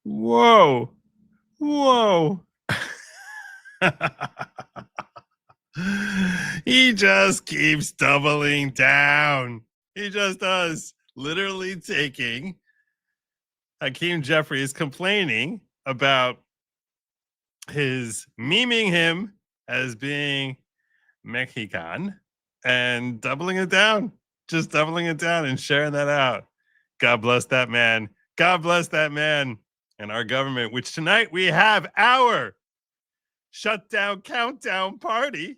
Whoa. Whoa. He just keeps doubling down. He just does. Literally taking Hakeem Jeffries complaining about his memeing him as being Mexican and doubling it down. Just doubling it down and sharing that out. God bless that man. God bless that man and our government, which tonight we have our shutdown countdown party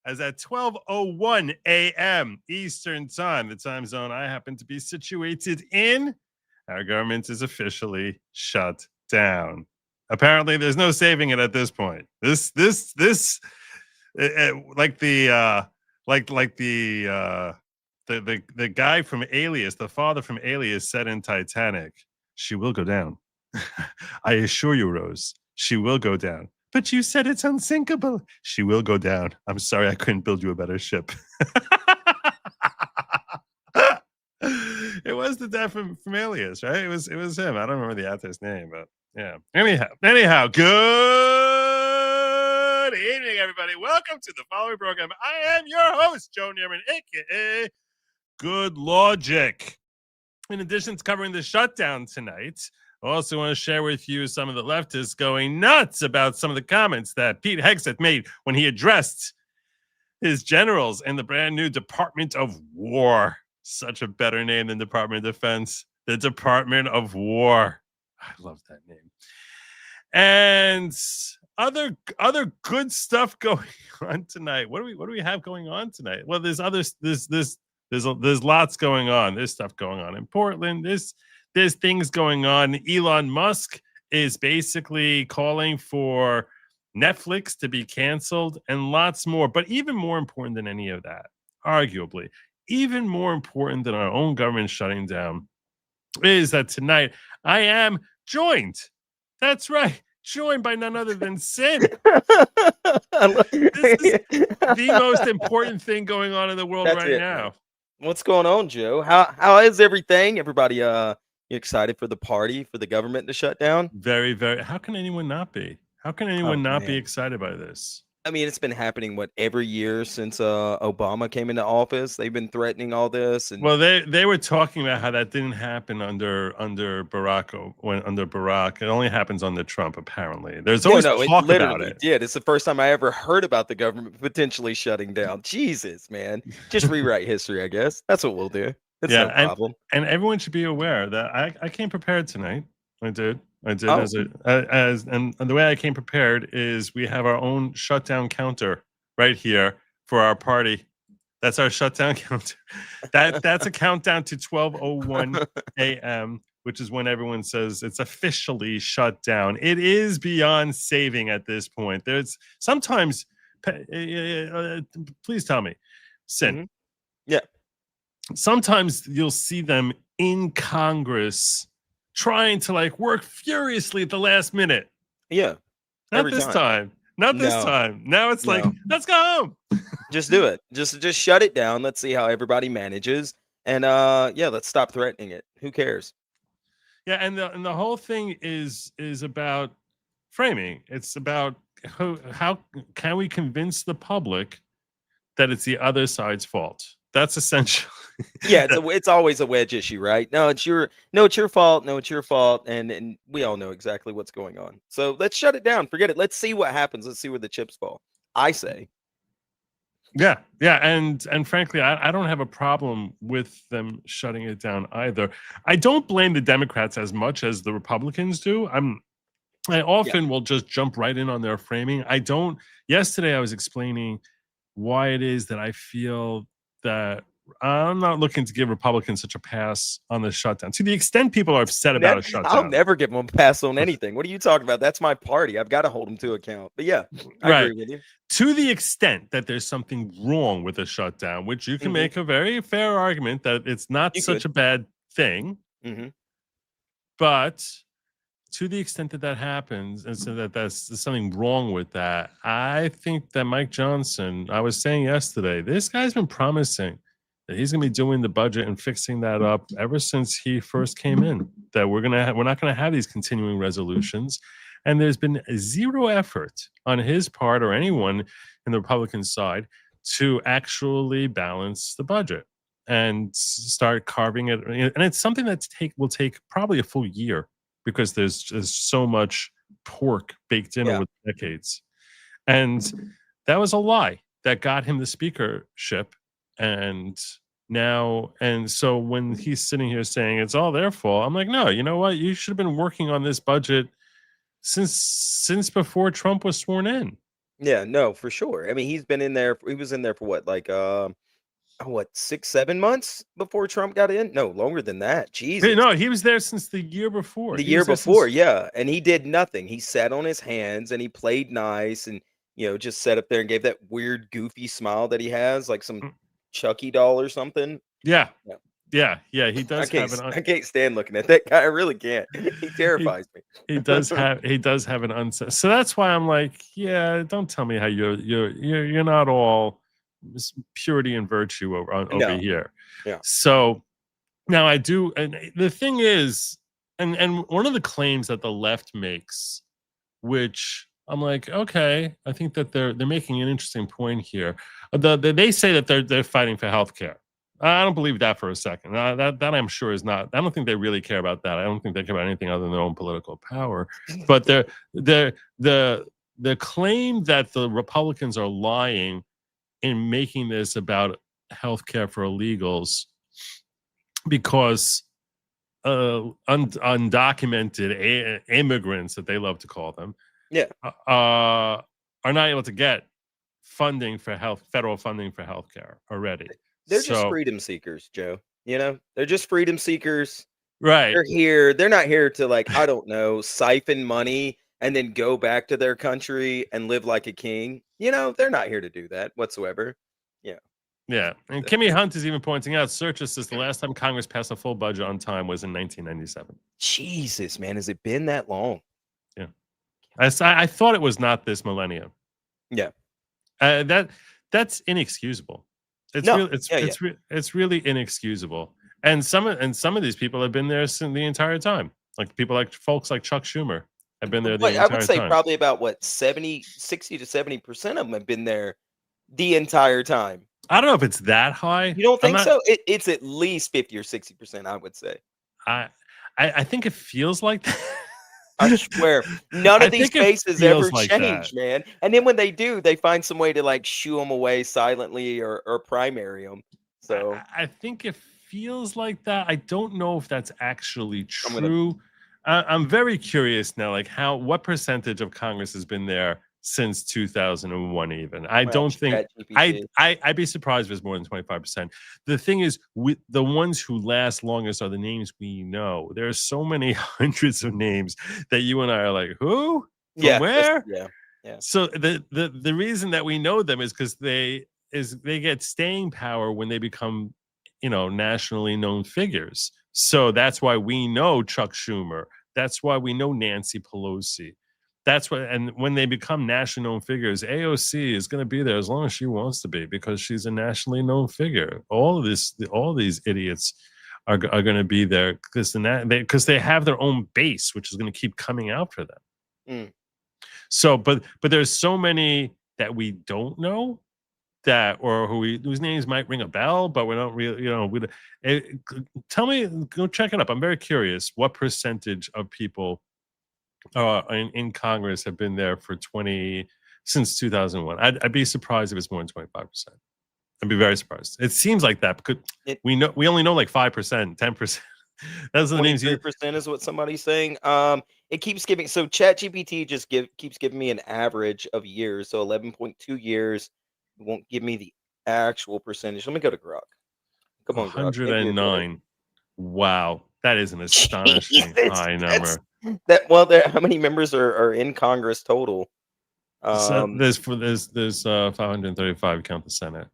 as at 12:01 a.m. Eastern Time, the time zone I happen to be situated in, our government is officially shut down. Apparently, there's no saving it at this point. This like the guy from Alias, the father from Alias said in Titanic, she will go down. I assure you, Rose, she will go down. But you said it's unsinkable. She will go down. I'm sorry I couldn't build you a better ship. It was the dad from Alias, right? It was him. I don't remember the actor's name, but yeah. Anyhow, good evening, everybody. Welcome to the following program. I am your host, Joe Neerman, aka Good Lawgic. In addition to covering the shutdown tonight, I also want to share with you some of the leftists going nuts about some of the comments that Pete Hegseth made when he addressed his generals in the brand new Department of War. Such a better name than Department of Defense. The Department of War. I love that name. And other good stuff going on tonight. What do we have going on tonight? Well, there's lots going on. There's stuff going on in Portland. There's things going on. Elon Musk is basically calling for Netflix to be canceled and lots more. But even more important than any of that, arguably, even more important than our own government shutting down, is that tonight I am joined. That's right. Joined by none other than Sin. This is the most important thing going on in the world right now. What's going on, Joe? How is everything? Everybody you excited for the party, for the government to shut down? Very, very. How can anyone not be? How can anyone not be excited by this? I mean, it's been happening every year since Obama came into office. They've been threatening all this, and well, they were talking about how that didn't happen under Barack. Under Barack, it only happens under Trump. Apparently, there's always talk about it. Did. It's the first time I ever heard about the government potentially shutting down. Jesus, man, just rewrite history. I guess that's what we'll do. It's no problem. And everyone should be aware that I came prepared tonight. I did. And the way I came prepared is we have our own shutdown counter right here for our party. That's our shutdown counter. That's a countdown to 12:01 a.m., which is when everyone says it's officially shut down. It is beyond saving at this point. There's sometimes, please tell me, Sin. Mm-hmm. Yeah. Sometimes you'll see them in Congress trying to work furiously at the last minute. Yeah. Not this time. Now it's let's go home. Just do it. Just shut it down. Let's see how everybody manages. And let's stop threatening it. Who cares? Yeah, and the whole thing is about framing. It's about how can we convince the public that it's the other side's fault. That's essential. Yeah, it's always a wedge issue, right? No, it's your fault. No, it's your fault, and we all know exactly what's going on. So let's shut it down. Forget it. Let's see what happens. Let's see where the chips fall. I say. Yeah, and frankly, I don't have a problem with them shutting it down either. I don't blame the Democrats as much as the Republicans do. I often will just jump right in on their framing. Yesterday I was explaining why it is that I feel that I'm not looking to give Republicans such a pass on the shutdown. To the extent people are upset about a shutdown. I'll never give them a pass on anything. What are you talking about? That's my party. I've got to hold them to account. But yeah, I agree with you. To the extent that there's something wrong with a shutdown, which you can make a very fair argument that it's not such a bad thing. But to the extent that happens, and so that there's something wrong with that, I think that Mike Johnson, I was saying yesterday, this guy's been promising that he's going to be doing the budget and fixing that up ever since he first came in. That we're not going to have these continuing resolutions, and there's been zero effort on his part or anyone in the Republican side to actually balance the budget and start carving it. And it's something that will take probably a full year because there's just so much pork baked in over decades. And that was a lie that got him the speakership. And so when he's sitting here saying it's all their fault, I'm like, no, you know what? You should have been working on this budget since before Trump was sworn in. Yeah, no, for sure. I mean, he was in there for what, like, what, 6, 7 months before Trump got in? No, longer than that. Jesus. No, he was there since the year before. The year before, yeah. And he did nothing. He sat on his hands and he played nice and, just sat up there and gave that weird, goofy smile that he has, like some Chucky doll or something. Yeah. He does I can't stand looking at that guy. I really can't. He terrifies me. He does have an unset. So that's why I'm like, yeah, don't tell me how you're not all purity and virtue over here. Yeah. So now I do, and the thing is, and one of the claims that the left makes, which I'm like, okay, I think that they're making an interesting point here. They say that they're fighting for healthcare. I don't believe that for a second. That I'm sure is not. I don't think they really care about that. I don't think they care about anything other than their own political power. But the claim that the Republicans are lying in making this about healthcare for illegals because undocumented immigrants, that they love to call them, are not able to get funding for federal funding for healthcare already. They're just freedom seekers, Joe. They're just freedom seekers. Right. They're here. They're not here to, like, I don't know, siphon money and then go back to their country and live like a king. They're not here to do that whatsoever. Yeah. And Kimmy Hunt is even pointing out, Searcher says the last time Congress passed a full budget on time was in 1997. Jesus, man. Has it been that long? Yeah. I thought it was not this millennium. Yeah. That's inexcusable. It's really inexcusable. And some of these people have been there since the entire time. Like folks like Chuck Schumer have been there the entire time. I would say probably about 60 to 70% of them have been there the entire time. I don't know if it's that high. You don't think so? It's at least 50 or 60%, I would say. I think it feels like that. I swear, none of these faces ever change, man. And then when they do, they find some way to, like, shoo them away silently or primary them. So I think it feels like that. I don't know if that's actually true. I'm very curious now, like what percentage of Congress has been there since 2001 even. I don't think I'd be surprised if it's more than 25%. The thing is, the ones who last longest are the names we know. There are so many hundreds of names that you and I are like, who? From where? Yeah. So the reason that we know them is because they get staying power when they become, nationally known figures. So that's why we know Chuck Schumer. That's why we know Nancy Pelosi. That's what, and when they become nationally known figures, AOC is going to be there as long as she wants to be because she's a nationally known figure. All these idiots are going to be there because they have their own base, which is going to keep coming out for them. So, but there's so many that we don't know whose names might ring a bell, but we don't really, tell me, go check it up. I'm very curious what percentage of people in Congress have been there since 2001. I'd be surprised if it's more than 25%. I'd be very surprised. It seems like that because we only know like 5%, 10%. That's the names. 23% is what somebody's saying. It keeps giving. So ChatGPT just keeps giving me an average of years. So 11.2 years. It won't give me the actual percentage. Let me go to Grok. Come on, 109. Wow, that is an astonishing high number. How many members are in Congress total? There's 535. Count the Senate.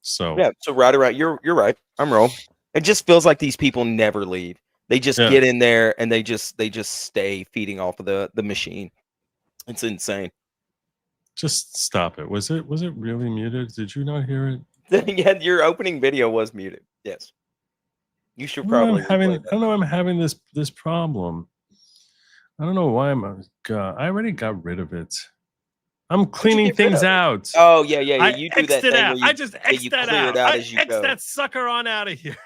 So yeah, so right around. You're right. I'm wrong. It just feels like these people never leave. They just get in there and they just stay feeding off of the machine. It's insane. Just stop it. Was it really muted? Did you not hear it? Yeah, your opening video was muted. Yes. You should probably replay I don't know why I'm having this problem. I don't know why I already got rid of it. I'm How'd you cleaning get rid things of it? out. Oh, yeah, yeah, yeah. I You do X'd that it thing out. where I just X'd you that clear it out. out I as you X'd go. that sucker on out of here.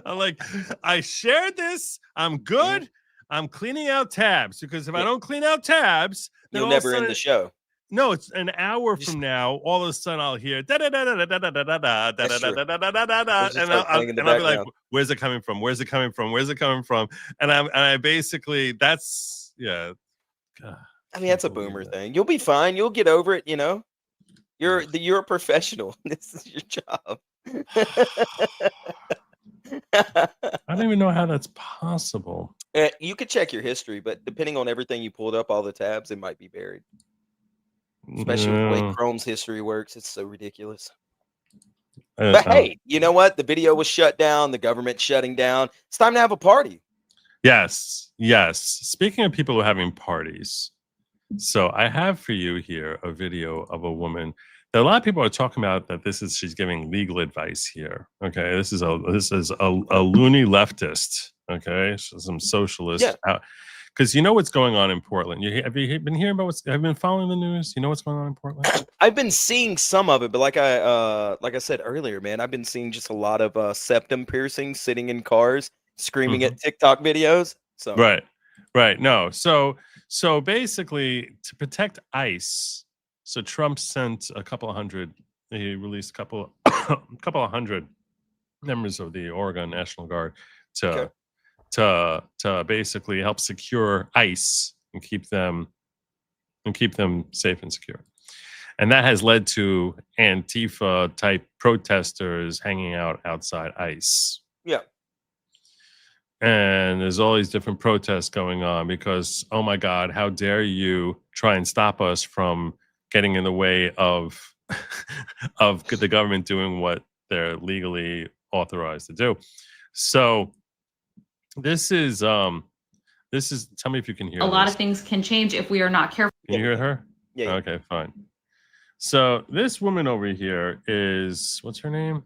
I'm like, I shared this. I'm good. I'm cleaning out tabs because if I don't clean out tabs, then You'll all of a never end sudden, the show. no, it's an hour Just- from now. All of a sudden, I'll hear da da da da da da da da da da That's true. da da da da da, It'll just and start playing in the I'll be like, background. "Where's it coming from? Where's it coming from? Where's it coming from?" And I basically that's yeah. God, I mean, that's a boomer thing. You'll be fine. You'll get over it. You know, you're a professional. This is your job. I don't even know how that's possible. You could check your history, but depending on everything you pulled up, all the tabs, it might be buried. Especially with the way Chrome's history works, it's so ridiculous. But hey, you know what? The video was shut down. The government's shutting down. It's time to have a party. Yes, yes. Speaking of people who are having parties, so I have for you here a video of a woman that a lot of people are talking about that she's giving legal advice here. Okay, this is a loony leftist. Okay, so some socialist. Yeah. Because you know what's going on in Portland. Have you been hearing about have you been following the news? You know what's going on in Portland? I've been seeing some of it, but like I said earlier, man, I've been seeing just a lot of septum piercings sitting in cars, screaming at TikTok videos. So right. No, so basically to protect ICE, so Trump sent a couple of hundred. He released a couple of hundred members of the Oregon National Guard to basically help secure ICE and keep them safe and secure. And that has led to Antifa type protesters hanging out outside ICE. Yeah. And there's all these different protests going on because, oh my God, how dare you try and stop us from getting in the way of of the government doing what they're legally authorized to do. So this is tell me if you can hear a lot of things can change if we are not careful. Can you hear her? Yeah. Okay, fine. So this woman over here is, what's her name?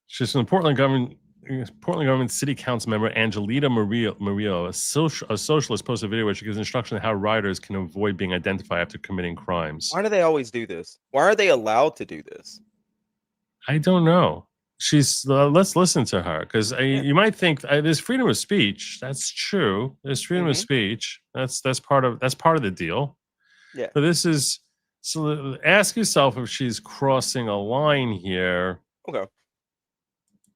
She's from the Portland government city council member Angelita Murillo, a socialist, posted a video where she gives instruction on how riders can avoid being identified after committing crimes. Why do they always do this? Why are they allowed to do this? I don't know. She's let's listen to her because you might think there's freedom of speech. That's true. There's freedom of speech. That's part of the deal. Yeah. But this is so. Ask yourself if she's crossing a line here. Okay.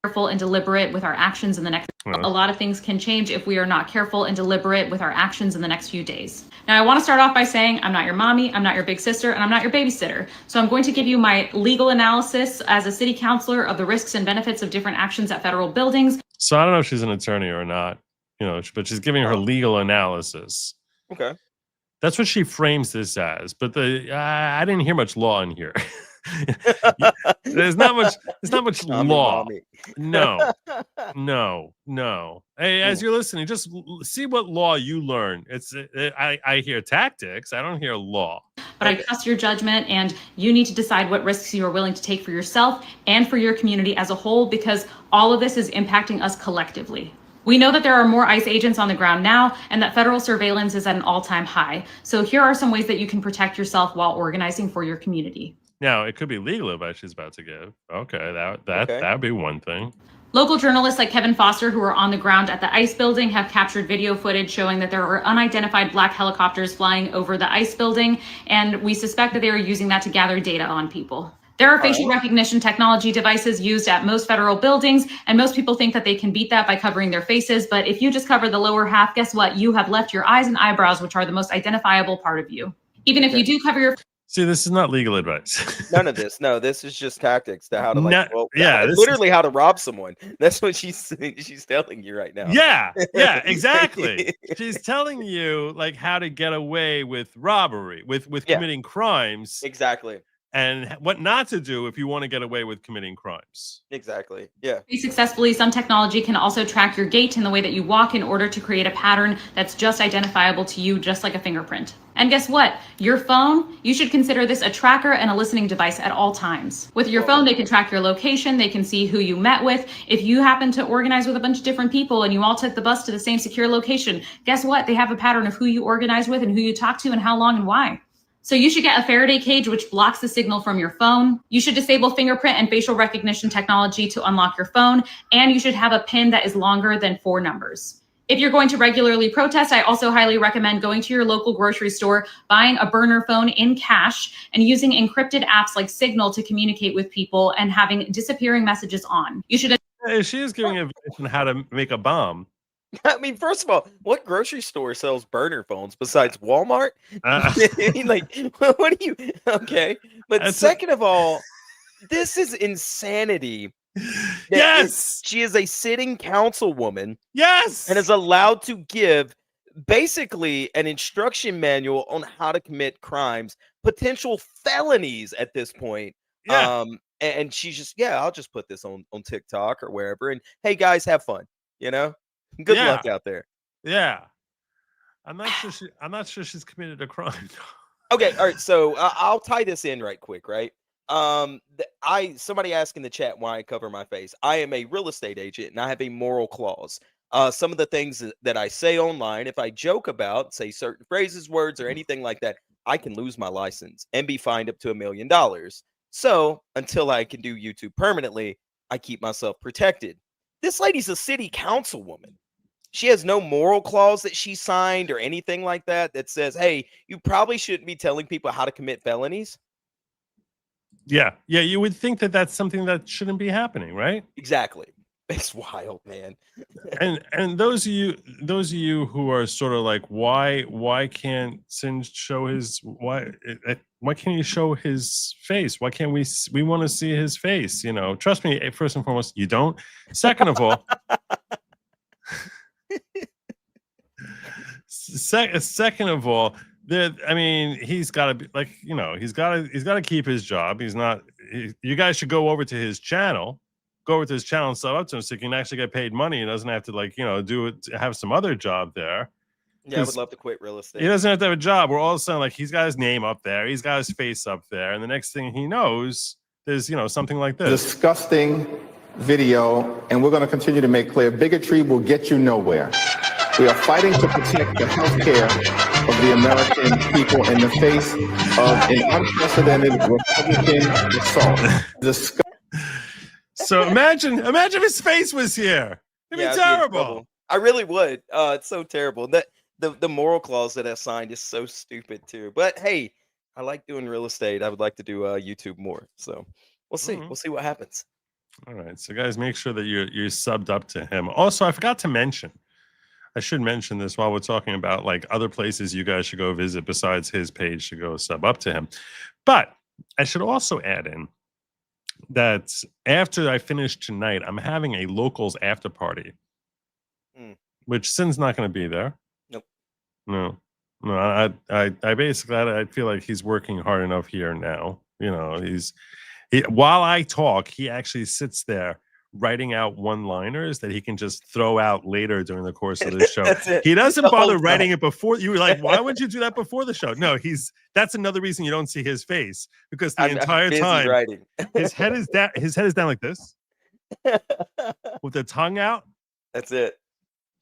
Careful and deliberate with our actions in the next. A lot of things can change if we are not careful and deliberate with our actions in the next few days. Now, I want to start off by saying I'm not your mommy, I'm not your big sister, and I'm not your babysitter. So I'm going to give you my legal analysis as a city councilor of the risks and benefits of different actions at federal buildings. So I don't know if she's an attorney or not, but she's giving her legal analysis. Okay. That's what she frames this as. But I didn't hear much law in here. There's not much law. No. Hey, as you're listening, just see what law you learn. I hear tactics. I don't hear law. But I trust your judgment, and you need to decide what risks you are willing to take for yourself and for your community as a whole, because all of this is impacting us collectively. We know that there are more ICE agents on the ground now, and that federal surveillance is at an all-time high. So here are some ways that you can protect yourself while organizing for your community. Now, it could be legal advice she's about to give. Okay, that would be one thing. Local journalists like Kevin Foster, who are on the ground at the ICE building, have captured video footage showing that there are unidentified black helicopters flying over the ICE building, and we suspect that they are using that to gather data on people. There are facial recognition technology devices used at most federal buildings, and most people think that they can beat that by covering their faces. But if you just cover the lower half, guess what? You have left your eyes and eyebrows, which are the most identifiable part of you. Even if you do cover your... See, this is not legal advice. None of this. No, this is just tactics to how to literally how to rob someone. That's what she's telling you right now. Yeah, exactly. She's telling you like how to get away with robbery, with committing crimes. Exactly. And what not to do if you want to get away with committing crimes. Exactly. Yeah. Successfully, some technology can also track your gait and the way that you walk in order to create a pattern that's just identifiable to you, just like a fingerprint. And guess what? Your phone, you should consider this a tracker and a listening device at all times. With your phone, they can track your location. They can see who you met with. If you happen to organize with a bunch of different people and you all took the bus to the same secure location, guess what? They have a pattern of who you organize with and who you talk to and how long and why. So you should get a Faraday cage, which blocks the signal from your phone. You should disable fingerprint and facial recognition technology to unlock your phone. And you should have a PIN that is longer than 4 numbers. If you're going to regularly protest, I also highly recommend going to your local grocery store, buying a burner phone in cash, and using encrypted apps like Signal to communicate with people and having disappearing messages on. You should. She is giving advice on how to make a bomb. I mean, first of all, what grocery store sells burner phones besides Walmart? Like, what do you? Okay, but second of all, this is insanity. Yes, she is a sitting councilwoman. Yes, and is allowed to give basically an instruction manual on how to commit crimes, potential felonies at this point. Yeah. And she's just, I'll just put this on TikTok or wherever, and hey guys, have fun. Good luck out there. Yeah, I'm not sure she's committed a crime. Okay, all right. So I'll tie this in right quick, right? Somebody asked in the chat why I cover my face. I am a real estate agent and I have a moral clause. Some of the things that I say online, if I joke about, say certain phrases, words, or anything like that, I can lose my license and be fined up to $1 million. So until I can do YouTube permanently, I keep myself protected. This lady's a city councilwoman. She has no moral clause that she signed or anything like that that says, hey, you probably shouldn't be telling people how to commit felonies. Yeah, you would think that that's something that shouldn't be happening, right? Exactly. It's wild, man. and those of you who are sort of like, why can't Singe show his why can't he show his face? Why can't we want to see his face? Trust me. First and foremost, you don't. Second of all, second of all. He's got to be like, he's got to keep his job. You guys should go over to his channel, and sub up to him so he can actually get paid money. He doesn't have to have some other job there. Yeah, I would love to quit real estate. He doesn't have to have a job where all of a sudden, like, he's got his name up there, he's got his face up there, and the next thing he knows, there's something like this. Disgusting video, and we're going to continue to make clear bigotry will get you nowhere. We are fighting to protect the health care of the American people in the face of an unprecedented Republican assault. So imagine if his face was here. It'd be terrible. I really would. It's so terrible. That the moral clause that I signed is so stupid too. But hey, I like doing real estate. I would like to do YouTube more. So we'll see. We'll see what happens. All right. So guys, make sure that you're subbed up to him. Also, I forgot to mention. I should mention this while we're talking about like other places you guys should go visit besides his page to go sub up to him. But I should also add in that after I finish tonight, I'm having a locals after party, which Sin's not going to be there. Nope. No. I basically, I feel like he's working hard enough here now. While I talk, he actually sits there writing out one-liners that he can just throw out later during the course of the show. He doesn't bother writing it before. You were like, why would you do that before the show? No, that's another reason you don't see his face, because the entire time writing. his head is down. His head is down like this, with the tongue out. That's it.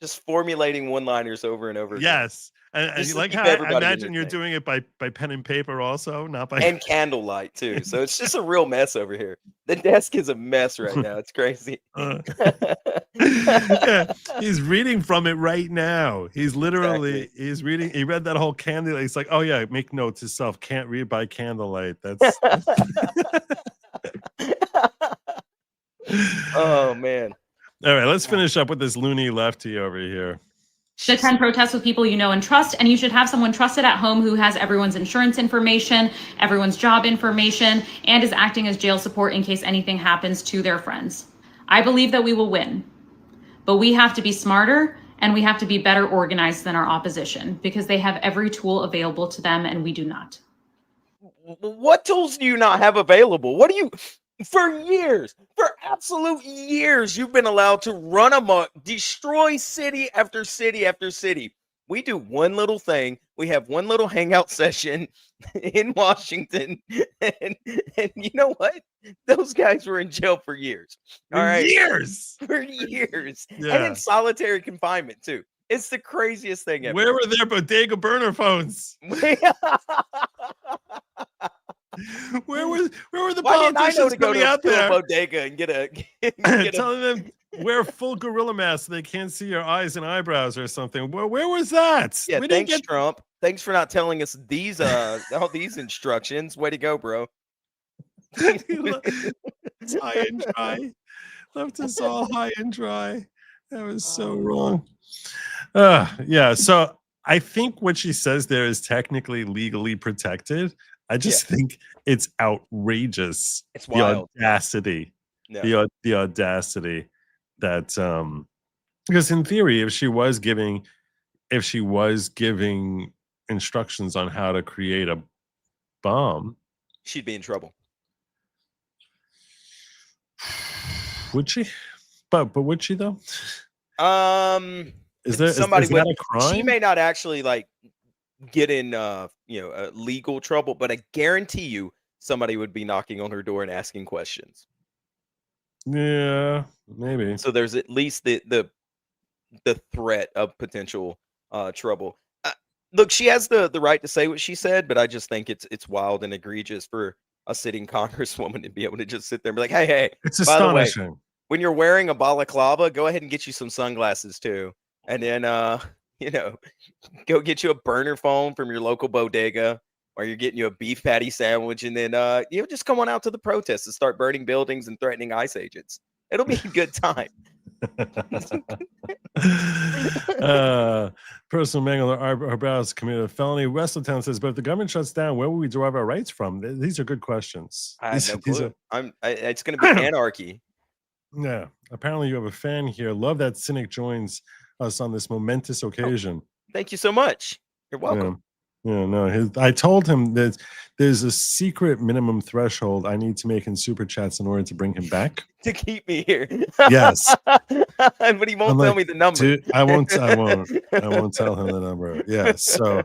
Just formulating one-liners over and over again. Yes. And you like how I imagine you're doing it by pen and paper also, not by and candlelight too. So it's just a real mess over here. The desk is a mess right now. It's crazy. Yeah, he's reading from it right now. He's literally he's reading. He read that whole candlelight. He's like, oh yeah, make notes himself. Can't read by candlelight. That's oh man. All right, let's finish up with this loony lefty over here. Attend protests with people you know and trust, and you should have someone trusted at home who has everyone's insurance information, everyone's job information, and is acting as jail support in case anything happens to their friends. I believe that we will win, but we have to be smarter and we have to be better organized than our opposition, because they have every tool available to them and we do not. What tools do you not have available? What do you... For years, for absolute years, you've been allowed to run amok, destroy city after city after city. We do one little thing. We have one little hangout session in Washington, and you know what? Those guys were in jail for years. All For right, years. for years, and Yeah. in solitary confinement too. It's the craziest thing ever. Where were their bodega burner phones? Where were the Why didn't I know politicians to go coming to out a there bodega and get a telling them wear full gorilla masks so they can't see your eyes and eyebrows or something? Where was that? Yeah, We didn't thanks, Trump. Thanks for not telling us these all these instructions. Way to go, bro. It's high and dry. Left us all high and dry. That was so wrong. Yeah. So I think what she says there is technically legally protected. I just think it's outrageous. It's the wild. audacity. Yeah. The audacity that because in theory, if she was giving instructions on how to create a bomb, She'd be in trouble. would she? But would she though? Is that a crime? She may not actually like get in legal trouble, but I guarantee you somebody would be knocking on her door and asking questions. Yeah, maybe. So there's at least the threat of potential trouble. Look, she has the right to say what she said, but I just think it's wild and egregious for a sitting congresswoman to be able to just sit there and be like, hey, it's by the way, astonishing. when you're wearing a balaclava, go ahead and get you some sunglasses too. And then, go get you a burner phone from your local bodega, or you're getting you a beef patty sandwich. And then, just come on out to the protests and start burning buildings and threatening ICE agents. It'll be a good time. Personal Mangle Arbrows committed a felony. Wesseltown says, but if the government shuts down, where will we derive our rights from? These are good questions. I have no clue. It's going to be anarchy. Yeah. Apparently you have a fan here. Love that Cynic joins us on this momentous occasion. Thank you so much. You're welcome. Yeah, no. I told him that there's a secret minimum threshold I need to make in super chats in order to bring him back. To keep me here. Yes. But he won't tell me the number. Dude, I won't tell him the number. Yeah. So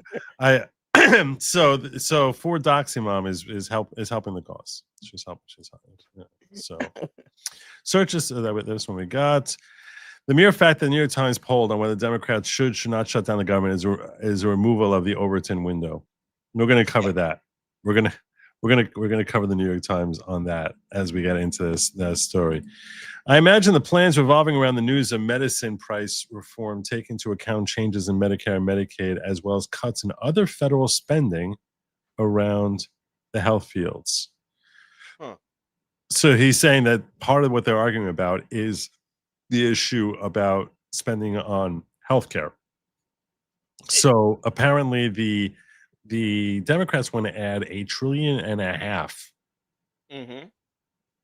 so for Doxymom is helping the cause. She's helping. Yeah. So searches that this one we got. The mere fact that the New York Times polled on whether Democrats should not shut down the government is a removal of the Overton window. We're going to cover that. We're going to cover the New York Times on that as we get into that story. I imagine the plans revolving around the news of medicine price reform take into account changes in Medicare and Medicaid, as well as cuts in other federal spending around the health fields. Huh. So he's saying that part of what they're arguing about is the issue about spending on healthcare. So apparently the Democrats want to add $1.5 trillion,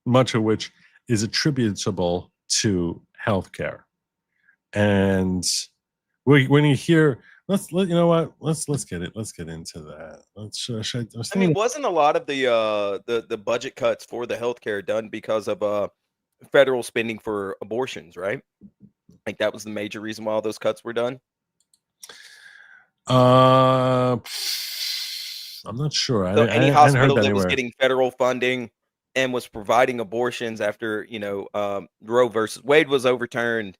much of which is attributable to healthcare. And when you hear, let's get into that. Wasn't a lot of the budget cuts for the healthcare done because of federal spending for abortions, right? Like that was the major reason why all those cuts were done. I'm not sure. So any hospital that was anywhere. getting federal funding and was providing abortions after Roe versus Wade was overturned,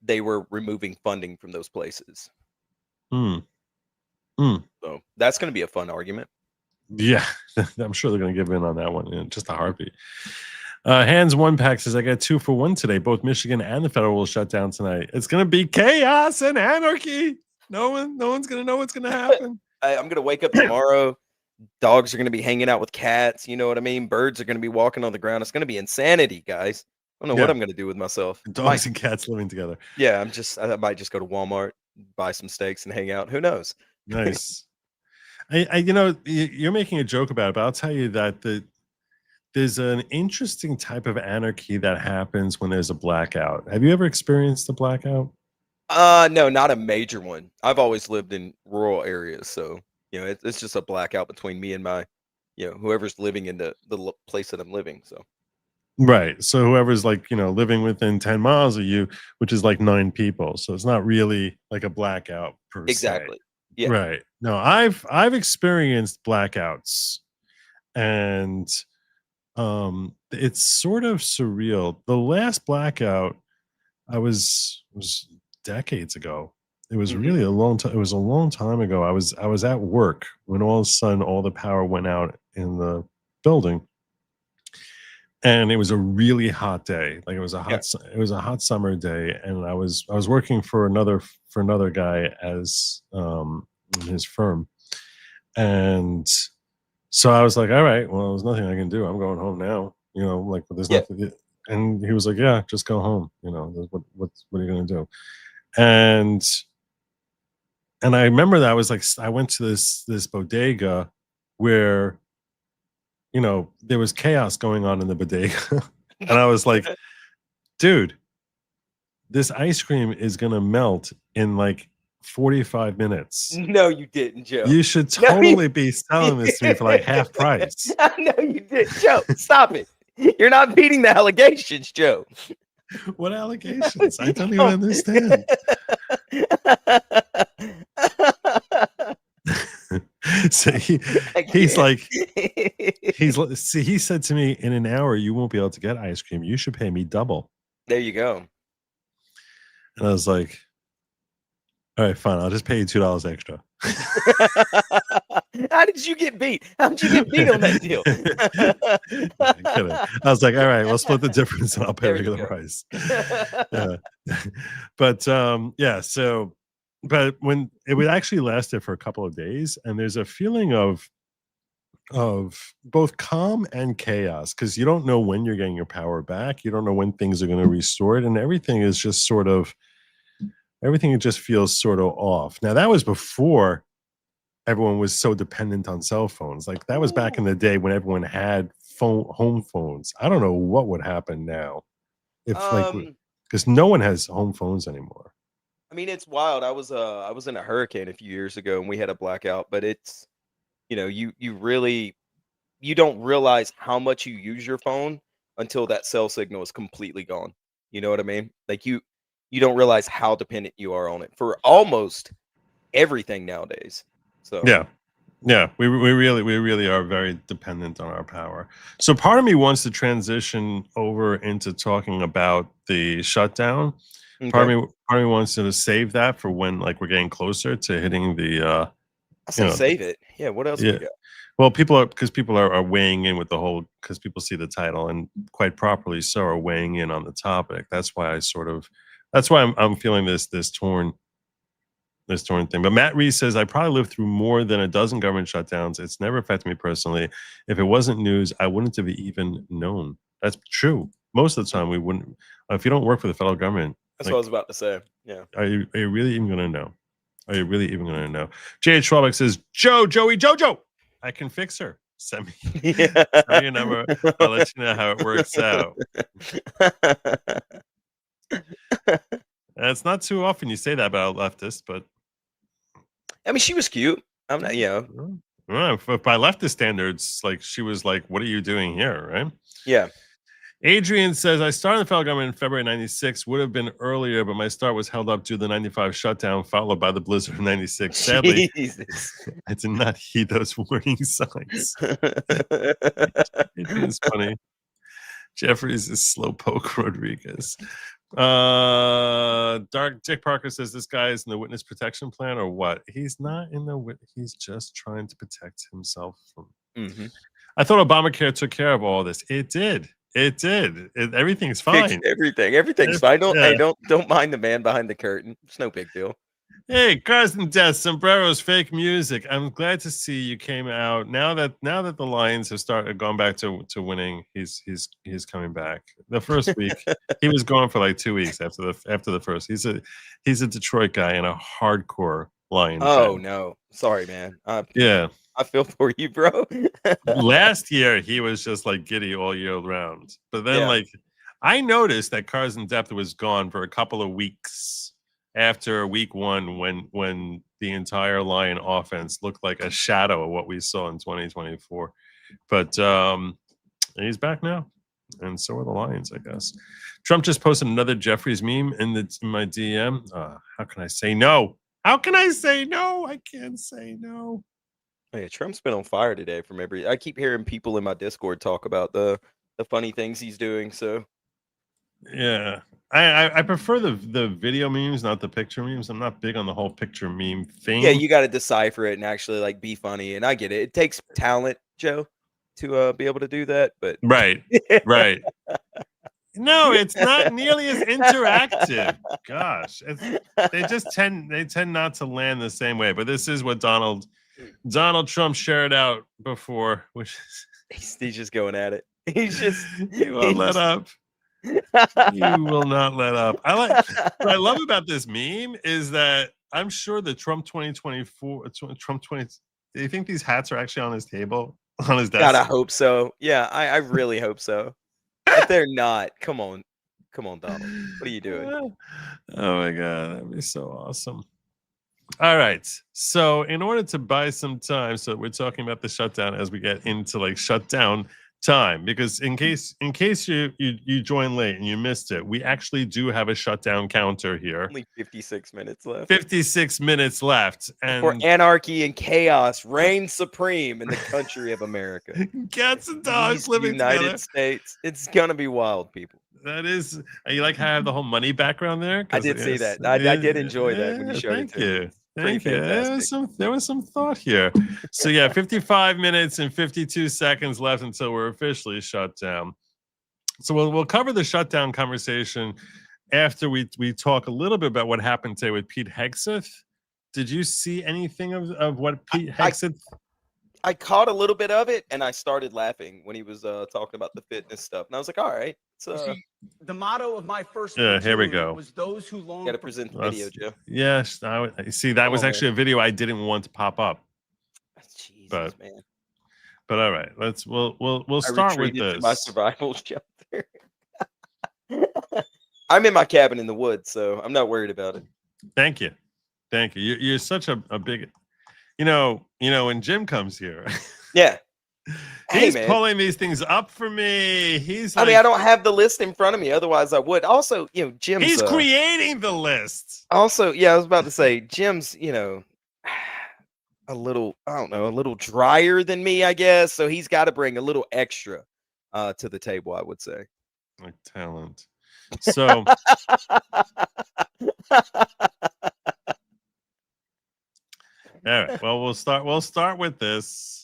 they were removing funding from those places. So that's going to be a fun argument. Yeah, I'm sure they're going to give in on that one in just a heartbeat. Hands One Pack says, I got 2 for 1 today. Both Michigan and the federal will shut down tonight. It's going to be chaos and anarchy. No one's going to know what's going to happen. I'm going to wake up tomorrow. Dogs are going to be hanging out with cats. You know what I mean? Birds are going to be walking on the ground. It's going to be insanity, guys. I don't know what I'm going to do with myself. Dogs and cats living together. Yeah, I might just go to Walmart, buy some steaks and hang out. Who knows? Nice. You're making a joke about it, but I'll tell you that there's an interesting type of anarchy that happens when there's a blackout. Have you ever experienced a blackout? No, not a major one. I've always lived in rural areas, so it's just a blackout between me and my, whoever's living in the place that I'm living. So Right. So whoever's like, living within 10 miles of you, which is like 9 people. So it's not really like a blackout per se. Exactly. Yeah. Right. No, I've experienced blackouts, and it's sort of surreal. The last blackout was decades ago. It was really a long time. It was a long time ago. I was at work when all of a sudden all the power went out in the building, and it was a really hot day. Like it was a hot summer day, and I was working for another guy as in his firm, and so I was like, all right, well, there's nothing I can do. I'm going home now. Like there's nothing. And he was like, yeah, just go home. What are you gonna do? And I remember that I was like, I went to this bodega where there was chaos going on in the bodega, and I was like, dude, this ice cream is gonna melt in like 45 minutes. No, you didn't, Joe. You should totally be selling this to me for like half price. I know you did, Joe. Stop it. You're not beating the allegations, Joe. What allegations? I don't even understand. So he's like, he said to me, in an hour you won't be able to get ice cream. You should pay me double. There you go. And I was like, all right, fine. I'll just pay you $2 extra. How did you get beat? How did you get beat on that deal? I was like, all right, we'll split the difference and I'll pay regular price. Yeah. But yeah, so but when it would actually lasted for a couple of days, and there's a feeling of both calm and chaos, because you don't know when you're getting your power back. You don't know when things are going to restore it, and everything is just everything just feels sort of off. Now, that was before everyone was so dependent on cell phones. Like that was back in the day when everyone had home phones. I don't know what would happen now if because no one has home phones anymore. I mean, it's wild. I was in a hurricane a few years ago and we had a blackout, but it's, you don't realize how much you use your phone until that cell signal is completely gone. You know what I mean? Like you don't realize how dependent you are on it for almost everything nowadays. So yeah, we really are very dependent on our power. So part of me wants to transition over into talking about the shutdown. okay. Part of me wants to save that for when like we're getting closer to hitting the I say save it. Yeah, what else we got? Well, people are weighing in with the whole, because people see the title and quite properly so are weighing in on the topic. That's why I'm feeling this torn thing. But Matt Reese says, I probably lived through more than a dozen government shutdowns. It's never affected me personally. If it wasn't news, I wouldn't have even known. That's true. Most of the time we wouldn't. If you don't work for the federal government. That's what I was about to say. Yeah. Are you really even going to know? Are you really even going to know? J.H. Schwalbeck says, Jojo, I can fix her. Send me your number. I'll let you know how it works out. It's not too often you say that about a leftist, but I mean, she was cute. I'm not, by leftist standards, like she was like, what are you doing here, right? Yeah. Adrian says, I started the federal government in February 96. Would have been earlier, but my start was held up due to the 95 shutdown, followed by the blizzard of 96. Sadly, I did not heed those warning signs. It's funny. Jeffries is Slowpoke Rodriguez. Dark Dick Parker says, this guy is in the witness protection plan or what? He's not in the he's just trying to protect himself from. I thought Obamacare took care of all this. It did. Everything's fine. Fixed everything's fine. Don't mind the man behind the curtain. It's no big deal. Hey, Carson Death, Sombreros, fake music. I'm glad to see you came out. Now that the Lions have gone back to winning, he's coming back. The first week he was gone for like 2 weeks after the first. He's a Detroit guy and a hardcore Lion fan. No, sorry, man. Yeah. I feel for you, bro. Last year, he was just like giddy all year round. But then, like, I noticed that Carson Depth was gone for a couple of weeks after week one when the entire Lion offense looked like a shadow of what we saw in 2024. But he's back now. And so are the Lions, I guess. Trump just posted another Jeffries meme in my DM. How can I say no? How can I say no? I can't say no. Oh, yeah, Trump's been on fire today from I keep hearing people in my Discord talk about the funny things he's doing. So yeah, I prefer the video memes, not the picture memes. I'm not big on the whole picture meme thing. yeah, you got to decipher it and actually like be funny. And I get it. It takes talent, Joe, to be able to do that. But right. No, it's not nearly as interactive. Gosh, they tend not to land the same way. But this is what Donald Trump shared out before, which he's just going at it. He's just he won't let up. You will not let up. What I love about this meme is that I'm sure the Trump 2024, Trump 20. Do you think these hats are actually on his table, on his desk? God, I hope so. Yeah, I really hope so. If they're not, come on, Donald. What are you doing? Oh my God, that'd be so awesome. All right. So in order to buy some time, so we're talking about the shutdown as we get into like shutdown time, because in case you joined late and you missed it, we actually do have a shutdown counter here. Only 56 minutes left. 56 minutes left. And for anarchy and chaos reign supreme in the country of America. Cats and dogs living United together. States. It's gonna be wild, people. That is, you like how I have the whole money background there? I did see that. I did enjoy that when you showed it to me. Thank you. There was some thought here. So yeah, 55 minutes and 52 seconds left until we're officially shut down. So we'll cover the shutdown conversation after we talk a little bit about what happened today with Pete Hegseth. Did you see anything of what Pete Hegseth? I caught a little bit of it, and I started laughing when he was talking about the fitness stuff, and I was like, "All right." See, the motto of my first here we go. was those who long Got to present the video, Joe. Yes, see that was actually a video I didn't want to pop up. Jesus, man. But all right, we'll start with this. To my survival shelter. I'm in my cabin in the woods, so I'm not worried about it. Thank you. You're such a big, when Jim comes here. Yeah. He's pulling these things up for me. I mean, I don't have the list in front of me. Otherwise, I would. Also, Jim's. He's creating the list. Also, yeah, I was about to say, Jim's, a little drier than me, I guess. So he's got to bring a little extra to the table, I would say. Like talent. So. All right. Well, we'll start with this.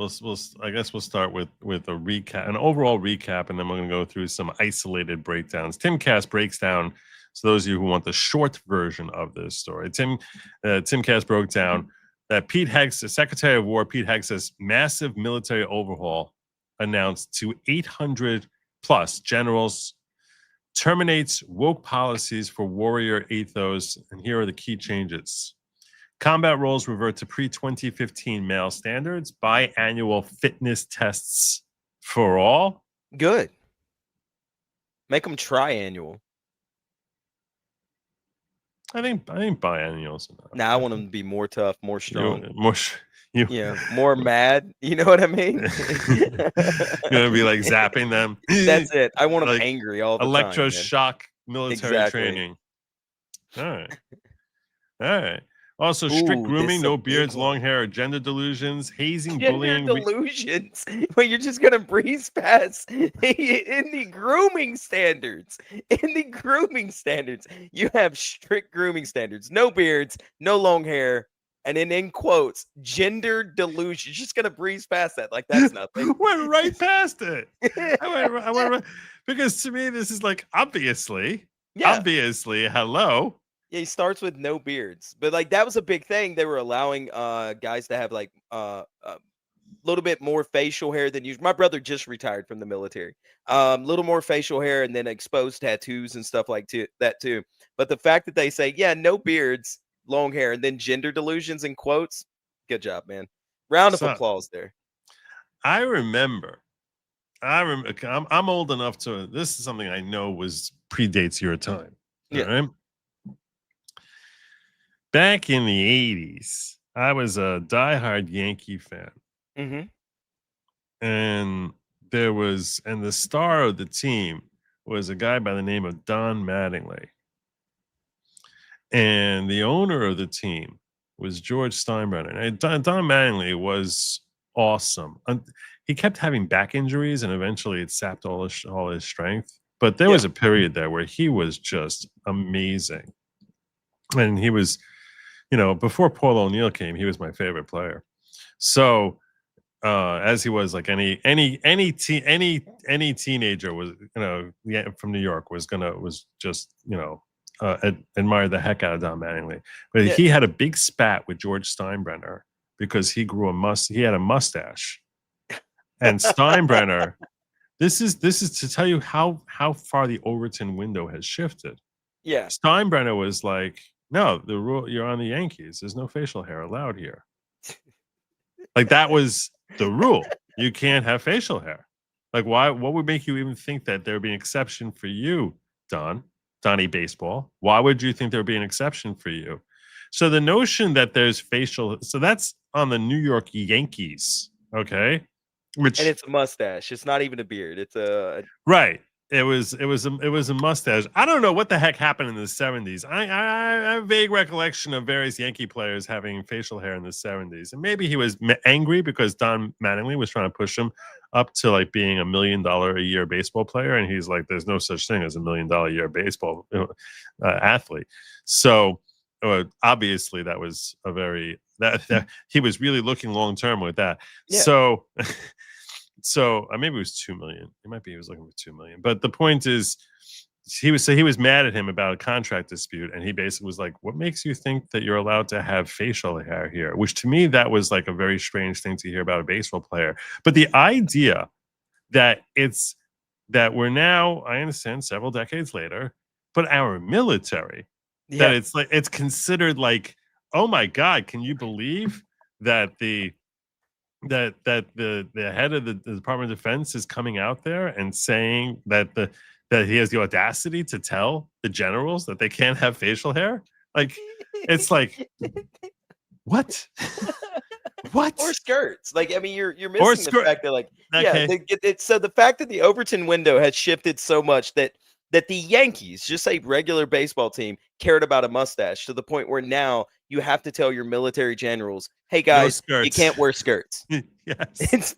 I guess we'll start with a recap, an overall recap, and then we're going to go through some isolated breakdowns. Timcast breaks down. So those of you who want the short version of this story, Timcast broke down that Pete Hegseth, Secretary of War Pete Hegseth's massive military overhaul announced to 800 plus generals, terminates woke policies for warrior ethos, and here are the key changes. Combat roles revert to pre-2015 male standards. Biannual fitness tests for all. Good. Make them triannual. I think biannuals enough. Nah, I want them to be more tough, more strong, more mad. You know what I mean? You're gonna be like zapping them. That's it. I want them like angry all the time. Electroshock military training. All right. Also, strict grooming, no beards, long hair, gender delusions, hazing, bullying. Delusions? Well, you're just going to breeze past in the grooming standards. In the grooming standards, you have strict grooming standards. No beards, no long hair, and then in quotes, gender delusions. You're just going to breeze past that like that's nothing. Went right past it. I went right, because to me, this is like, obviously, hello. Yeah, he starts with no beards, but like that was a big thing. They were allowing guys to have like a little bit more facial hair than usual. My brother just retired from the military. Little more facial hair and then exposed tattoos and stuff like that too. But the fact that they say, yeah, no beards, long hair, and then gender delusions in quotes, good job, man. Round of applause there. I remember. I'm old enough to. This is something I know predates your time. Yeah. Right? Back in the 80s, I was a diehard Yankee fan. Mm-hmm. And there was, and the star of the team was a guy by the name of Don Mattingly. And the owner of the team was George Steinbrenner. And Don Mattingly was awesome. He kept having back injuries, and eventually it sapped all his strength. But there was a period there where he was just amazing. And he was, before Paul O'Neill came, he was my favorite player. So as he was, like any teenager was, from New York was just, admired the heck out of Don Mattingly. But he had a big spat with George Steinbrenner because he had a mustache. And Steinbrenner, this is to tell you how far the Overton window has shifted. Yeah. Steinbrenner was like, no, the rule, you're on the Yankees. There's no facial hair allowed here. Like, that was the rule. You can't have facial hair. Like, why? What would make you even think that there would be an exception for you, Donnie Baseball? Why would you think there would be an exception for you? So the notion that there's so that's on the New York Yankees, okay? And it's a mustache. It's not even a beard. It's a right. It was a mustache. I don't know what the heck happened in the 70s. I have a vague recollection of various Yankee players having facial hair in the 70s. And maybe he was angry because Don Mattingly was trying to push him up to like being $1 million a year baseball player. And he's like, there's no such thing as $1 million a year baseball athlete. So obviously that was a very, that he was really looking long term with that. Yeah. So maybe it was 2 million. He was looking for 2 million. But the point is, he was mad at him about a contract dispute, and he basically was like, "What makes you think that you're allowed to have facial hair here?" Which to me, that was like a very strange thing to hear about a baseball player. But the idea that we're now, I understand, several decades later, but our military, that it's considered like, oh my God, can you believe that the head of the Department of Defense is coming out there and saying that he has the audacity to tell the generals that they can't have facial hair? Like, it's like, what? What? Or skirts. Like, I mean, you're missing the fact that, like, so the fact that the Overton window has shifted so much that the Yankees, just a regular baseball team, cared about a mustache to the point where now you have to tell your military generals, hey guys, you can't wear skirts. Yes.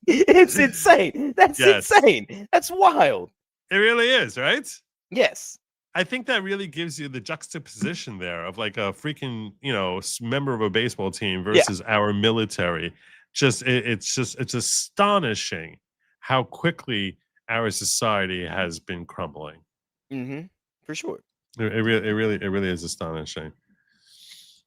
It's insane. That's insane. That's wild. It really is, right? Yes. I think that really gives you the juxtaposition there of like a freaking, member of a baseball team versus our military. It's astonishing how quickly our society has been crumbling. Mm-hmm. For sure. It really is astonishing.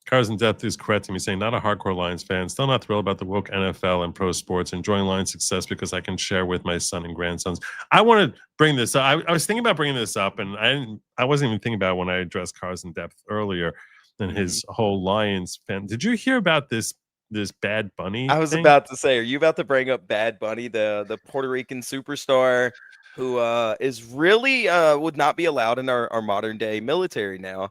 Cars in Depth is correcting me, saying, not a hardcore Lions fan, still not thrilled about the woke NFL and pro sports, enjoying Lions success because I can share with my son and grandsons. I want to bring this up. I was thinking about bringing this up, and I wasn't even thinking about it when I addressed Cars in Depth earlier than his whole Lions fan. Did you hear about this Bad Bunny I was thing? About to say, are you about to bring up Bad Bunny, the Puerto Rican superstar who is really would not be allowed in our modern day military now?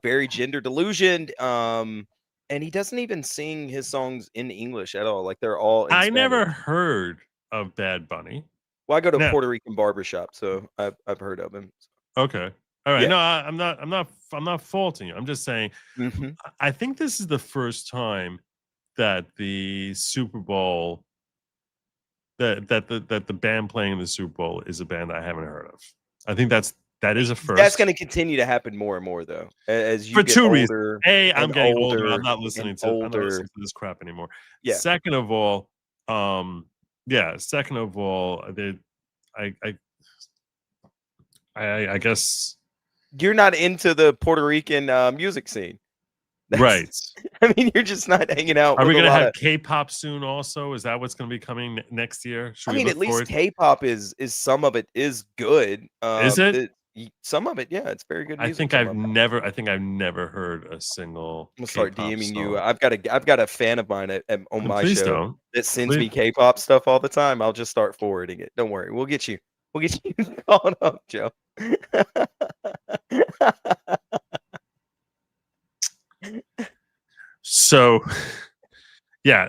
Very gender delusioned, and he doesn't even sing his songs in English at all. Like, they're all in Spanish. Never heard of Bad Bunny. Well, I go to a Puerto Rican barbershop, so I've heard of him. Okay. All right. Yeah. No, I'm not faulting you. I'm just saying, I think this is the first time that the Super Bowl that the band playing in the Super Bowl is a band I haven't heard of. I think that is a first. That's going to continue to happen more and more, though, as you for get two older. Reasons. A, I'm getting older. I'm not listening to this crap anymore. Yeah. Second of all, I guess you're not into the Puerto Rican music scene. Right. I mean, you're just not hanging out. Are we going to have K-pop soon also? Is that what's going to be coming next year? I mean, at least K-pop is some of it is good. Is it? Some of it, yeah, it's very good music. I think I've never heard a single. I'm gonna start DMing you. I've got a fan of mine on my show that sends me K-pop stuff all the time. I'll just start forwarding it. Don't worry, we'll get you caught up, Joe. So, yeah,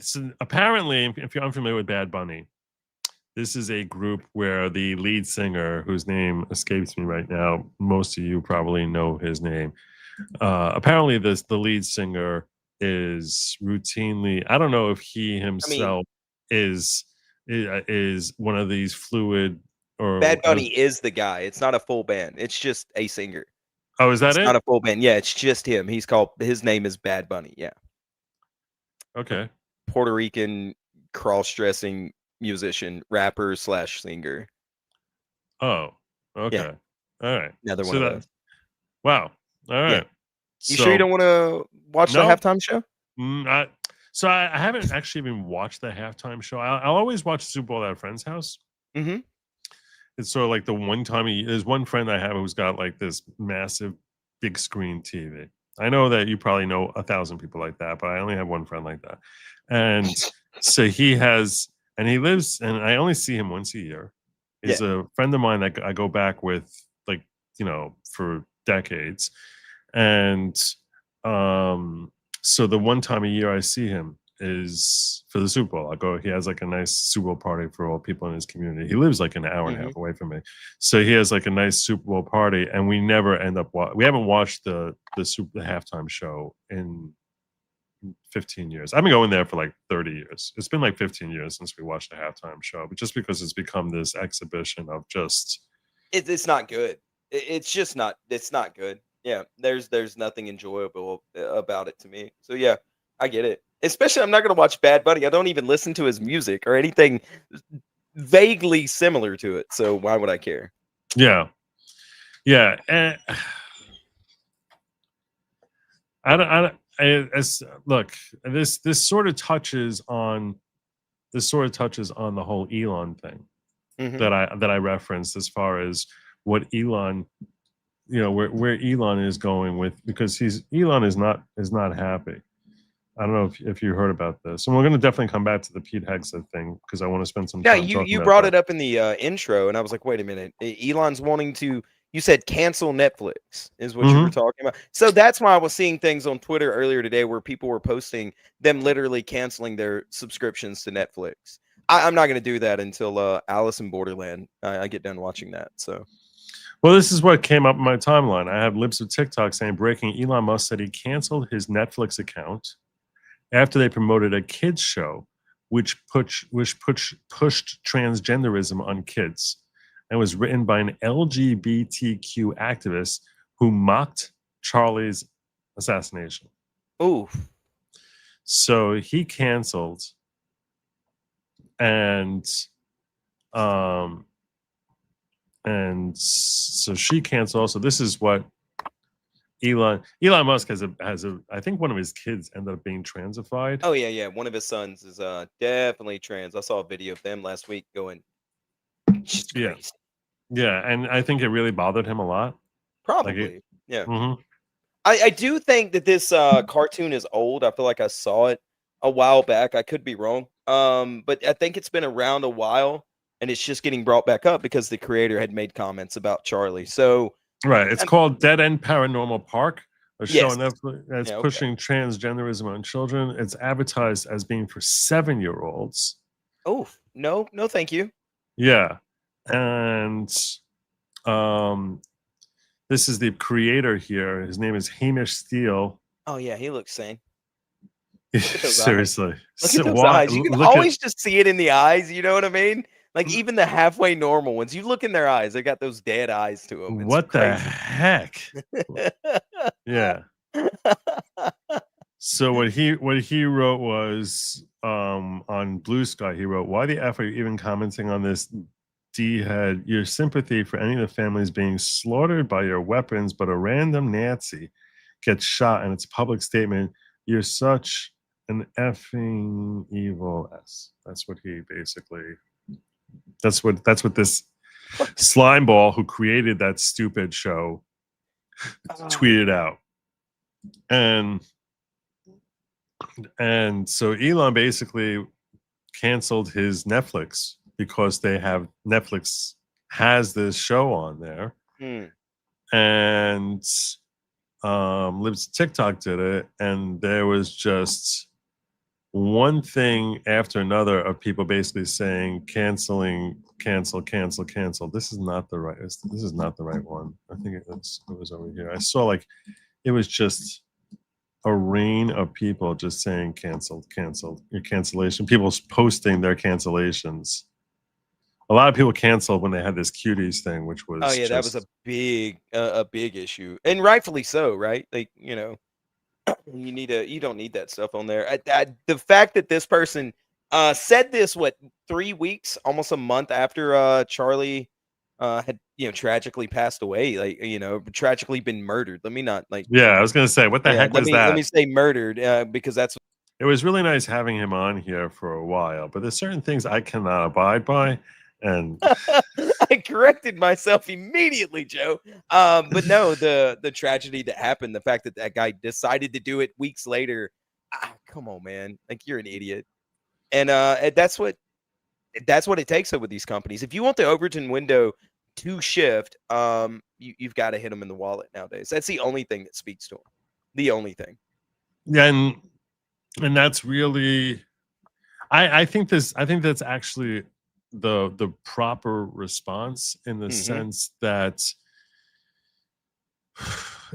So apparently, if you're unfamiliar with Bad Bunny, this is a group where the lead singer, whose name escapes me right now, most of you probably know his name. Apparently, the lead singer is routinely. I don't know if he himself is one of these fluid or Bad Bunny is the guy. It's not a full band. It's just a singer. Oh, is that It's it? not a full band. Yeah, it's just him. His name is Bad Bunny. Yeah. Okay. Puerto Rican cross-dressing musician, rapper / singer. Oh, okay. Yeah. All right. Another So one of that, those. wow. All right. Yeah. You So, sure you don't want to watch the No. halftime show? I haven't actually even watched the halftime show. I'll always watch the Super Bowl at a friend's house. Mm-hmm. It's sort of like the one time there's one friend I have who's got like this massive big screen TV. I know that you probably know 1,000 people like that, but I only have one friend like that. And so he lives, and I only see him once a year. He's a friend of mine that I go back with, like, for decades. And so the one time a year I see him is for the Super Bowl. I'll go. He has like a nice Super Bowl party for all people in his community. He lives like an hour and a half away from me, so he has like a nice Super Bowl party, and we never end up. We haven't watched the halftime show in 15 years. I've been going there for like 30 years. It's been like 15 years since we watched the halftime show, but just because it's become this exhibition of just. It's not good. It's just not. It's not good. Yeah, there's nothing enjoyable about it to me. So yeah, I get it. Especially, I'm not gonna watch Bad Bunny. I don't even listen to his music or anything vaguely similar to it. So why would I care? Yeah, yeah. And look, this sort of touches on the whole Elon thing that I referenced, as far as what Elon. Where Elon is going with, because Elon is not happy. I don't know if you heard about this, and we're going to definitely come back to the Pete Hegseth thing because I want to spend some time. Yeah, you brought it up in the intro, and I was like, wait a minute, Elon's wanting to. You said cancel Netflix is what you were talking about. So that's why I was seeing things on Twitter earlier today where people were posting them literally canceling their subscriptions to Netflix. I'm not going to do that until Alice in Borderland. I get done watching that. So. Well, this is what came up in my timeline. I have Libs of TikTok saying, breaking, Elon Musk said he canceled his Netflix account after they promoted a kids show which pushed transgenderism on kids, and was written by an LGBTQ activist who mocked Charlie's assassination. Ooh. So he canceled, and so she canceled also. This is what Elon Musk has a I think one of his kids ended up being transified. Oh yeah. One of his sons is definitely trans. I saw a video of them last week going. She's crazy. Yeah, and I think it really bothered him a lot. Probably. Yeah. I do think that this cartoon is old. I feel like I saw it a while back. I could be wrong. But I think it's been around a while, and it's just getting brought back up because the creator had made comments about Charlie. So right, it's called Dead End Paranormal Park, a show on Netflix that's pushing transgenderism on children. It's advertised as being for 7-year-olds. Oh, no, thank you. Yeah. And this is the creator here. His name is Hamish Steele. Oh yeah, he looks sane. Seriously. Look at those eyes. You can always just see it in the eyes, you know what I mean? Like even the halfway normal ones, you look in their eyes, they got those dead eyes to them. It's what crazy. The heck? Yeah. So what he wrote was on Blue Sky, he wrote, "Why the F are you even commenting on this? D had your sympathy for any of the families being slaughtered by your weapons, but a random Nazi gets shot, and it's a public statement. You're such an effing evil S." That's what he basically. That's what this slime ball who created that stupid show tweeted out. And so Elon basically canceled his Netflix because Netflix has this show on there. And Libs TikTok did it, and there was just one thing after another of people basically saying cancel. This is not the right. This is not the right one. I think it was over here. I saw like it was just a rain of people just saying cancel your cancellation. People posting their cancellations. A lot of people canceled when they had this cuties thing, which was that was a big issue, and rightfully so, right? Like, you don't need that stuff on there. The fact that this person said this 3 weeks, almost a month after Charlie had tragically passed away, like tragically been murdered. Let me not like. Yeah, I was gonna say, what the heck was that? Let me say murdered because that's. It was really nice having him on here for a while, but there's certain things I cannot abide by, and I corrected myself immediately, Joe. But no, the tragedy that happened, the fact that guy decided to do it weeks later. Come on, man! Like, you're an idiot, and that's what it takes with these companies. If you want the Overton window to shift, you've got to hit them in the wallet nowadays. That's the only thing that speaks to them. The only thing. Yeah, and that's really, I think that's actually the proper response, in the sense that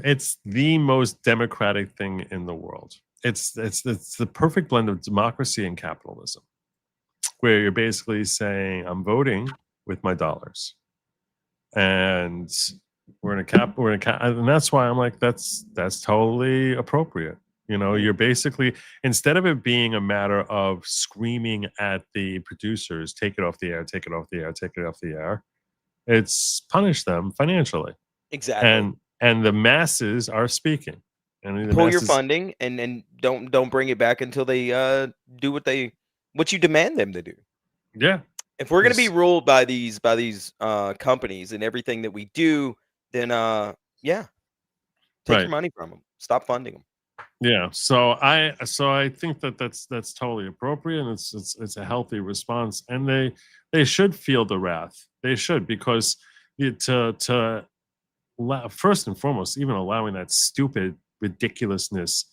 it's the most democratic thing in the world. It's the perfect blend of democracy and capitalism, where you're basically saying, I'm voting with my dollars, and we're in a cap, and that's why I'm like, that's totally appropriate. You're basically, instead of it being a matter of screaming at the producers, take it off the air, take it off the air, take it off the air, it's punish them financially. Exactly. And the masses are speaking. And pull your funding and don't bring it back until they do what you demand them to do. Yeah. If we're going to be ruled by these companies and everything that we do, then take your money from them. Stop funding them. Yeah, so I think that's totally appropriate, and it's a healthy response, and they should feel the wrath. They should, because first and foremost, even allowing that stupid ridiculousness.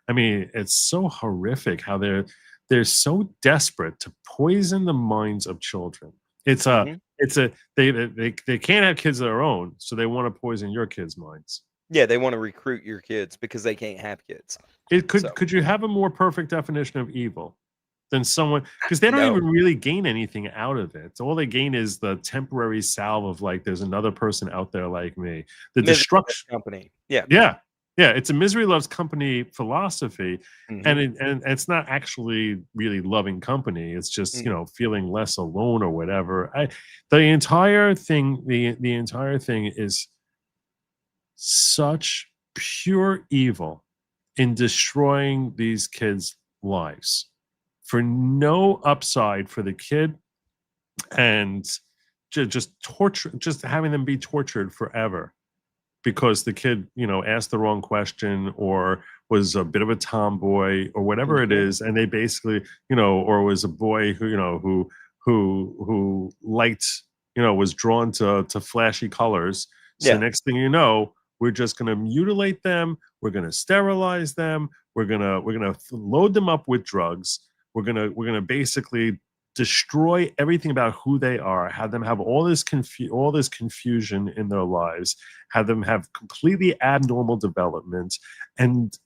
I mean, it's so horrific how they're so desperate to poison the minds of children. They can't have kids of their own, so they want to poison your kids' minds. Yeah, they want to recruit your kids because they can't have kids. Could you have a more perfect definition of evil than someone, because they don't even really gain anything out of it. All they gain is the temporary salve of like, there's another person out there like me. The destruction company. Yeah. It's a misery loves company philosophy, and it's not actually really loving company. It's just feeling less alone or whatever. The entire thing is such pure evil in destroying these kids' lives for no upside for the kid, and just having them be tortured forever because the kid asked the wrong question or was a bit of a tomboy or whatever it is, and they basically or was a boy who liked was drawn to flashy colors. So next thing you know, we're just going to mutilate them. We're going to sterilize them. We're going to load them up with drugs. We're going to basically destroy everything about who they are, have them have all this confusion in their lives, have them have completely abnormal development, and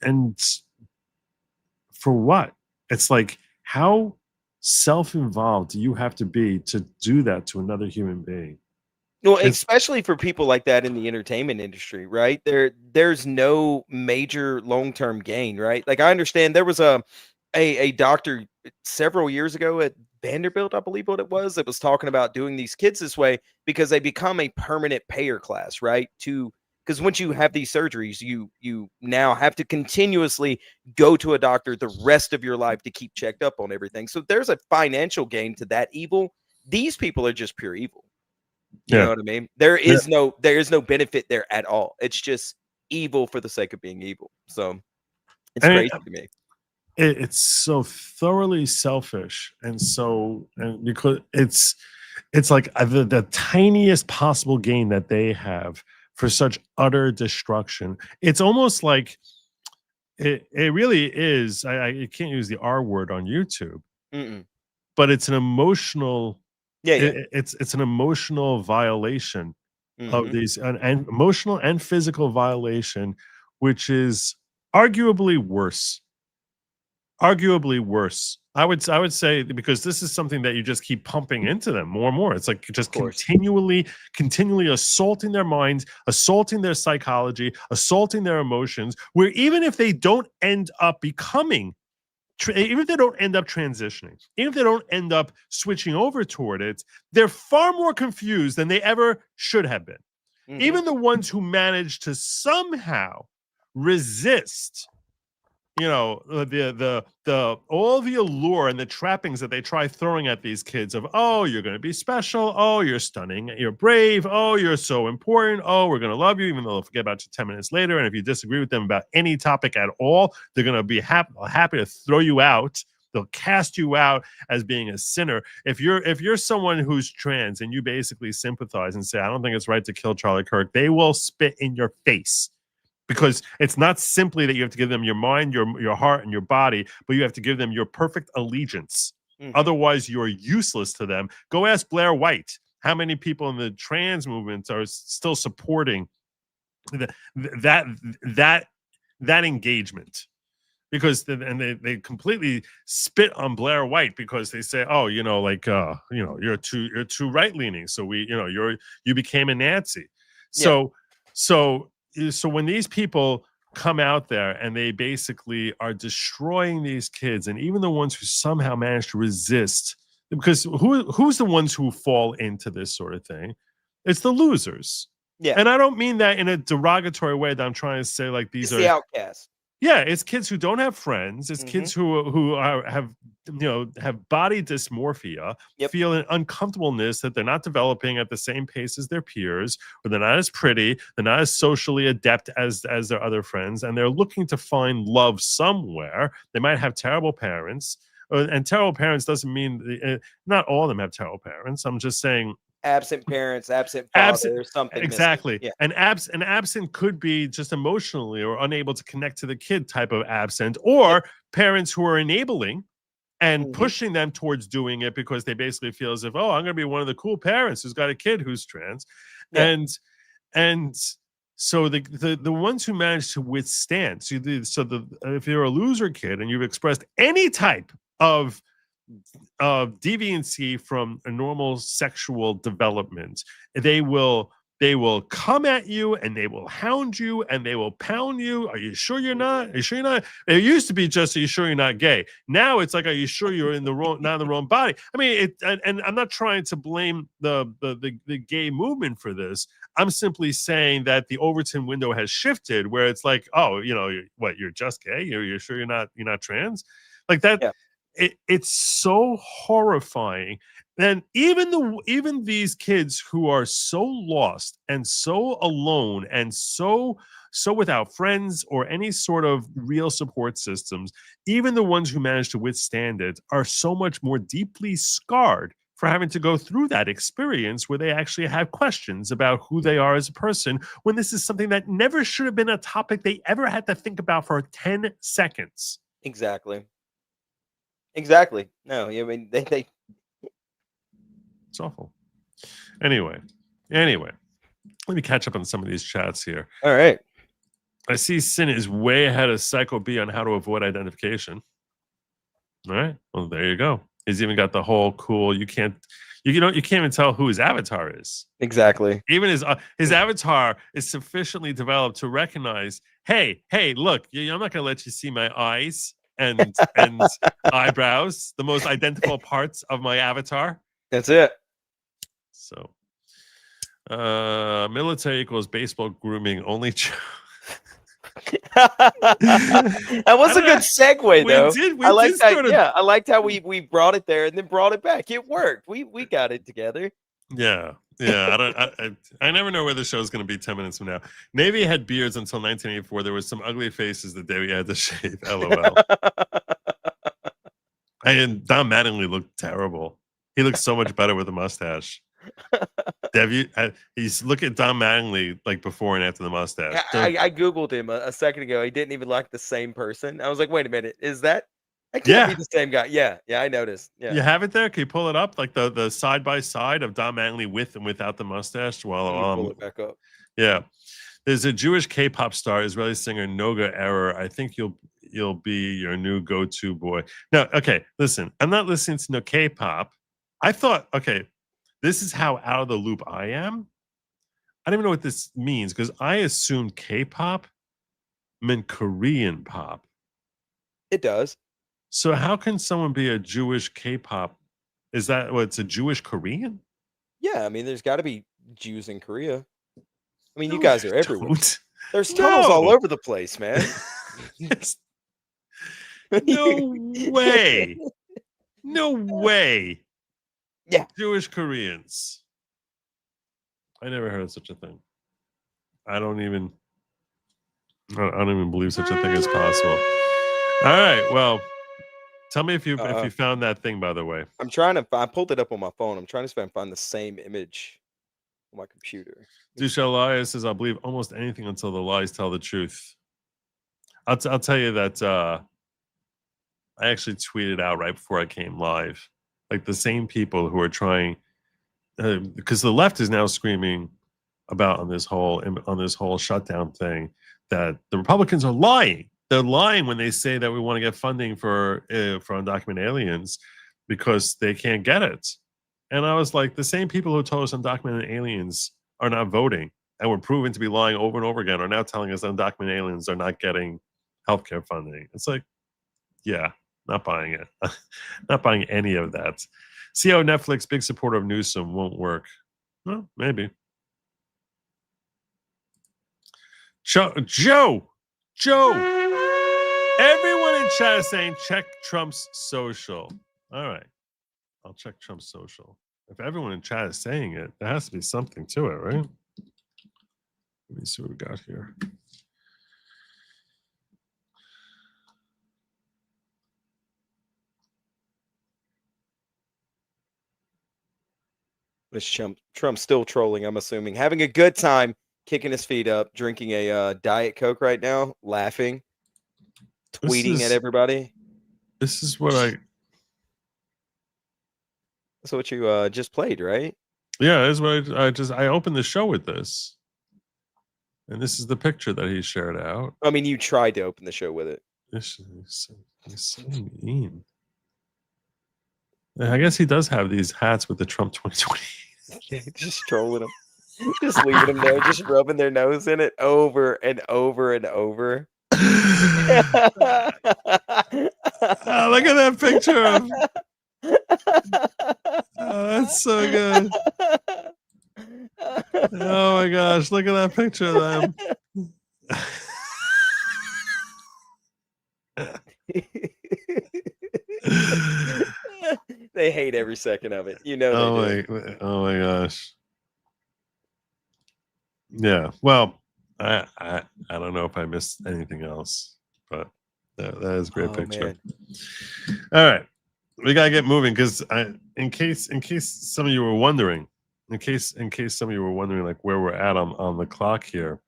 for what? It's like, how self-involved do you have to be to do that to another human being? Well, especially for people like that in the entertainment industry, right? There's no major long-term gain, right? Like, I understand there was a doctor several years ago at Vanderbilt, I believe what it was, that was talking about doing these kids this way because they become a permanent payer class, right? Because once you have these surgeries, you now have to continuously go to a doctor the rest of your life to keep checked up on everything. So there's a financial gain to that evil. These people are just pure evil. You know what I mean? There is no benefit there at all. It's just evil for the sake of being evil. So it's crazy to me. It's so thoroughly selfish, and because it's like the tiniest possible gain that they have for such utter destruction. It's almost like It really is. I can't use the R word on YouTube, Mm-mm. but it's an emotional. Yeah. It's an emotional violation of Mhm. these, and emotional and physical violation, which is arguably worse. Arguably worse. I would say, because this is something that you just keep pumping into them more and more. It's like just Of course. continually assaulting their minds, assaulting their psychology, assaulting their emotions, where even if they don't end up becoming even if they don't end up transitioning, even if they don't end up switching over toward it, they're far more confused than they ever should have been. Mhm. Even the ones who manage to somehow resist, the all the allure and the trappings that they try throwing at these kids of, oh, you're going to be special, oh, you're stunning, you're brave, oh, you're so important, oh, we're going to love you, even though they'll forget about you 10 minutes later. And if you disagree with them about any topic at all, they're going to be happy to throw you out. They'll cast you out as being a sinner. If you're someone who's trans and you basically sympathize and say, I don't think it's right to kill Charlie Kirk, they will spit in your face. Because it's not simply that you have to give them your mind, your heart, and your body, but you have to give them your perfect allegiance. Mhm. Otherwise, you're useless to them. Go ask Blair White how many people in the trans movement are still supporting that engagement. Because they completely spit on Blair White because they say, oh, you're too right leaning, so you became a Nazi. So when these people come out there and they basically are destroying these kids, and even the ones who somehow manage to resist, because who's the ones who fall into this sort of thing? It's the losers. Yeah. And I don't mean that in a derogatory way, that I'm trying to say like these It's are the outcast. Yeah, it's kids who don't have friends. It's kids who have body dysmorphia, Yep. feel an uncomfortableness that they're not developing at the same pace as their peers, or they're not as pretty, they're not as socially adept as their other friends, and they're looking to find love somewhere. They might have terrible parents, and terrible parents doesn't mean not all of them have terrible parents. I'm just saying Absent parents, absent father, something exactly missing. Yeah. an absent could be just emotionally or unable to connect to the kid type of absent, or parents who are enabling and pushing them towards doing it because they basically feel as if, oh, I'm going to be one of the cool parents who's got a kid who's trans. Yeah. And so the ones who manage to withstand, if you're a loser kid and you've expressed any type of deviancy from a normal sexual development, they will come at you and they will hound you and they will pound you. Are you sure you're not? Are you sure you're not? It used to be just, are you sure you're not gay? Now it's like, are you sure you're in the wrong, not in the wrong body? I mean, and I'm not trying to blame the gay movement for this. I'm simply saying that the Overton window has shifted, where it's like, oh, you're just gay? You're sure you're not trans? Like that. Yeah. It's so horrifying. And even these kids who are so lost and so alone and so without friends or any sort of real support systems, even the ones who manage to withstand it are so much more deeply scarred for having to go through that experience where they actually have questions about who they are as a person, when this is something that never should have been a topic they ever had to think about for 10 seconds. Exactly. No, I mean they It's awful. Anyway, let me catch up on some of these chats here. All right. I see Sin is way ahead of Psycho B on how to avoid identification. All right. Well, there you go. He's even got the whole cool. You can't even tell who his avatar is. Exactly. Even his avatar is sufficiently developed to recognize, hey, look, I'm not going to let you see my eyes and eyebrows, the most identifiable parts of my avatar. That's it. So, military equals baseball grooming only. That was a good segue, though. I liked that. Yeah, I liked how we brought it there and then brought it back. It worked. We got it together. Yeah. I never know where the show's going to be 10 minutes from now. Navy had beards until 1984. There was some ugly faces the day we had to shave. LOL. And Don Mattingly looked terrible. He looks so much better with a mustache. He's look at Don Mattingly like before and after the mustache. I googled him a second ago. He didn't even like the same person. I was like, wait a minute, is that? I can't be the same guy. Yeah, I noticed. Yeah, you have it there. Can you pull it up like the side by side of Don Mattingly with and without the mustache? Well, pull it back up. Yeah, there's a Jewish K-pop star, Israeli singer Noga Error. I think you'll be your new go-to boy. No, okay, listen, I'm not listening to no K-pop. I thought, okay, this is how out of the loop I am. I don't even know what this means because I assumed K-pop meant Korean pop. It does. So how can someone be a Jewish K-pop? Is that what it's a Jewish Korean? Yeah, I mean, there's got to be Jews in Korea. I mean, you guys are everywhere. There's tunnels all over the place, man. No way. No way. Yeah. Jewish Koreans. I never heard of such a thing. I don't even believe such a thing is possible. All right. Well, tell me if you found that thing, by the way. I pulled it up on my phone. I'm trying to find the same image on my computer. Dusha Elias says, I'll believe almost anything until the lies tell the truth. I'll tell you that I actually tweeted out right before I came live. Like the same people who are trying, because the left is now screaming about on this whole shutdown thing that the Republicans are lying. They're lying when they say that we want to get funding for undocumented aliens because they can't get it. And I was like, the same people who told us undocumented aliens are not voting and were proven to be lying over and over again are now telling us undocumented aliens are not getting healthcare funding. It's like, yeah, not buying it. Not buying any of that. See how Netflix, big supporter of Newsom, won't work. Well, maybe. Joe. Everyone in chat is saying check Trump's social. All right. I'll check Trump's social. If everyone in chat is saying it, there has to be something to it, right? Let me see what we got here. Trump's still trolling, I'm assuming. Having a good time, kicking his feet up, drinking a Diet Coke right now, laughing, tweeting at everybody. This is what That's what you just played, right? Yeah, this is what I opened the show with this. And this is the picture that he shared out. I mean, you tried to open the show with it. This is so mean. I guess he does have these hats with the Trump 2020. Just trolling them. Just leaving them there, just rubbing their nose in it over and over and over. Look at that picture of. Oh, that's so good. Oh my gosh, look at that picture of them. They hate every second of it. You know they do. Oh my gosh. Yeah. Well, I don't know if I missed anything else, but that is a great picture. Man. All right. We gotta get moving because in case some of you were wondering, in case some of you were wondering like where we're at on the clock here.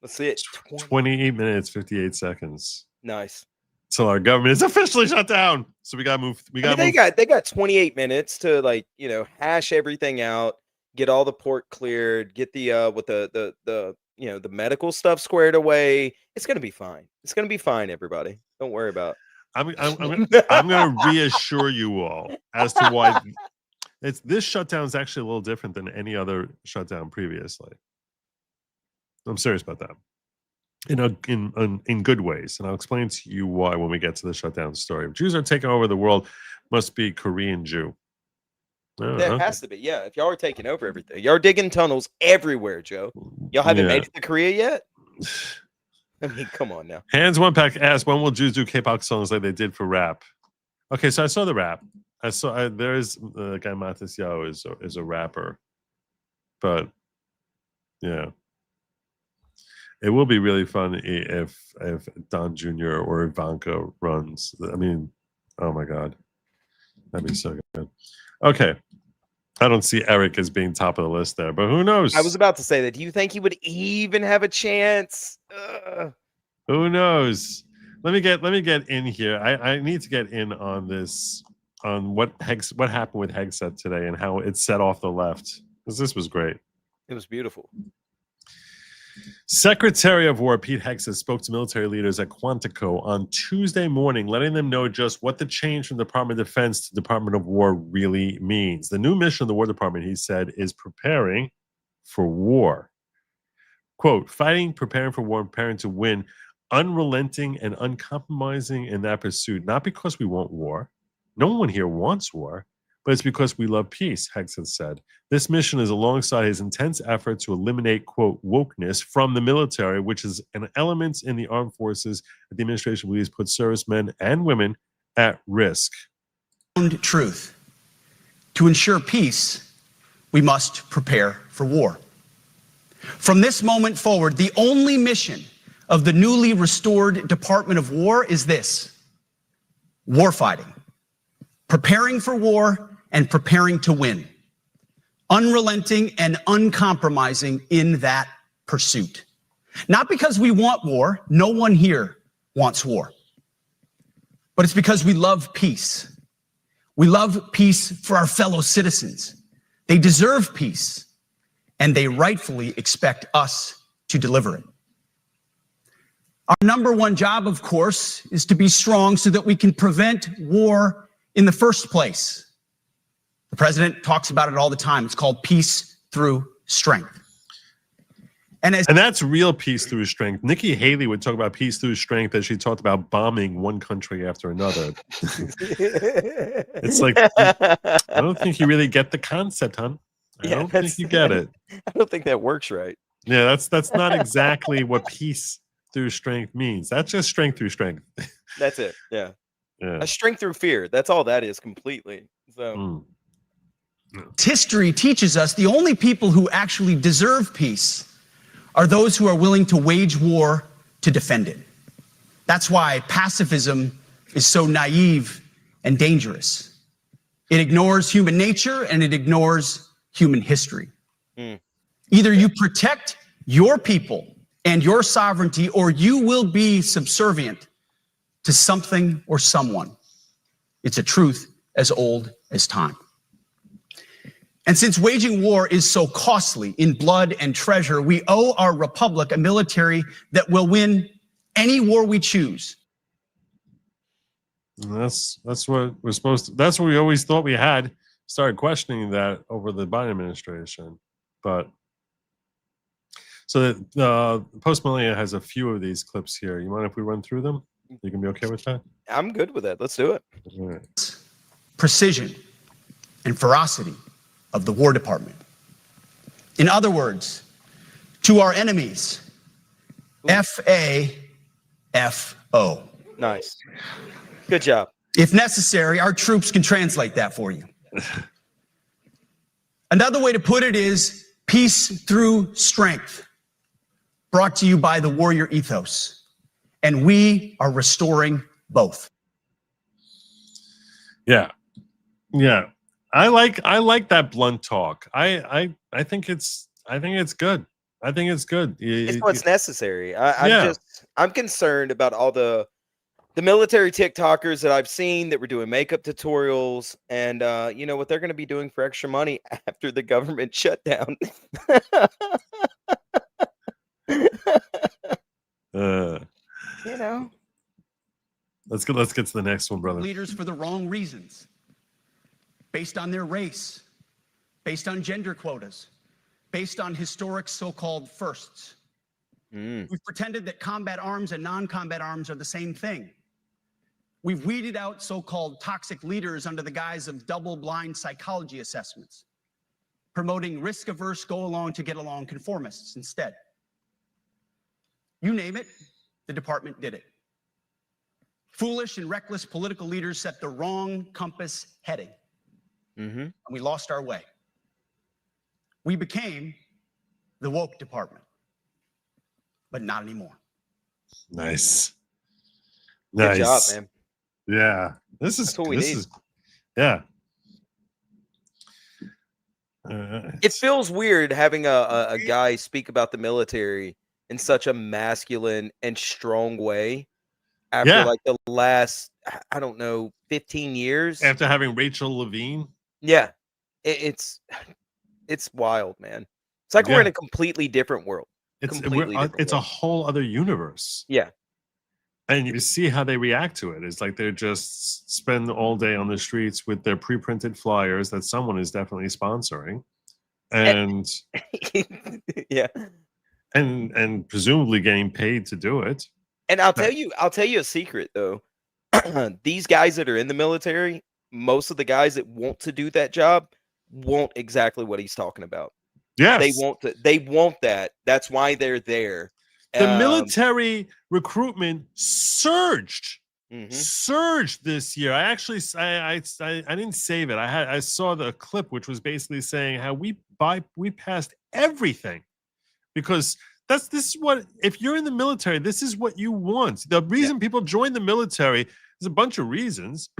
Let's see it. 28 minutes, 58 seconds. Nice. Till our government is officially shut down. So we gotta move. They got 28 minutes to hash everything out, get all the port cleared, get the with the the medical stuff squared away. It's gonna be fine. It's gonna be fine, everybody. Don't worry about it. I'm going to reassure you all as to why this shutdown is actually a little different than any other shutdown previously. I'm serious about that. In good ways, and I'll explain to you why when we get to the shutdown story. If Jews are taking over the world, must be Korean Jew. There has to be, yeah. If y'all are taking over everything, y'all are digging tunnels everywhere, Joe. Y'all haven't made it to Korea yet. I mean, come on now. Hands One Pack asked, when will Jews do K-pop songs like they did for rap? Okay, so I saw the rap. There's the guy Matis Yao is a rapper, but yeah, it will be really fun if Don Jr. or Ivanka runs. I mean, oh my God, that'd be so good. Okay, I don't see Eric as being top of the list there, but who knows? I was about to say that. Do you think he would even have a chance? Who knows? Let me get in here. I need to get in on this, on what happened with Hegseth today and how it set off the left, because this was great. It was beautiful. Secretary of War Pete Hegseth spoke to military leaders at Quantico on Tuesday morning, letting them know just what the change from Department of Defense to Department of War really means. The new mission of the War Department, he said, is preparing for war. Quote, fighting, preparing for war, preparing to win, unrelenting and uncompromising in that pursuit, not because we want war. No one here wants war, but it's because we love peace, Hegseth said. This mission is alongside his intense effort to eliminate, quote, wokeness from the military, which is an element in the armed forces that the administration believes puts servicemen and women at risk. Truth. To ensure peace, we must prepare for war. From this moment forward, the only mission of the newly restored Department of War is this: warfighting, preparing for war and preparing to win, unrelenting and uncompromising in that pursuit. Not because we want war, no one here wants war, but it's because we love peace. We love peace for our fellow citizens. They deserve peace, and they rightfully expect us to deliver it. Our number one job, of course, is to be strong so that we can prevent war in the first place. The president talks about it all the time. It's called peace through strength. And that's real peace through strength. Nikki Haley would talk about peace through strength as she talked about bombing one country after another. It's like, I don't think you really get the concept, hon. I don't think you get it. I don't think that works right. Yeah, that's not exactly what peace through strength means. That's just strength through strength. That's it. Yeah. Yeah. A strength through fear. That's all that is completely. So history teaches us the only people who actually deserve peace are those who are willing to wage war to defend it. That's why pacifism is so naive and dangerous. It ignores human nature and it ignores human history. Either you protect your people and your sovereignty, or you will be subservient to something or someone. It's a truth as old as time. And since waging war is so costly in blood and treasure, we owe our republic a military that will win any war we choose. And that's what we're supposed to. That's what we always thought we had. Started questioning that over the Biden administration, but so that Post Millennial has a few of these clips here. You mind if we run through them? You can be okay with that? I'm good with that. Let's do it. All right. Precision and ferocity of the War Department. In other words, to our enemies, FAFO. Nice. Good job. If necessary, our troops can translate that for you. Another way to put it is peace through strength, brought to you by the warrior ethos. And we are restoring both. Yeah. Yeah. I like that blunt talk. I think it's good. I think it's good. It's what's necessary. I'm concerned about all the military TikTokers that I've seen that were doing makeup tutorials and you know what they're going to be doing for extra money after the government shutdown. You know. Let's get to the next one, brother. Leaders for the wrong reasons, based on their race, based on gender quotas, based on historic so-called firsts. We've pretended that combat arms and non-combat arms are the same thing. We've weeded out so-called toxic leaders under the guise of double-blind psychology assessments, promoting risk-averse, go-along-to-get-along conformists instead. You name it, the department did it. Foolish and reckless political leaders set the wrong compass heading. And we lost our way. We became the woke department, but not anymore. Nice. Good job, man. Yeah. This is That's what we need. Yeah. It feels weird having a guy speak about the military in such a masculine and strong way after Yeah. like the last, I don't know, 15 years. After having Rachel Levine. Yeah. It's wild, man. It's like we're in Yeah. a completely different world. It's Completely different it's a world. whole other universe. Yeah. And you see how they react to it. It's like they just spend all day on the streets with their pre-printed flyers that someone is definitely sponsoring, and Yeah. and presumably getting paid to do it. And I'll tell you a secret though. These guys that are in the military, most of the guys that want to do that job want exactly what he's talking about. Yes, They want that. That's why they're there. The military recruitment surged. Mhm. Surged this year. I actually I didn't save it. I saw the clip which was basically saying how we passed everything because this is what, if you're in the military, this is what you want. The reason people join the military, there's a bunch of reasons.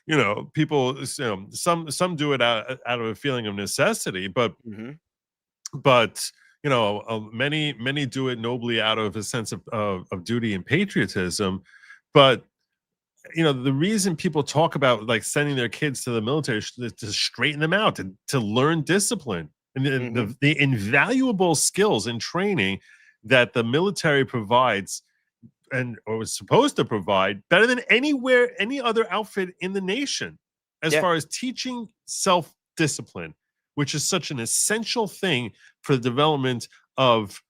You know, people, some do it out of a feeling of necessity, but Mhm. you know, many do it nobly out of a sense of duty and patriotism. But you know, the reason people talk about like sending their kids to the military is to straighten them out, to learn discipline and the invaluable skills and training that the military provides or was supposed to provide better than any other outfit in the nation as far as teaching self-discipline, which is such an essential thing for the development of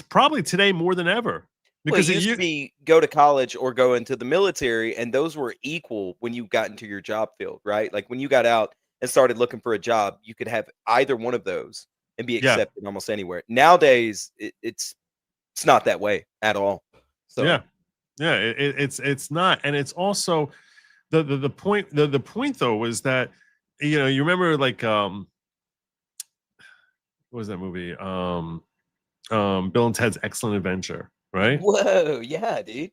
probably today more than ever. Because it used to be go to college or go into the military, and those were equal when you got into your job field, right? Like when you got out and started looking for a job, you could have either one of those and be accepted almost anywhere. Nowadays, it's not that way at all. So it's not, and it's also the point. The point though was that, you know, you remember like what was that movie? Bill and Ted's Excellent Adventure, right? Whoa, yeah, dude.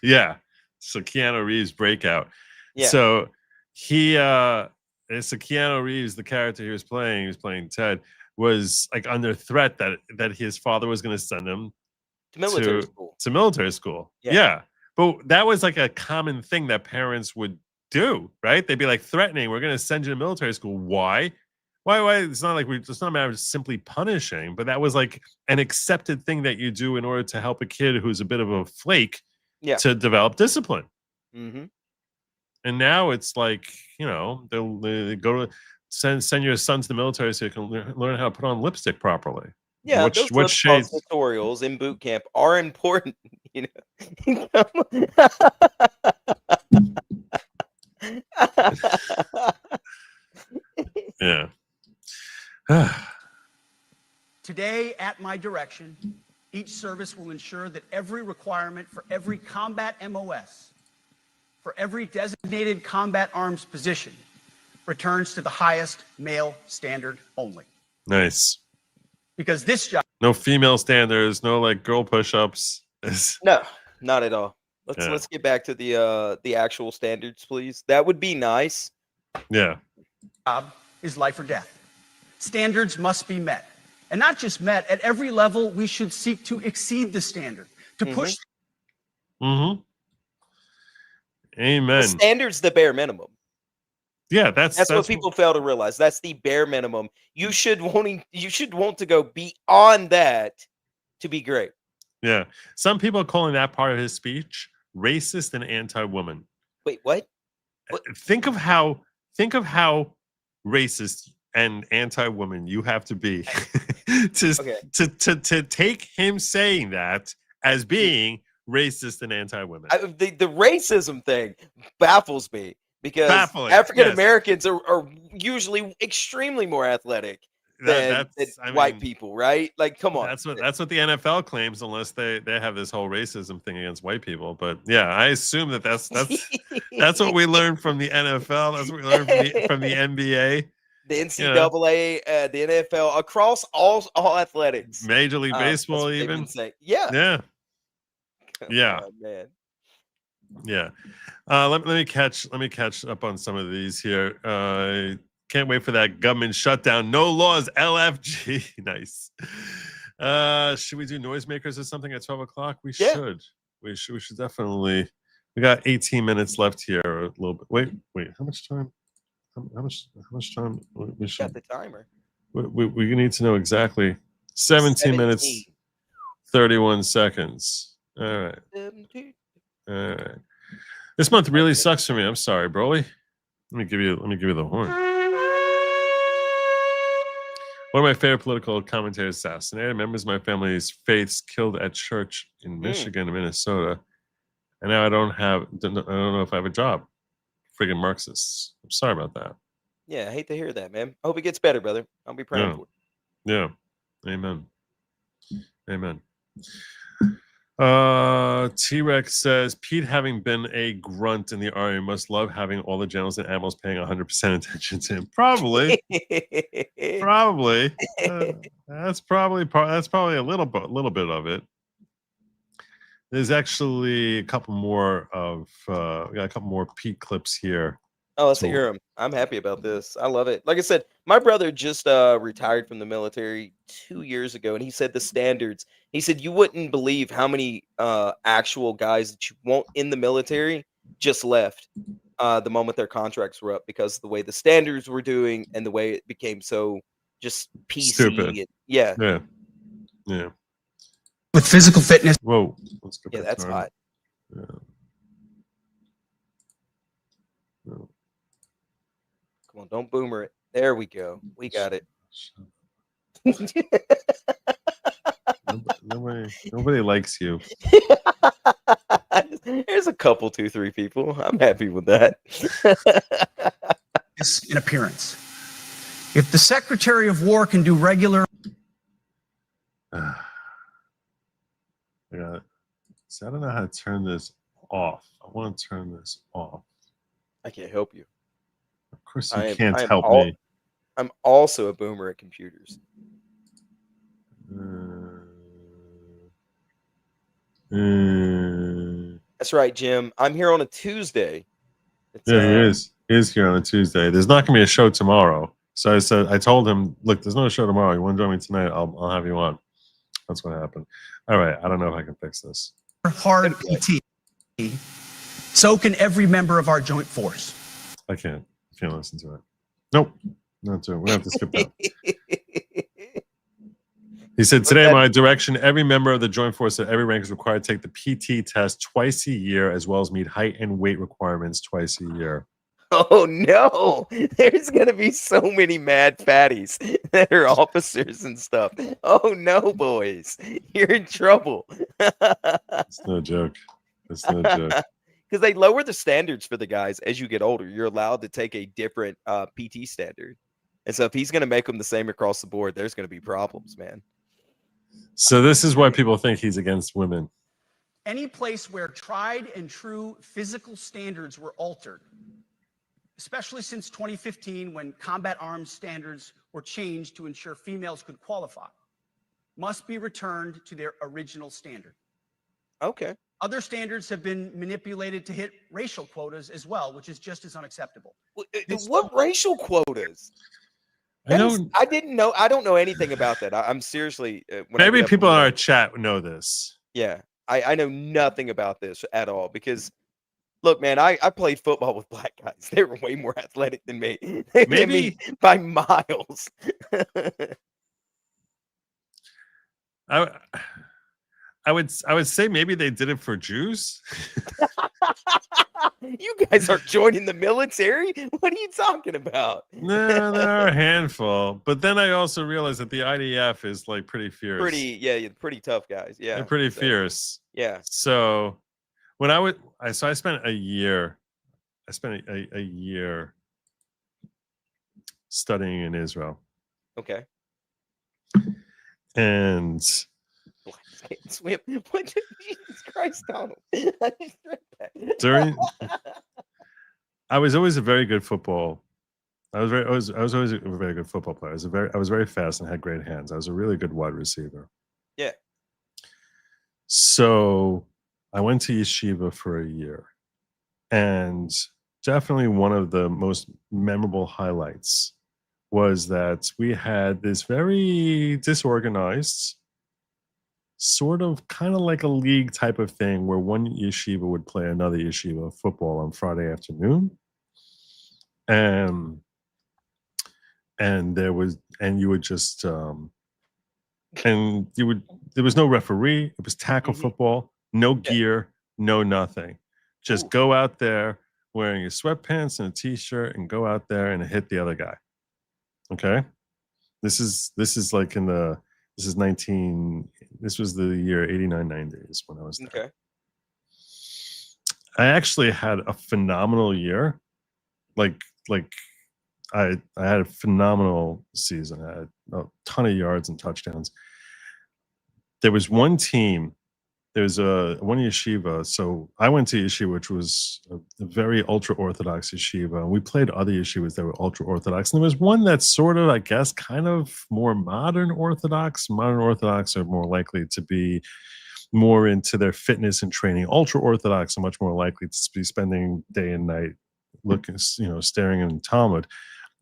Yeah. So Keanu Reeves breakout. Yeah. So so Keanu Reeves, the character he was playing Ted, was like under threat that his father was going to send him to military school. To military school. Yeah. But that was like a common thing that parents would do, right? They'd be like threatening, we're going to send you to military school. Why? It's not like it's not a matter of simply punishing, but that was like an accepted thing that you do in order to help a kid who's a bit of a flake to develop discipline. Mm-hmm. And now it's like, you know, they go to send your son to the military so you can learn how to put on lipstick properly. Yeah, which shades tutorials in boot camp are important, you know. Yeah. Today, at my direction, each service will ensure that every requirement for every combat MOS, for every designated combat arms position, returns to the highest male standard only. Nice. Because this job, no female standards, no like girl push-ups. No, not at all. Let's get back to the actual standards, please. That would be nice. Yeah. Job is life or death. Standards must be met. And not just met, at every level, we should seek to exceed the standard, to push. Amen. The standard's the bare minimum. Yeah, that's what people fail to realize. That's the bare minimum. You should want to go beyond that to be great. Yeah. Some people are calling that part of his speech racist and anti-woman. Wait, what? Think of how racist and anti-woman you have to be to take him saying that as being racist and anti-women. The racism thing baffles me because African Americans are usually extremely more athletic than white people, right? Like, come on. That's what the NFL claims, unless they have this whole racism thing against white people. But yeah, I assume that's what we learned from the NFL. That's what we learned from the NBA. The NCAA, the NFL, across all athletics, Major League Baseball, even. Yeah. Oh, man. Yeah. Let me catch up on some of these here. Can't wait for that government shutdown. No laws, LFG. Nice. Should we do noisemakers or something at 12 o'clock? We should. We should definitely. We got 18 minutes left here. A little bit. Wait. How much time? How much time? We should. Got the timer. We need to know exactly. 17 minutes, 31 seconds. All right. 17. All right. This month really sucks for me. I'm sorry, Broly. Let me give you the horn. One of my favorite political commentators assassinated. Members of my family's faiths killed at church in Michigan and Minnesota. And now I don't know if I have a job. Friggin' Marxists. I'm sorry about that. Yeah, I hate to hear that, man. I hope it gets better, brother. I'll be praying for it. Yeah. Amen. T-Rex says, Pete, having been a grunt in the army, must love having all the generals and admirals paying 100% attention to him. Probably. That's probably a little bit of it. There's actually a couple more we got a couple more Pete clips here. Oh, let's hear him. I'm happy about this. I love it. Like I said, my brother just retired from the military 2 years ago, and he said the standards. He said you wouldn't believe how many actual guys that you want in the military just left the moment their contracts were up because of the way the standards were doing and the way it became so just PC. Stupid. Yeah. With physical fitness. Whoa. Yeah, that's hot. Yeah. No. Come on, don't boomer it. There we go. We got it. Nobody likes you. There's a couple, 2-3 people. I'm happy with that. In appearance. If the Secretary of War can do regular. I got it. See, I don't know how to turn this off. I want to turn this off. I can't help you. Of course you can't help me. I'm also a boomer at computers. That's right, Jim. I'm here on a Tuesday. He is. He is here on a Tuesday. There's not going to be a show tomorrow. So I told him, look, there's no show tomorrow. You want to join me tonight? I'll have you on. That's what happened. All right. I don't know if I can fix this. Hard PT. So can every member of our joint force. I can't listen to it. Nope. Not to it. We're going to have to skip that. He said, today, my direction, every member of the joint force at every rank is required to take the PT test twice a year, as well as meet height and weight requirements twice a year. Oh, no. There's going to be so many mad fatties that are officers and stuff. Oh, no, boys. You're in trouble. It's no joke. It's no joke. Because they lower the standards for the guys as you get older. You're allowed to take a different PT standard. And so if he's going to make them the same across the board, there's going to be problems, man. So this is why people think he's against women. Any place where tried and true physical standards were altered, especially since 2015 when combat arms standards were changed to ensure females could qualify, must be returned to their original standard. Okay. Other standards have been manipulated to hit racial quotas as well, which is just as unacceptable. What racial quotas? I didn't know. I don't know anything about that. I'm seriously. Maybe people in our chat know this. Yeah, I know nothing about this at all because, look, man, I played football with black guys. They were way more athletic than me. Maybe by miles. I would say maybe they did it for Jews. You guys are joining the military? What are you talking about? No, there are a handful. But then I also realized that the IDF is like pretty fierce. Pretty tough guys. Yeah. They're pretty fierce. Yeah. So when I spent a year. I spent a year studying in Israel. Okay. And swim. What? Jesus Christ, Donald! I just read that. I was always a very good football. I was always a very good football player. I was very fast and had great hands. I was a really good wide receiver. Yeah. So I went to yeshiva for a year, and definitely one of the most memorable highlights was that we had this very disorganized, sort of kind of like a league type of thing where one yeshiva would play another yeshiva football on Friday afternoon. And there was no referee. It was tackle football, no gear, no nothing. Just go out there wearing your sweatpants and a t-shirt and go out there and hit the other guy. Okay. This was the year 89, 90 is when I was there. Okay. I actually had a phenomenal year. I had a phenomenal season. I had a ton of yards and touchdowns. There was one team, there's one yeshiva. So I went to yeshiva, which was a very ultra-Orthodox yeshiva. And we played other yeshivas that were ultra-Orthodox. And there was one that's sort of, I guess, kind of more modern Orthodox. Modern Orthodox are more likely to be more into their fitness and training. Ultra-Orthodox are much more likely to be spending day and night looking, staring in Talmud.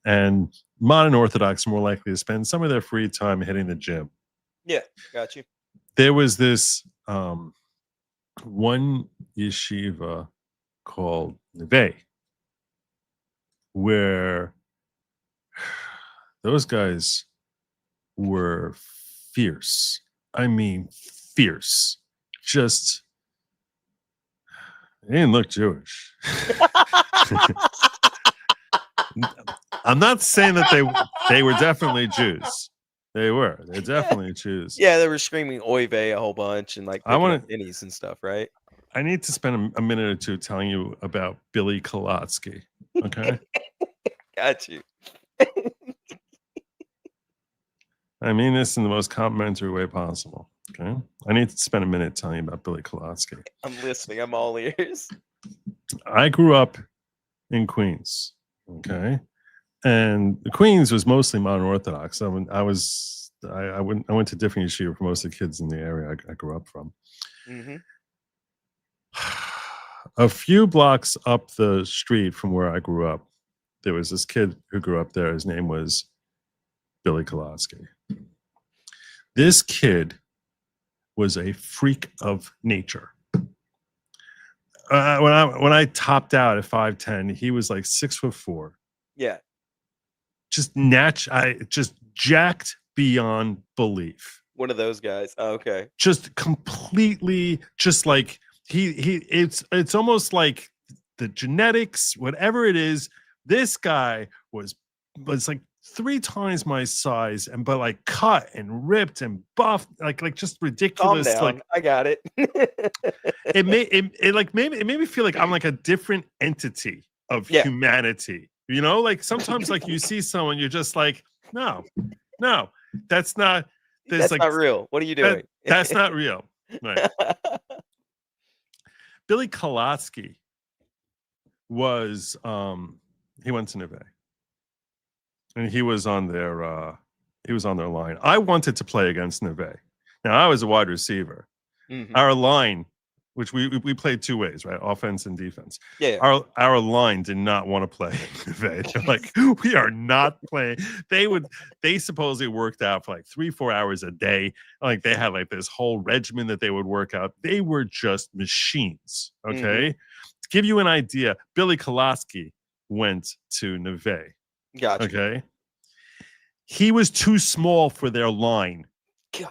And modern Orthodox are more likely to spend some of their free time hitting the gym. Yeah, got you. There was this one yeshiva called Neve, where those guys were fierce. I mean, fierce. Just, they didn't look Jewish. I'm not saying that they were definitely Jews. They're definitely Jews. Yeah, they were screaming "Oy vey" a whole bunch and like innies and stuff, right? I need to spend a minute or two telling you about Billy Kolotsky. Okay. Got you. I mean this in the most complimentary way possible. Okay. I need to spend a minute telling you about Billy Kolotsky. I'm listening. I'm all ears. I grew up in Queens. Okay. And Queens was mostly modern Orthodox. I went to different yeshiva for most of the kids in the area I grew up from. Mm-hmm. A few blocks up the street from where I grew up, there was this kid who grew up there. His name was Billy Kolotsky. This kid was a freak of nature. When I topped out at 5'10", he was like 6'4". Yeah. Just jacked beyond belief. One of those guys. Oh, okay. Just completely, just like it's almost like the genetics, whatever it is. This guy was like 3 times my size, but like cut and ripped and buffed, like just ridiculous. Calm down. Like I got it. it made me feel like I'm like a different entity of humanity. Like sometimes like you see someone, you're just like, no, that's not. That's like, not real. What are you doing? That's not real. Right. Billy Kolotsky was he went to Neve. And he was on their line. I wanted to play against Neve. Now I was a wide receiver. Mm-hmm. Our line, which we played 2 ways, right? Offense and defense. Yeah. Our line did not want to play Neve. They're like, we are not playing. They supposedly worked out for like 3-4 hours a day. Like they had like this whole regimen that they would work out. They were just machines. Okay. Mm-hmm. To give you an idea, Billy Kolotsky went to Neve. Gotcha. Okay. He was too small for their line. God.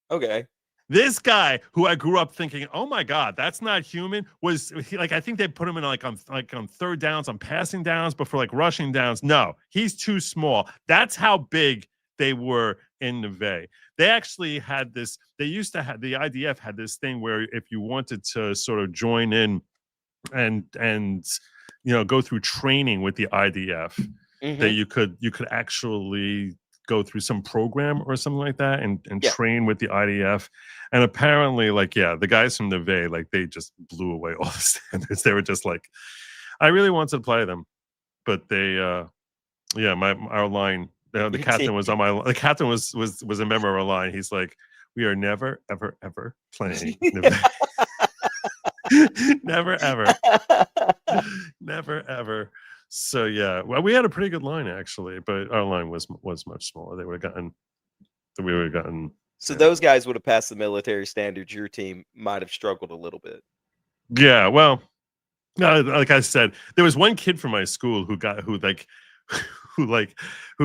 Okay. This guy who I grew up thinking, oh my God, that's not human, was like, I think they put him in on third downs, on passing downs, but for like rushing downs, no, he's too small. That's how big they were in Neve. They actually had this, the IDF had this thing where if you wanted to sort of join in and go through training with the IDF, mm-hmm. that you could actually go through some program or something like that and train with the IDF. And apparently, the guys from Neve, they just blew away all the standards. They were just like, I really wanted to play them, but they, our line, the captain was on the captain was a member of our line. He's like, we are never, ever, ever playing Neve. Never, ever. Never, ever. So yeah, well, we had a pretty good line actually, but our line was much smaller. We would have gotten. So those guys would have passed the military standards. Your team might have struggled a little bit. Yeah, well, no, like I said, there was one kid from my school who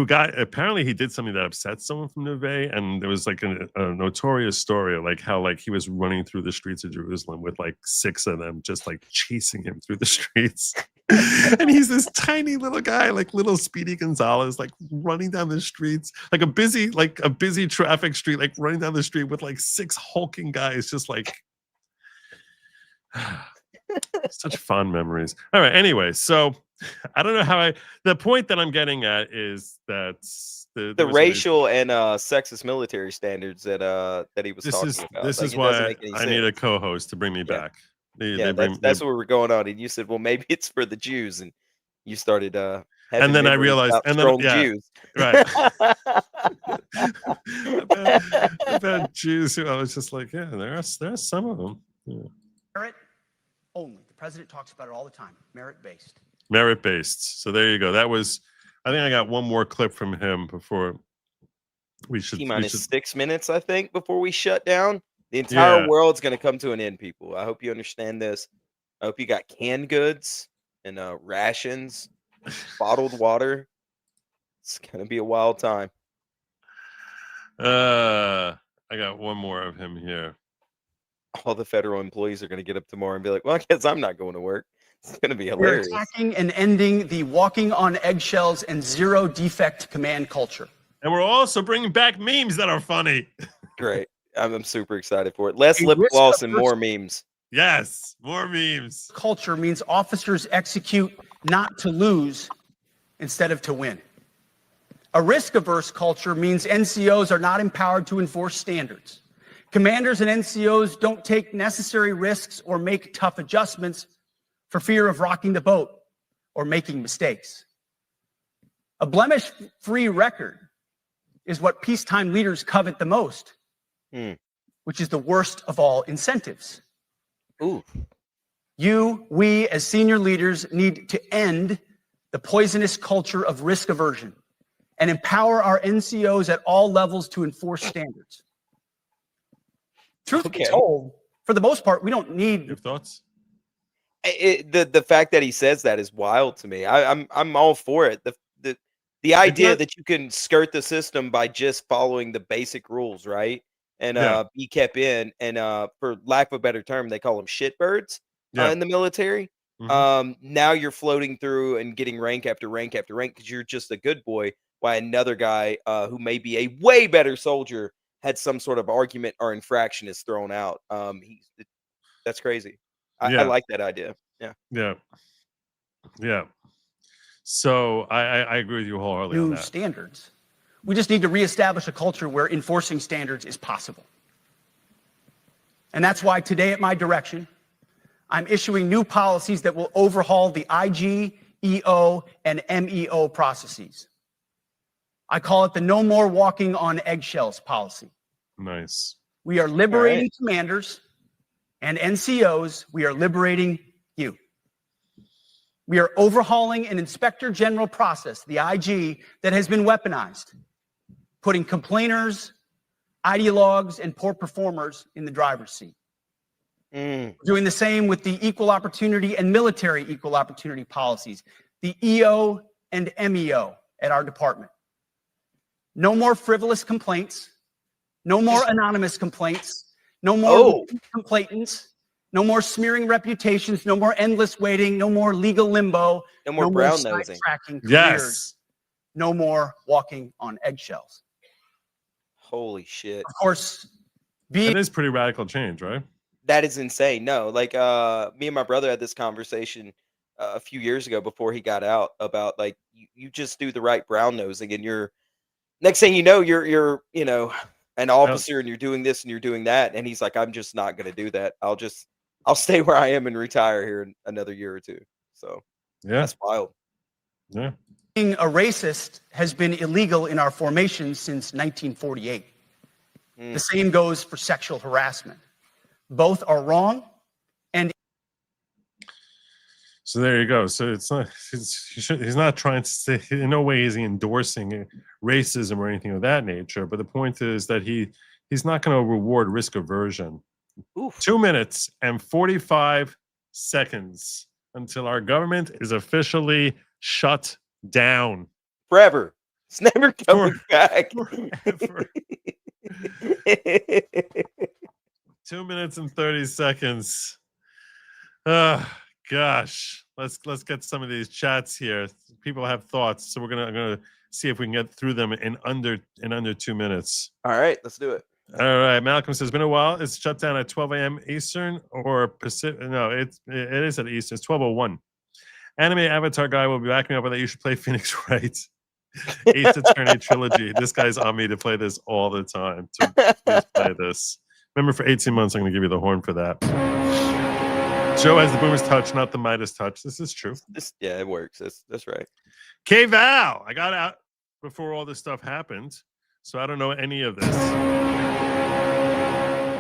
apparently he did something that upset someone from Neve, and there was like a notorious story of like how like he was running through the streets of Jerusalem with like 6 of them just like chasing him through the streets. And he's this tiny little guy, like little Speedy Gonzalez, like running down the streets, like a busy traffic street, like running down the street with like 6 hulking guys, just like such fond memories. All right. Anyway, so I don't know how the point that I'm getting at is that the racial and sexist military standards that he was talking about. This like, is why I need a co-host to bring me back. That's what we're going on. And you said, well, maybe it's for the Jews, and you started and then I realized, and then Jews. Right. about Jews who I was just like, yeah, there are some of them. Yeah. Merit only. The president talks about it all the time. Merit-based. Merit-based. So there you go. That was. I think I got one more clip from him before we should. T-minus 6 minutes, I think, before we shut down. The entire world's going to come to an end, people. I hope you understand this. I hope you got canned goods and rations, bottled water. It's going to be a wild time. I got one more of him here. All the federal employees are going to get up tomorrow and be like, well, I guess I'm not going to work. It's going to be hilarious. We're attacking and ending the walking on eggshells and zero defect command culture. And we're also bringing back memes that are funny. Great. I'm super excited for it. Less lip gloss and more memes. Yes, more memes. Culture means officers execute not to lose instead of to win. A risk-averse culture means NCOs are not empowered to enforce standards. Commanders and NCOs don't take necessary risks or make tough adjustments for fear of rocking the boat or making mistakes. A blemish-free record is what peacetime leaders covet the most, which is the worst of all incentives. Ooh. We as senior leaders need to end the poisonous culture of risk aversion and empower our NCOs at all levels to enforce standards. Truth be told, for the most part, we don't need. Your thoughts? The fact that he says that is wild to me. I'm all for it. The idea that you can skirt the system by just following the basic rules, right? And be kept in, and for lack of a better term, they call them shitbirds in the military. Now you're floating through and getting rank after rank after rank because you're just a good boy, while another guy who may be a way better soldier had some sort of argument or infraction is thrown out. That's crazy. I like that idea. Yeah. So I agree with you wholeheartedly on that. Standards. We just need to reestablish a culture where enforcing standards is possible. And that's why today, at my direction, I'm issuing new policies that will overhaul the IG, EO, and MEO processes. I call it the No More Walking on Eggshells policy. Nice. We are liberating commanders and NCOs. We are liberating you. We are overhauling an inspector general process, the IG, that has been weaponized, putting complainers, ideologues, and poor performers in the driver's seat. Doing the same with the equal opportunity and military equal opportunity policies, the EO and MEO at our department. No more frivolous complaints, no more anonymous complaints, no more complainants, no more smearing reputations, no more endless waiting, no more legal limbo, no more brown nosing, yes, no more walking on eggshells. Holy shit. Of course, it is pretty radical change, right? That is insane. No, like me and my brother had this conversation a few years ago before he got out about like you just do the right brown nosing and you're next thing you know you're an officer and you're doing this and you're doing that, and he's like, I'm just not going to do that. I'll stay where I am and retire here in another year or two. So that's wild. Yeah. Being a racist has been illegal in our formation since 1948. The same goes for sexual harassment. Both are wrong. And So there you go. So it's not he's not trying to say, in no way is he endorsing racism or anything of that nature. But the point is that he's not going to reward risk aversion. Oof. 2 minutes and 45 seconds until our government is officially shut down. Forever. It's never coming back. Forever. 2 minutes and 30 seconds. Gosh, let's get some of these chats here. People have thoughts, so I'm gonna see if we can get through them in under 2 minutes. All right, let's do it. All right, Malcolm says, been a while. It's shut down at 12 a.m. Eastern or Pacific. No, it is at Eastern. It's 12:01. Anime Avatar guy will be backing up on that. You should play Phoenix Wright. Ace Attorney trilogy. This guy's on me to play this all the time. So please play this. Remember, for 18 months, I'm going to give you the horn for that. Joe has the boomer's touch, not the Midas touch. This is true. Yeah, it works. That's right. K-Val, I got out before all this stuff happened, so I don't know any of this.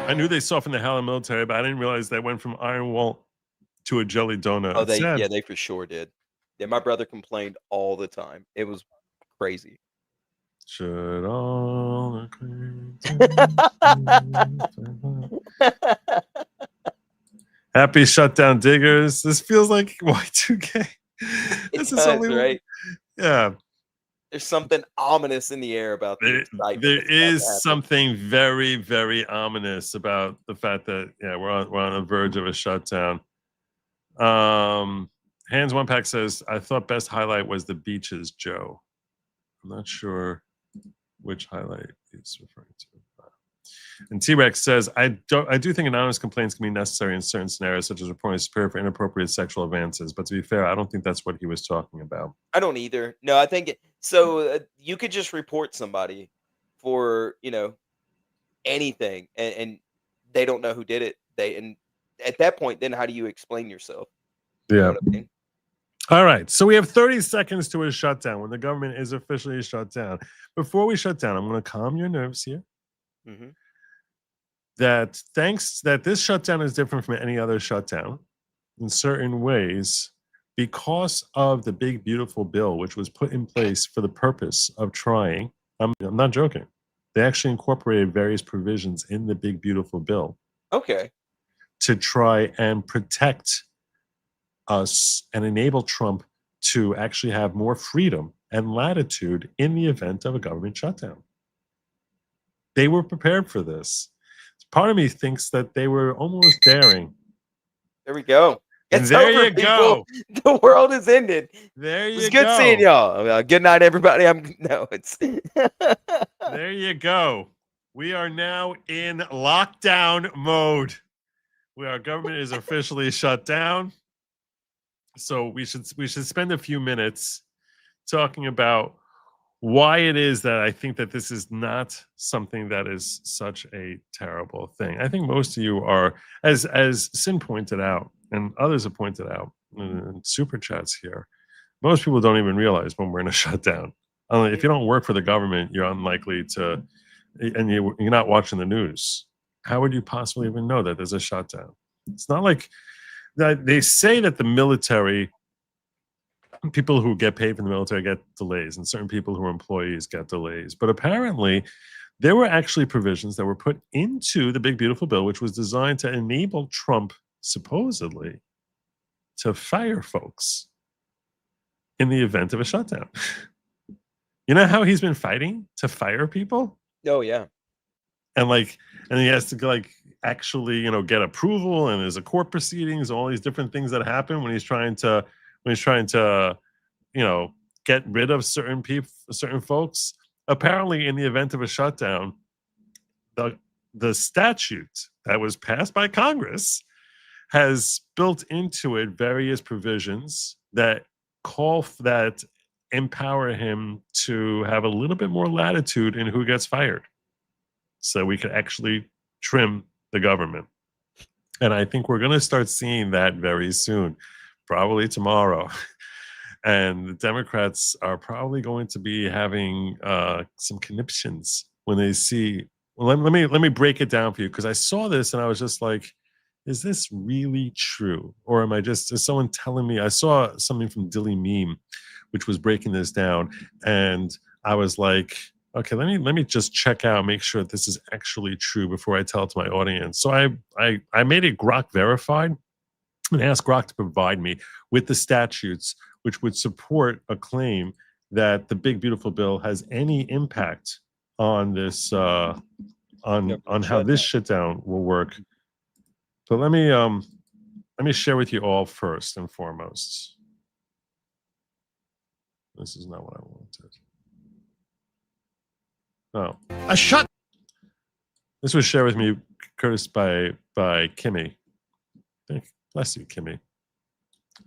I knew they softened the Howland military, but I didn't realize they went from Iron Wall to a jelly donut. Oh, they for sure did. Yeah, my brother complained all the time. It was crazy. Should all Happy Shutdown Diggers. This feels like Y2K. This is only right. Yeah. There's something ominous in the air about this. There is something very, very ominous about the fact that we're on the verge of a shutdown. Hands One Pack says, I thought best highlight was the beaches, Joe. I'm not sure which highlight he's referring to. And T-Rex says, I do think anonymous complaints can be necessary in certain scenarios, such as reporting superior for inappropriate sexual advances. But to be fair, I don't think that's what he was talking about. I don't either. No, I think so. You could just report somebody for anything, and they don't know who did it. And at that point, then how do you explain yourself? Yeah. You know what I mean? All right. So we have 30 seconds to a shutdown when the government is officially shut down. Before we shut down, I'm going to calm your nerves here. Mm-hmm. That this shutdown is different from any other shutdown in certain ways because of the big, beautiful bill, which was put in place for the purpose of trying. I'm not joking. They actually incorporated various provisions in the big, beautiful bill. Okay. To try and protect us and enable Trump to actually have more freedom and latitude in the event of a government shutdown. They were prepared for this. Part of me thinks that they were almost daring. There we go. It's there over, you people. Go. The world is ended. There you go. It's good seeing y'all. Good night, everybody. There you go. We are now in lockdown mode. Our government is officially shut down. So we should spend a few minutes talking about why it is that I think that this is not something that is such a terrible thing. I think most of you are, as Sin pointed out, and others have pointed out in super chats here, most people don't even realize when we're in a shutdown. If you don't work for the government, you're unlikely to, and you're not watching the news. How would you possibly even know that there's a shutdown? It's not like that. They say that the military, people who get paid from the military get delays, and certain people who are employees get delays. But apparently, there were actually provisions that were put into the big, beautiful bill, which was designed to enable Trump, supposedly, to fire folks in the event of a shutdown. You know how he's been fighting to fire people? Oh, yeah. And he has to actually, get approval, and there's a court proceedings, all these different things that happen when he's trying to get rid of certain people, certain folks. Apparently, in the event of a shutdown, the statute that was passed by Congress has built into it various provisions that empower him to have a little bit more latitude in who gets fired, so we can actually trim the government. And I think we're going to start seeing that very soon, probably tomorrow. And the Democrats are probably going to be having some conniptions when they see. Well, let me break it down for you, because I saw this and I was just like, is this really true? Or am I just, is someone telling me? I saw something from Dilly Meme, which was breaking this down. And I was like, okay, let me just check out, make sure that this is actually true before I tell it to my audience. So I made it Grok verified and asked Grok to provide me with the statutes which would support a claim that the big beautiful bill has any impact on this on how this shutdown will work. But let me share with you all first and foremost. This is not what I wanted. Oh. This was shared with me, courtesy by Kimmy. Bless you, Kimmy.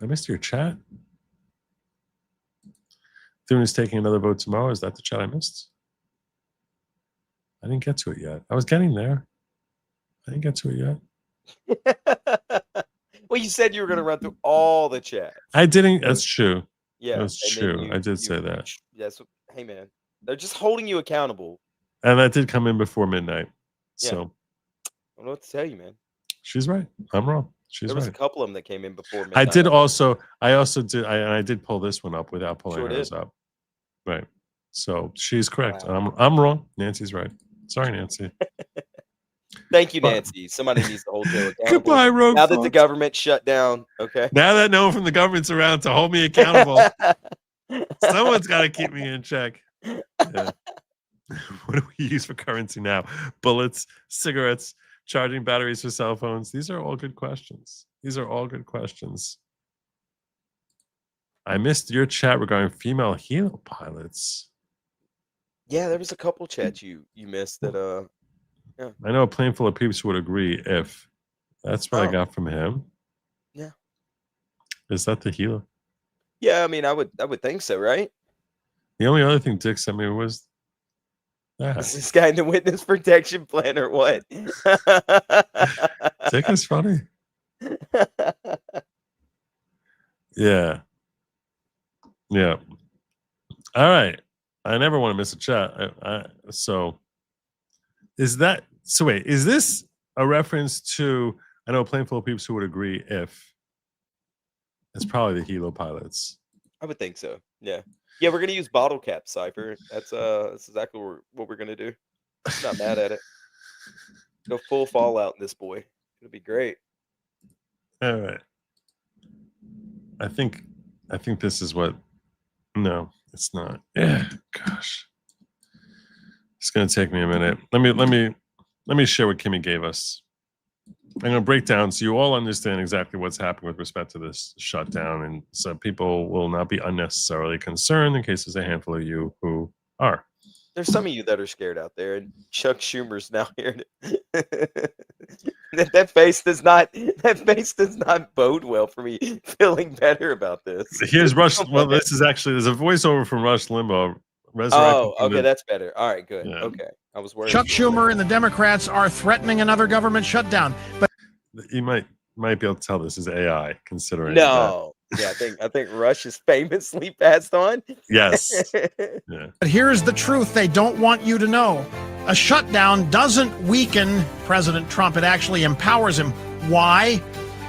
I missed your chat. Thune is taking another vote tomorrow. Is that the chat I missed? I didn't get to it yet. I was getting there. I didn't get to it yet. Well, you said you were going to run through all the chats. I didn't. That's true. Yeah, that's true. I did say that. Yes. Hey, man, they're just holding you accountable. And that did come in before midnight. Yeah. So I don't know what to tell you, man. She's right. I'm wrong. She's there was right. a couple of them that came in before midnight. I did pull this one up without pulling hers up. Right. So she's correct. Wow. I'm wrong. Nancy's right. Sorry, Nancy. Thank you, Nancy. Somebody needs to hold you accountable. Goodbye, Rogue. Now that the government shut down, okay. Now that no one from the government's around to hold me accountable, someone's got to keep me in check. Yeah. What do we use for currency now? Bullets, cigarettes, charging batteries for cell phones. These are all good questions. I missed your chat regarding female helo pilots. Yeah, there was a couple chats you missed that yeah. I know a plane full of peeps would agree if that's what I got from him. Yeah. Is that the helo? Yeah, I mean, I would think so, right? The only other thing Dick sent me was that. Is this guy in the witness protection plan or what? Dick is funny. Yeah. Yeah. All right. I never want to miss a chat. Wait, is this a reference to, I know a plane full of peeps who would agree if it's probably the helo pilots. I would think so. Yeah. Yeah, we're gonna use bottle cap, Cypher. That's exactly what we're gonna do. I'm not mad at it. Go full Fallout in this boy. It'll be great. All right. I think this is what. No, it's not. Yeah, gosh. It's gonna take me a minute. Let me share what Kimmy gave us. I'm gonna break down so you all understand exactly what's happening with respect to this shutdown, and so people will not be unnecessarily concerned in case there's a handful of you who are. There's some of you that are scared out there, and Chuck Schumer's now here. That face does not bode well for me feeling better about this. Here's Rush. Well, this is actually, there's a voiceover from Rush Limbaugh. Oh, okay, that's better. All right, good. Yeah. Okay, I was worried. Chuck Schumer and the Democrats are threatening another government shutdown. But you might be able to tell this is AI, considering. No. Yeah, I think Rush is famously passed on. Yes. Yeah. But here's the truth they don't want you to know. A shutdown doesn't weaken President Trump. It actually empowers him. Why?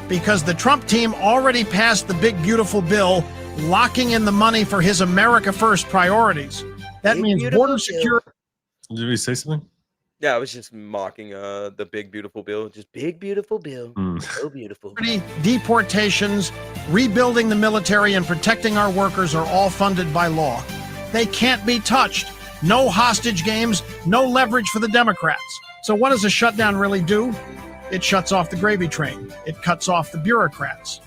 Because the Trump team already passed the big, beautiful bill locking in the money for his America First priorities. That means border security. Did we say something? Yeah, I was just mocking the big, beautiful bill. Just big, beautiful bill. So beautiful. Deportations, rebuilding the military, and protecting our workers are all funded by law. They can't be touched. No hostage games, no leverage for the Democrats. So what does a shutdown really do? It shuts off the gravy train. It cuts off the bureaucrats,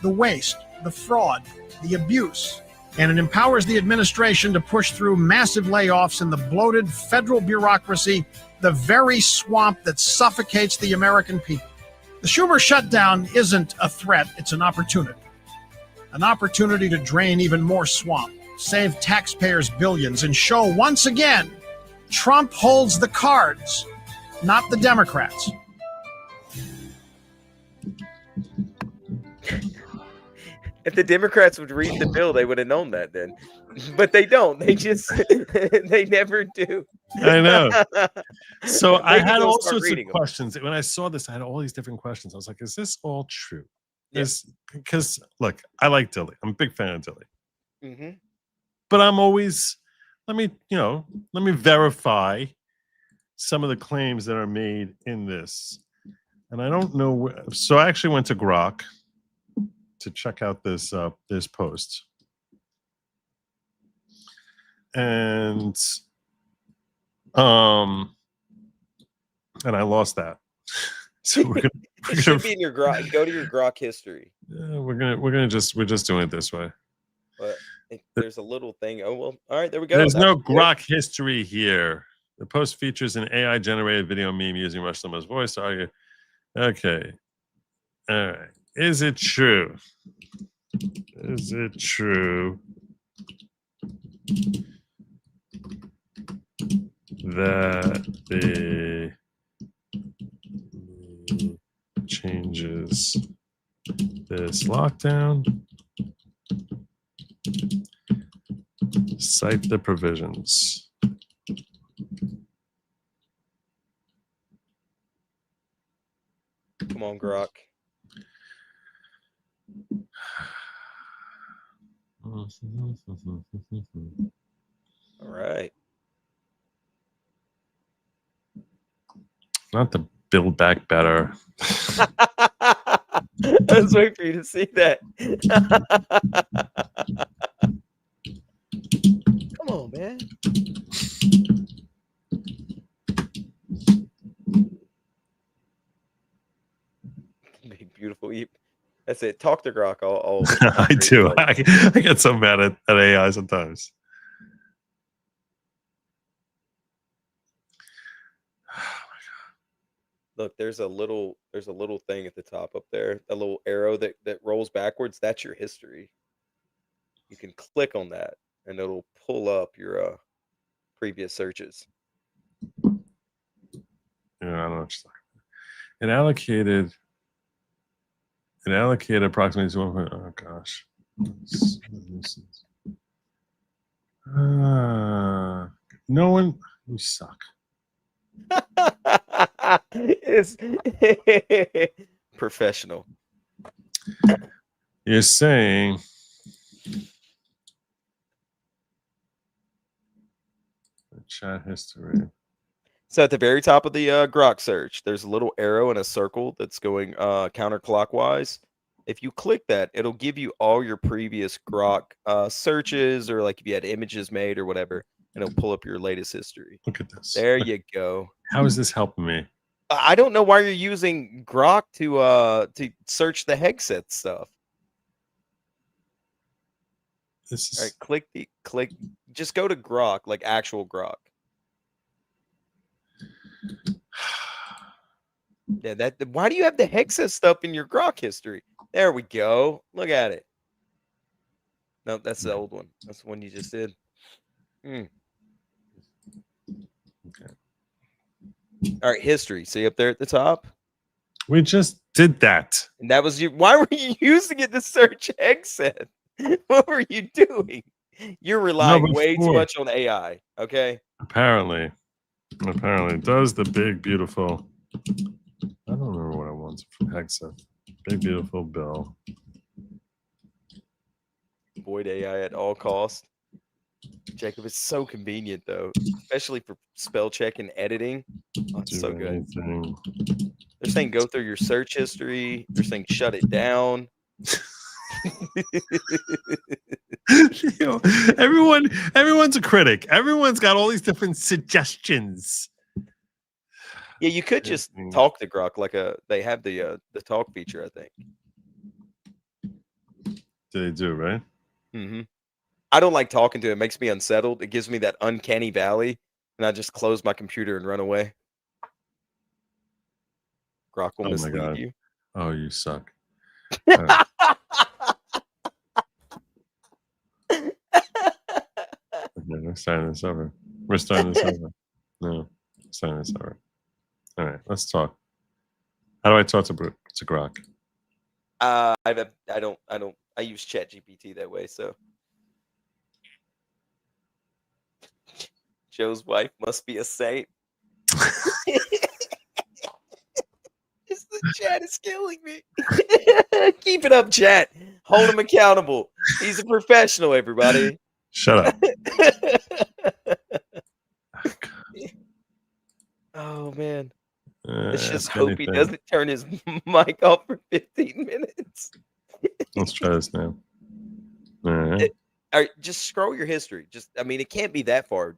the waste, the fraud, the abuse. And it empowers the administration to push through massive layoffs in the bloated federal bureaucracy, the very swamp that suffocates the American people. The Schumer shutdown isn't a threat, it's an opportunity. An opportunity to drain even more swamp, save taxpayers billions, and show once again Trump holds the cards, not the If the Democrats would read the bill, they would have known that then. But they don't. They just they never do. I know. So I Maybe had they'll all start sorts of reading 'em. questions. When I saw this, I had all these different questions. I was like, is this all true? Yeah. Because look, I like Dilly. I'm a big fan of Dilly. Mm-hmm. But I'm always let me verify some of the claims that are made in this. And I don't know so I actually went to Grok to check out this post. And I lost that. So It should be in your Grok. Go to your Grok history. we're just doing it this way. But there's a little thing. Oh well, all right, there we go. There's no That's Grok history here. The post features an AI generated video meme using Rush Limbaugh's voice to argue. Okay. All right. Is it true? Is it true that the changes this lockdown? Cite the provisions. Come on, Grok. All right. Not the Build Back Better. I was waiting for you to see that. Come on, man. Big, beautiful. That's it. Talk to Grok. I'll I do. I get so mad at AI sometimes. Look, there's a little thing at the top up there, a little arrow that rolls backwards. That's your history. You can click on that, and it'll pull up your previous searches. Yeah, I don't know what you're talking about. It allocated approximately 1. Oh gosh. No one. You suck. It's professional. You're saying chat history. So at the very top of the Grok search, there's a little arrow and a circle that's going counterclockwise. If you click that, it'll give you all your previous Grok searches, or like if you had images made or whatever, and it'll pull up your latest history. Look at this. There you go. How is this helping me? I don't know why you're using Grok to search the Hegseth stuff. This is All right, click. Just go to Grok, like actual Grok. Yeah, why do you have the Hegseth stuff in your Grok history? There we go. Look at it. No, that's the old one. That's the one you just did. Okay. All right, history. See up there at the top? We just did that. And that was you. Why were you using it to search Hegseth? What were you doing? You're relying way too much on AI. Okay. Apparently, does the big beautiful. I don't remember what I want from Hegseth. Big beautiful bill. Avoid AI at all costs. Jacob, it's so convenient though, especially for spell check and editing. Oh, it's so good. They're saying go through your search history. They're saying shut it down. You know, everyone's a critic. Everyone's got all these different suggestions. Yeah, you could just talk to Grok they have the talk feature, I think. They do, right? Mm-hmm. I don't like talking to it. It makes me unsettled. It gives me that uncanny valley, and I just close my computer and run away. Grok will mislead you. Oh, you suck. Okay, we're starting this over. No, starting this over. All right, let's talk. How do I talk to Grok? I I use ChatGPT that way. So Joe's wife must be a saint. The chat is killing me. Keep it up, chat. Hold him accountable. He's a professional, everybody. Shut up. Oh man. Let's just Ask hope anything. he doesn't turn his mic off for 15 minutes. Let's try this now. All right. All right, just scroll your history. I mean, it can't be that far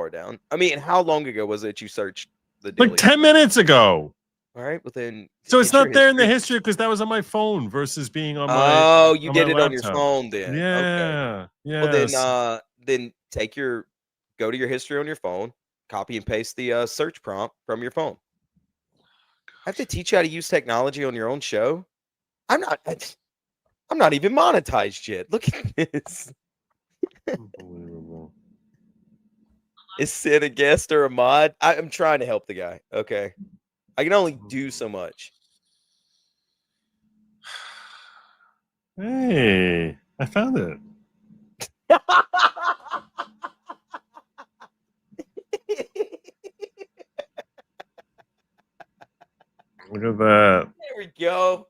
down. I mean, how long ago was it you searched the daily? Like 10 minutes ago. All right, well then. So it's get your not there in the history. history because that was on my phone versus being on my. Oh, you on did my it on your laptop. phone then. Yeah. Okay. Yeah. Well then go to your history on your phone, copy and paste the search prompt from your phone. I have to teach you how to use technology on your own show. I'm not even monetized yet. Look at this. Unbelievable. Is Sid a guest or a mod? I'm trying to help the guy. Okay. I can only do so much. Hey, I found it. Look at that. There we go.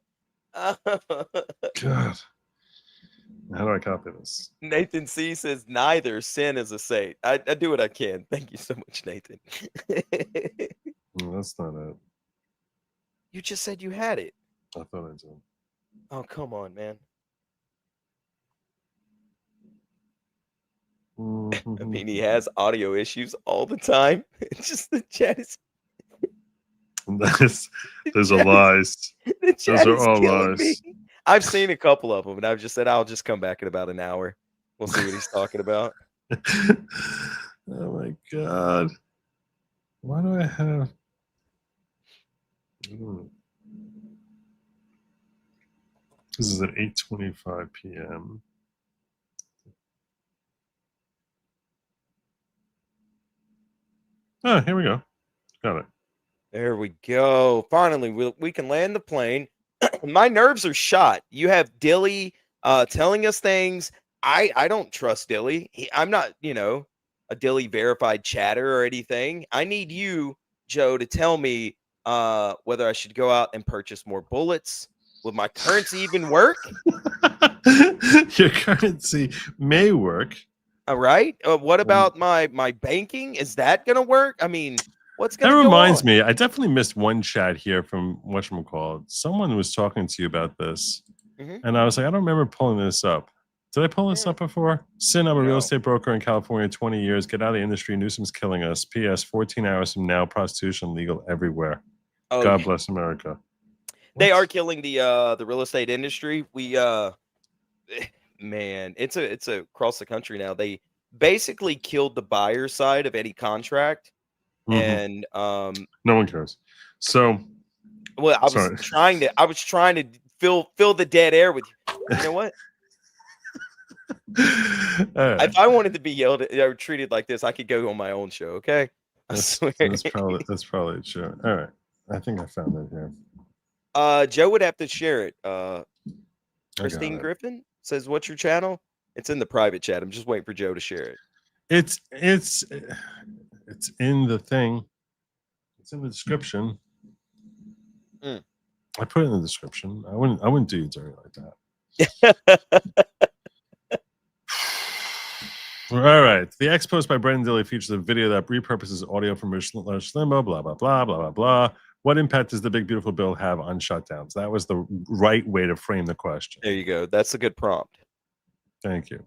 God. How do I copy this? Nathan C says neither sin is a saint. I do what I can. Thank you so much, Nathan. No, that's not it. You just said you had it. I thought I did. Oh, come on, man. I mean, he has audio issues all the time. It's just the chat is. Those are lies. The chat Those are is all killing lies. me. I've seen a couple of them, and I've just said I'll just come back in about an hour. We'll see what he's talking about. Oh my God. Why do I have. This is at 8:25 p.m. Oh, here we go. Got it. There we go. Finally, we can land the plane. My nerves are shot. You have Dilly telling us things. I don't trust Dilly. I'm not, a Dilly verified chatter or anything. I need you, Joe, to tell me whether I should go out and purchase more bullets. Will my currency even work? Your currency may work. All right. What about my banking? Is that going to work? I mean, what's going to That go reminds on? me, I definitely missed one chat here from whatchamacallit. Someone was talking to you about this. And I was like, I don't remember pulling this up. Did I pull this up before? Sin, I'm a real estate broker in California, 20 years. Get out of the industry. Newsom's killing us. P.S. 14 hours from now, prostitution legal everywhere. Oh, God bless America. They are killing the real estate industry. We man, it's across the country now. They basically killed the buyer side of any contract. And no one cares. So well, I was trying to fill the dead air with you. You know what? If I wanted to be yelled at or treated like this, I could go on my own show, okay? I swear. That's probably true. All right. I think I found it here. Joe would have to share it. Christine Griffin says, "What's your channel?" It's in the private chat. I'm just waiting for Joe to share it. It's in the thing. It's in the description. I put it in the description. I wouldn't do you dirty like that. All right. The X post by Brendan Dilly features a video that repurposes audio from Rush Limbaugh, blah, blah, blah, blah, blah, blah. What impact does the big, beautiful bill have on shutdowns? That was the right way to frame the question. There you go. That's a good prompt. Thank you.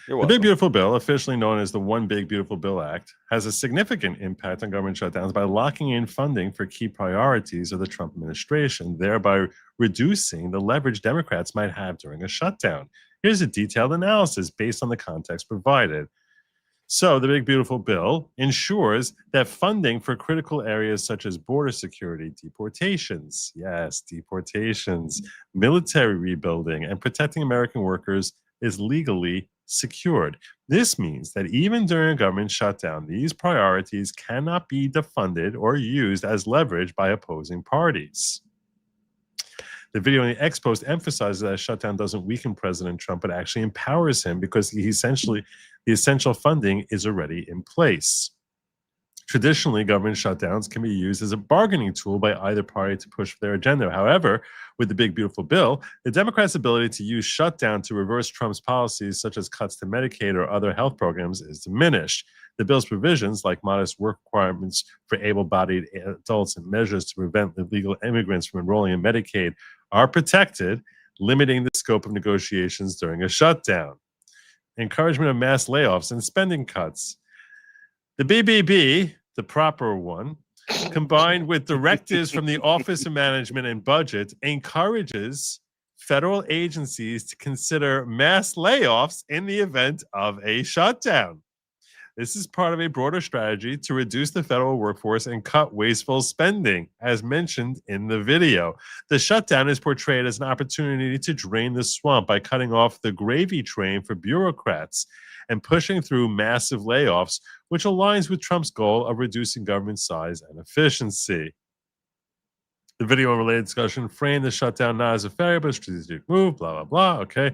You're welcome. The Big Beautiful Bill, officially known as the One Big Beautiful Bill Act, has a significant impact on government shutdowns by locking in funding for key priorities of the Trump administration, thereby reducing the leverage Democrats might have during a shutdown. Here's a detailed analysis based on the context provided. So the Big Beautiful Bill ensures that funding for critical areas such as border security, deportations, yes, deportations, military rebuilding, and protecting American workers is legally secured. This means that even during a government shutdown, these priorities cannot be defunded or used as leverage by opposing parties. The video in the X post emphasizes that a shutdown doesn't weaken President Trump, but actually empowers him because the essential funding is already in place. Traditionally, government shutdowns can be used as a bargaining tool by either party to push for their agenda. However, with the big, beautiful bill, the Democrats' ability to use shutdown to reverse Trump's policies, such as cuts to Medicaid or other health programs, is diminished. The bill's provisions, like modest work requirements for able-bodied adults and measures to prevent illegal immigrants from enrolling in Medicaid, are protected, limiting the scope of negotiations during a shutdown. Encouragement of mass layoffs and spending cuts. The BBB, the proper one, combined with directives from the Office of Management and Budget, encourages federal agencies to consider mass layoffs in the event of a shutdown. This is part of a broader strategy to reduce the federal workforce and cut wasteful spending, as mentioned in the video. The shutdown is portrayed as an opportunity to drain the swamp by cutting off the gravy train for bureaucrats and pushing through massive layoffs, which aligns with Trump's goal of reducing government size and efficiency. The video and related discussion framed the shutdown not as a failure, but a strategic move, blah, blah, blah. Okay.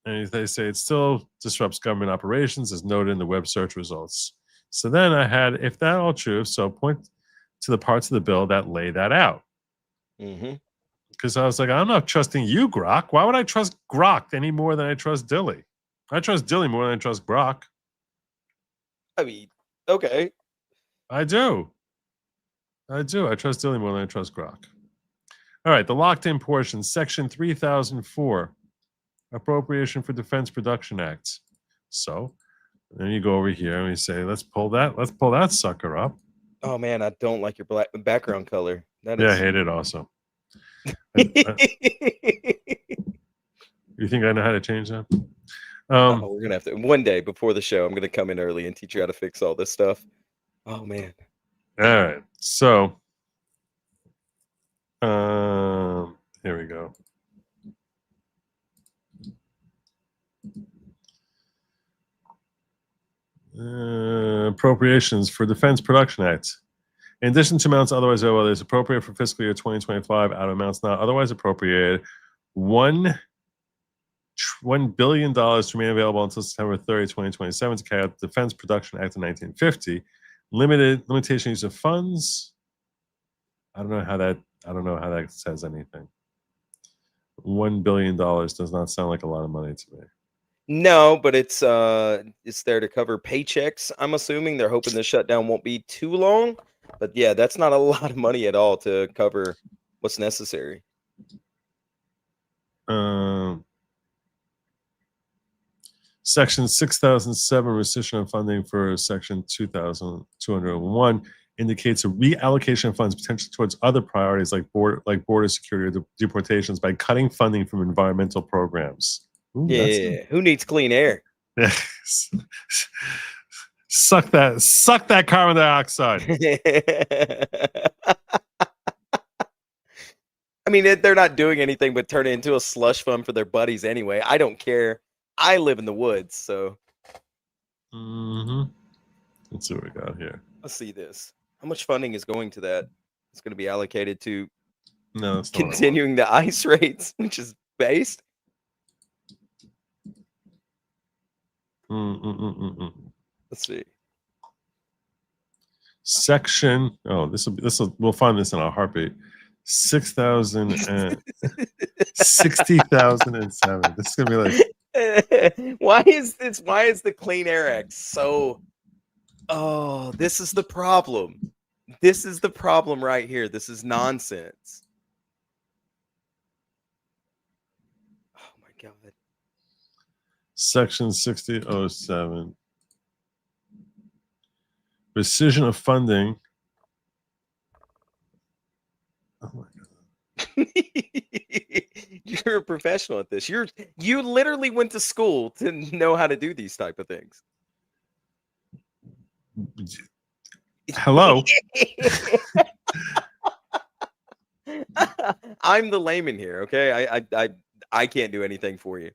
And they say it still disrupts government operations, as noted in the web search results. So then I had, if that all true, so point to the parts of the bill that lay that out. Because I was like, I'm not trusting you, Grok. Why would I trust Grok any more than I trust Dilly? I trust Dilly more than I trust Grok. I mean, okay. I do. I trust Dilly more than I trust Grok. All right, the locked-in portion, Section 3004. Appropriation for Defense Production Act. So then you go over here and we say, let's pull that sucker up. Oh man, I don't like your black background color. That Yeah, is... I hate it also. You think I know how to change that? We're gonna have to one day before the show. I'm gonna come in early and teach you how to fix all this stuff. Oh man. All right. So here we go. Appropriations for Defense Production Act. In addition to amounts otherwise available, it is appropriate for fiscal year 2025 out of amounts not otherwise appropriated. $1 billion to remain available until September 30, 2027 to carry out the Defense Production Act of 1950. Limitation use of funds. I don't know how that says anything. $1 billion does not sound like a lot of money to me. No, but it's there to cover paychecks. I'm assuming they're hoping the shutdown won't be too long. But yeah, that's not a lot of money at all to cover what's necessary. Section 6007, rescission of funding for Section 2201, indicates a reallocation of funds potentially towards other priorities like border security or deportations by cutting funding from environmental programs. Ooh, yeah, who needs clean air? Suck that carbon dioxide. I mean, they're not doing anything but turn it into a slush fund for their buddies anyway. I don't care. I live in the woods, so. Let's see what we got here. Let's see this. How much funding is going to that? It's going to be allocated to continuing the ICE rates, which is based. Let's see. Section. Oh, we'll find this in a heartbeat. 6,000 and 60,007. This is gonna be like. Why is the Clean Air Act so? Oh, this is the problem. This is the problem right here. This is nonsense. Oh my God. Section 6007. Rescission of funding. Oh my God. You're a professional at this. You literally went to school to know how to do these type of things. Hello. I'm the layman here, okay? I can't do anything for you.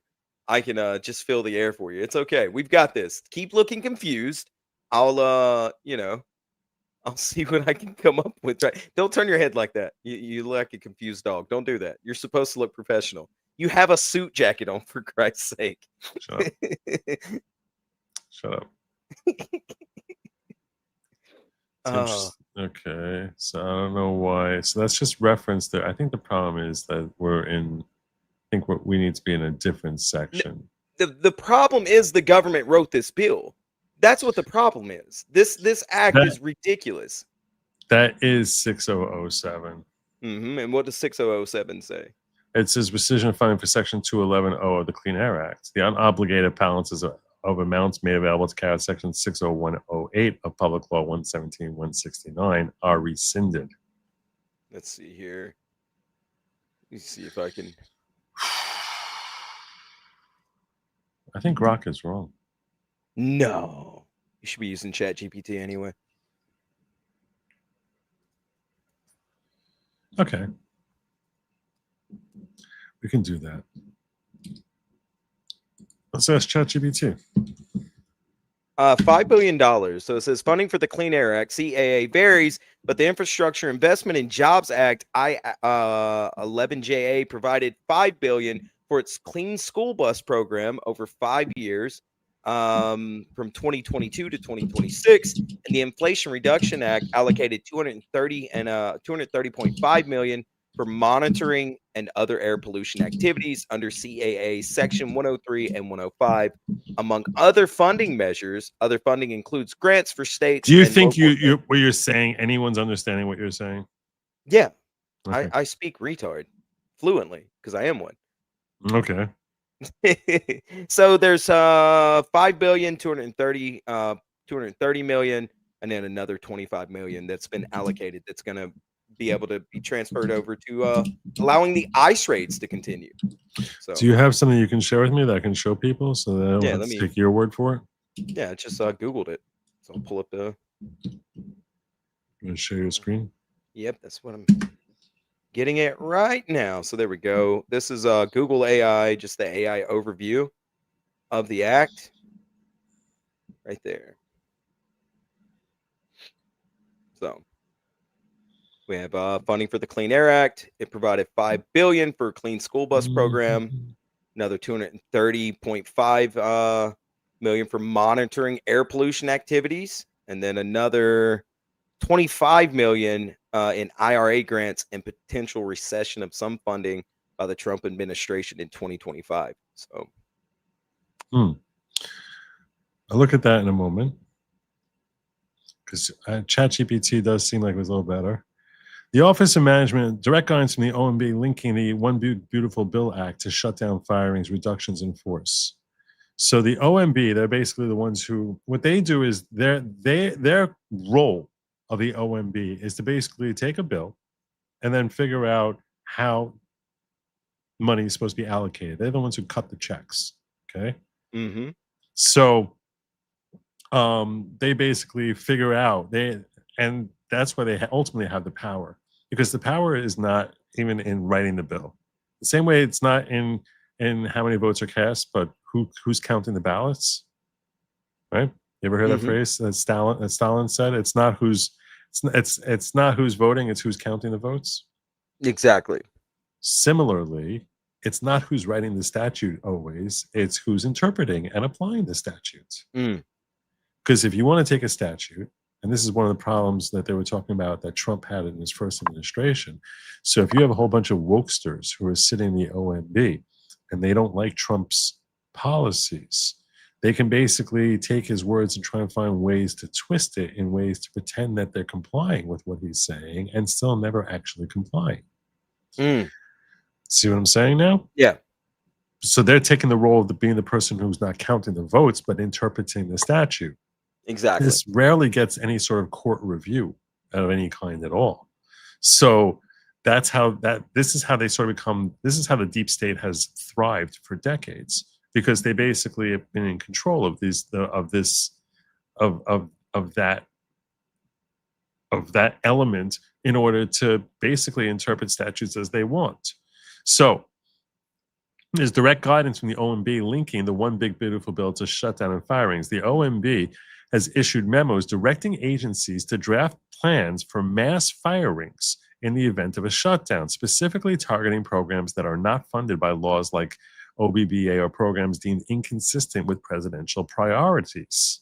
I can just fill the air for you. It's okay. We've got this. Keep looking confused. I'll I'll see what I can come up with. Right? Don't turn your head like that. You look like a confused dog. Don't do that. You're supposed to look professional. You have a suit jacket on, for Christ's sake. Shut up. Shut up. Okay, so I don't know why. So that's just reference there. I think the problem is that we need to be in a different section. The problem is the government wrote this bill. That's what the problem is. This act is ridiculous. That is 6007. And what does 6007 say? It says rescission of funding for Section 211 of the Clean Air Act. The unobligated balances of amounts made available to carry out Section 60108 of Public Law 117-169 are rescinded. Let's see here. Let me see if I can. I think Grok is wrong. No. You should be using ChatGPT anyway. Okay. We can do that. Let's ask ChatGPT. $5 billion. So it says funding for the Clean Air Act, CAA, varies, but the Infrastructure Investment and Jobs Act, 11JA, provided $5 billion for its clean school bus program over 5 years, from 2022 to 2026. And the Inflation Reduction Act allocated $230.5 million for monitoring and other air pollution activities under CAA Section 103 and 105. Among other funding measures, other funding includes grants for states. Do you think what you're saying, anyone's understanding what you're saying? Yeah. Okay. I speak retard fluently because I am one. Okay. So there's $5 billion, 230 million, and then another 25 million that's been allocated that's going to be able to be transferred over to allowing the ICE raids to continue. So do you have something you can share with me that I can show people so that I don't have to take your word for it? Yeah, I just Googled it. So I'll pull up the. You want to share your screen? Yep, that's what I'm getting it right now. So there we go. This is Google AI, just the AI overview of the act right there. So we have funding for the Clean Air Act. It provided $5 billion for a clean school bus program, another $230.5 million for monitoring air pollution activities, and then another $25 million in IRA grants and potential recession of some funding by the Trump administration in 2025. So, I'll look at that in a moment because ChatGPT does seem like it was a little better. The Office of Management, direct guidance from the OMB linking the One Beautiful Bill Act to shut down firings, reductions in force. So the OMB, they're basically the ones who, what they do is their role of the OMB is to basically take a bill and then figure out how money is supposed to be allocated. They're the ones who cut the checks. Okay. mm-hmm. So they basically figure out and that's why they ultimately have the power, because the power is not even in writing the bill. The same way it's not in how many votes are cast, but who's counting the ballots, right? You ever heard that phrase that Stalin said? It's not who's voting, it's who's counting the votes. Exactly. Similarly, it's not who's writing the statute always, it's who's interpreting and applying the statutes. Because if you want to take a statute, and this is one of the problems that they were talking about that Trump had in his first administration. So if you have a whole bunch of wokesters who are sitting in the OMB and they don't like Trump's policies, they can basically take his words and try and find ways to twist it in ways to pretend that they're complying with what he's saying and still never actually complying. See what I'm saying now? Yeah. So they're taking the role of being the person who's not counting the votes, but interpreting the statute. Exactly. This rarely gets any sort of court review of any kind at all. So this is how they sort of become, this is how the deep state has thrived for decades, because they basically have been in control of that element in order to basically interpret statutes as they want. So there's direct guidance from the OMB linking the One Big Beautiful Bill to shut down and firings. The OMB has issued memos directing agencies to draft plans for mass firings in the event of a shutdown, specifically targeting programs that are not funded by laws like OBBA or programs deemed inconsistent with presidential priorities.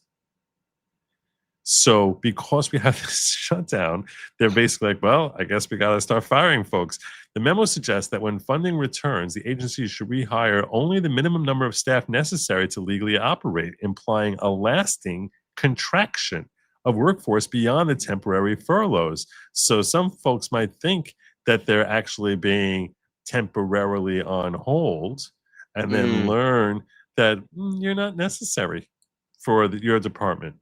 So because we have this shutdown, they're basically like, well, I guess we got to start firing folks. The memo suggests that when funding returns, the agencies should rehire only the minimum number of staff necessary to legally operate, implying a lasting contraction of workforce beyond the temporary furloughs. So some folks might think that they're actually being temporarily on hold and then learn that you're not necessary for your department.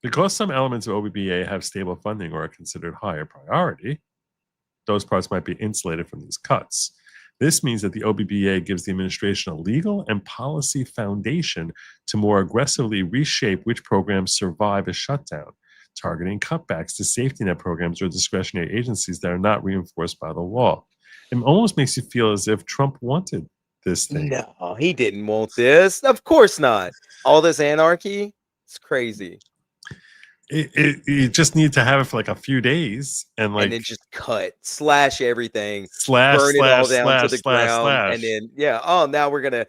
Because some elements of OBBA have stable funding or are considered higher priority, those parts might be insulated from these cuts. This means that the OBBA gives the administration a legal and policy foundation to more aggressively reshape which programs survive a shutdown, targeting cutbacks to safety net programs or discretionary agencies that are not reinforced by the law. It almost makes you feel as if Trump wanted this thing. No, he didn't want this. Of course not. All this anarchy, it's crazy. You just need to have it for like a few days and then just slash everything, burn it all down to the ground, and then now we're gonna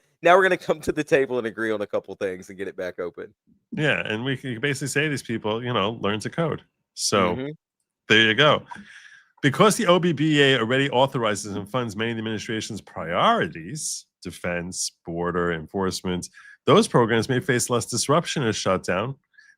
come to the table and agree on a couple things and get it back open. Yeah, and we can basically say to these people, learn to code. So there you go. Because the OBBA already authorizes and funds many of the administration's priorities, defense, border, enforcement, those programs may face less disruption in a shutdown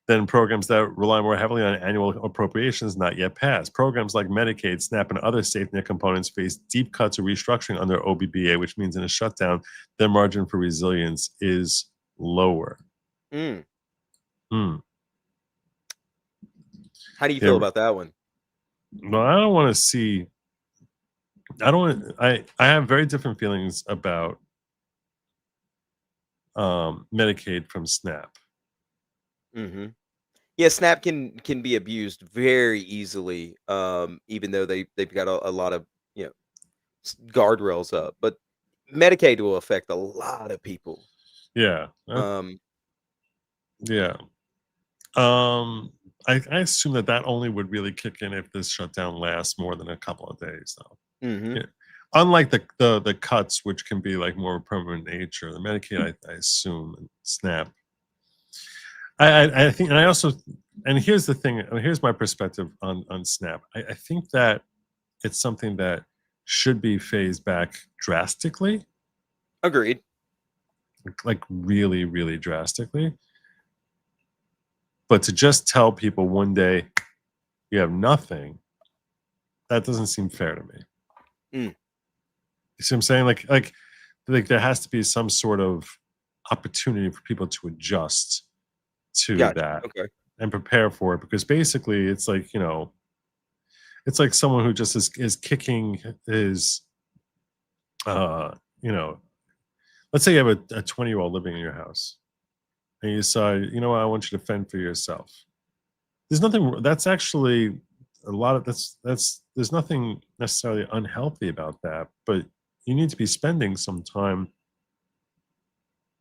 than programs that rely more heavily on annual appropriations not yet passed. Programs like Medicaid, SNAP, and other safety net components face deep cuts or restructuring under OBBA, which means in a shutdown, their margin for resilience is lower. How do you feel about that one? Well, I don't want to see. I have very different feelings about Medicaid from SNAP. Yeah, SNAP can be abused very easily, even though they've got a lot of guardrails up. But Medicaid will affect a lot of people. Yeah. I assume that only would really kick in if this shutdown lasts more than a couple of days, though. Yeah. Unlike the cuts, which can be like more permanent nature, the Medicaid, I assume, and SNAP. I think, and I also, and here's the thing, here's my perspective on SNAP. I think that it's something that should be phased back drastically. Agreed. Like really, really drastically. But to just tell people one day you have nothing, that doesn't seem fair to me. You see what I'm saying? Like there has to be some sort of opportunity for people to adjust to that and prepare for it, because basically it's like, it's like someone who just is kicking his let's say you have a 20-year-old living in your house and you decide, I want you to fend for yourself. There's nothing, that's actually a lot of, there's nothing necessarily unhealthy about that, but you need to be spending some time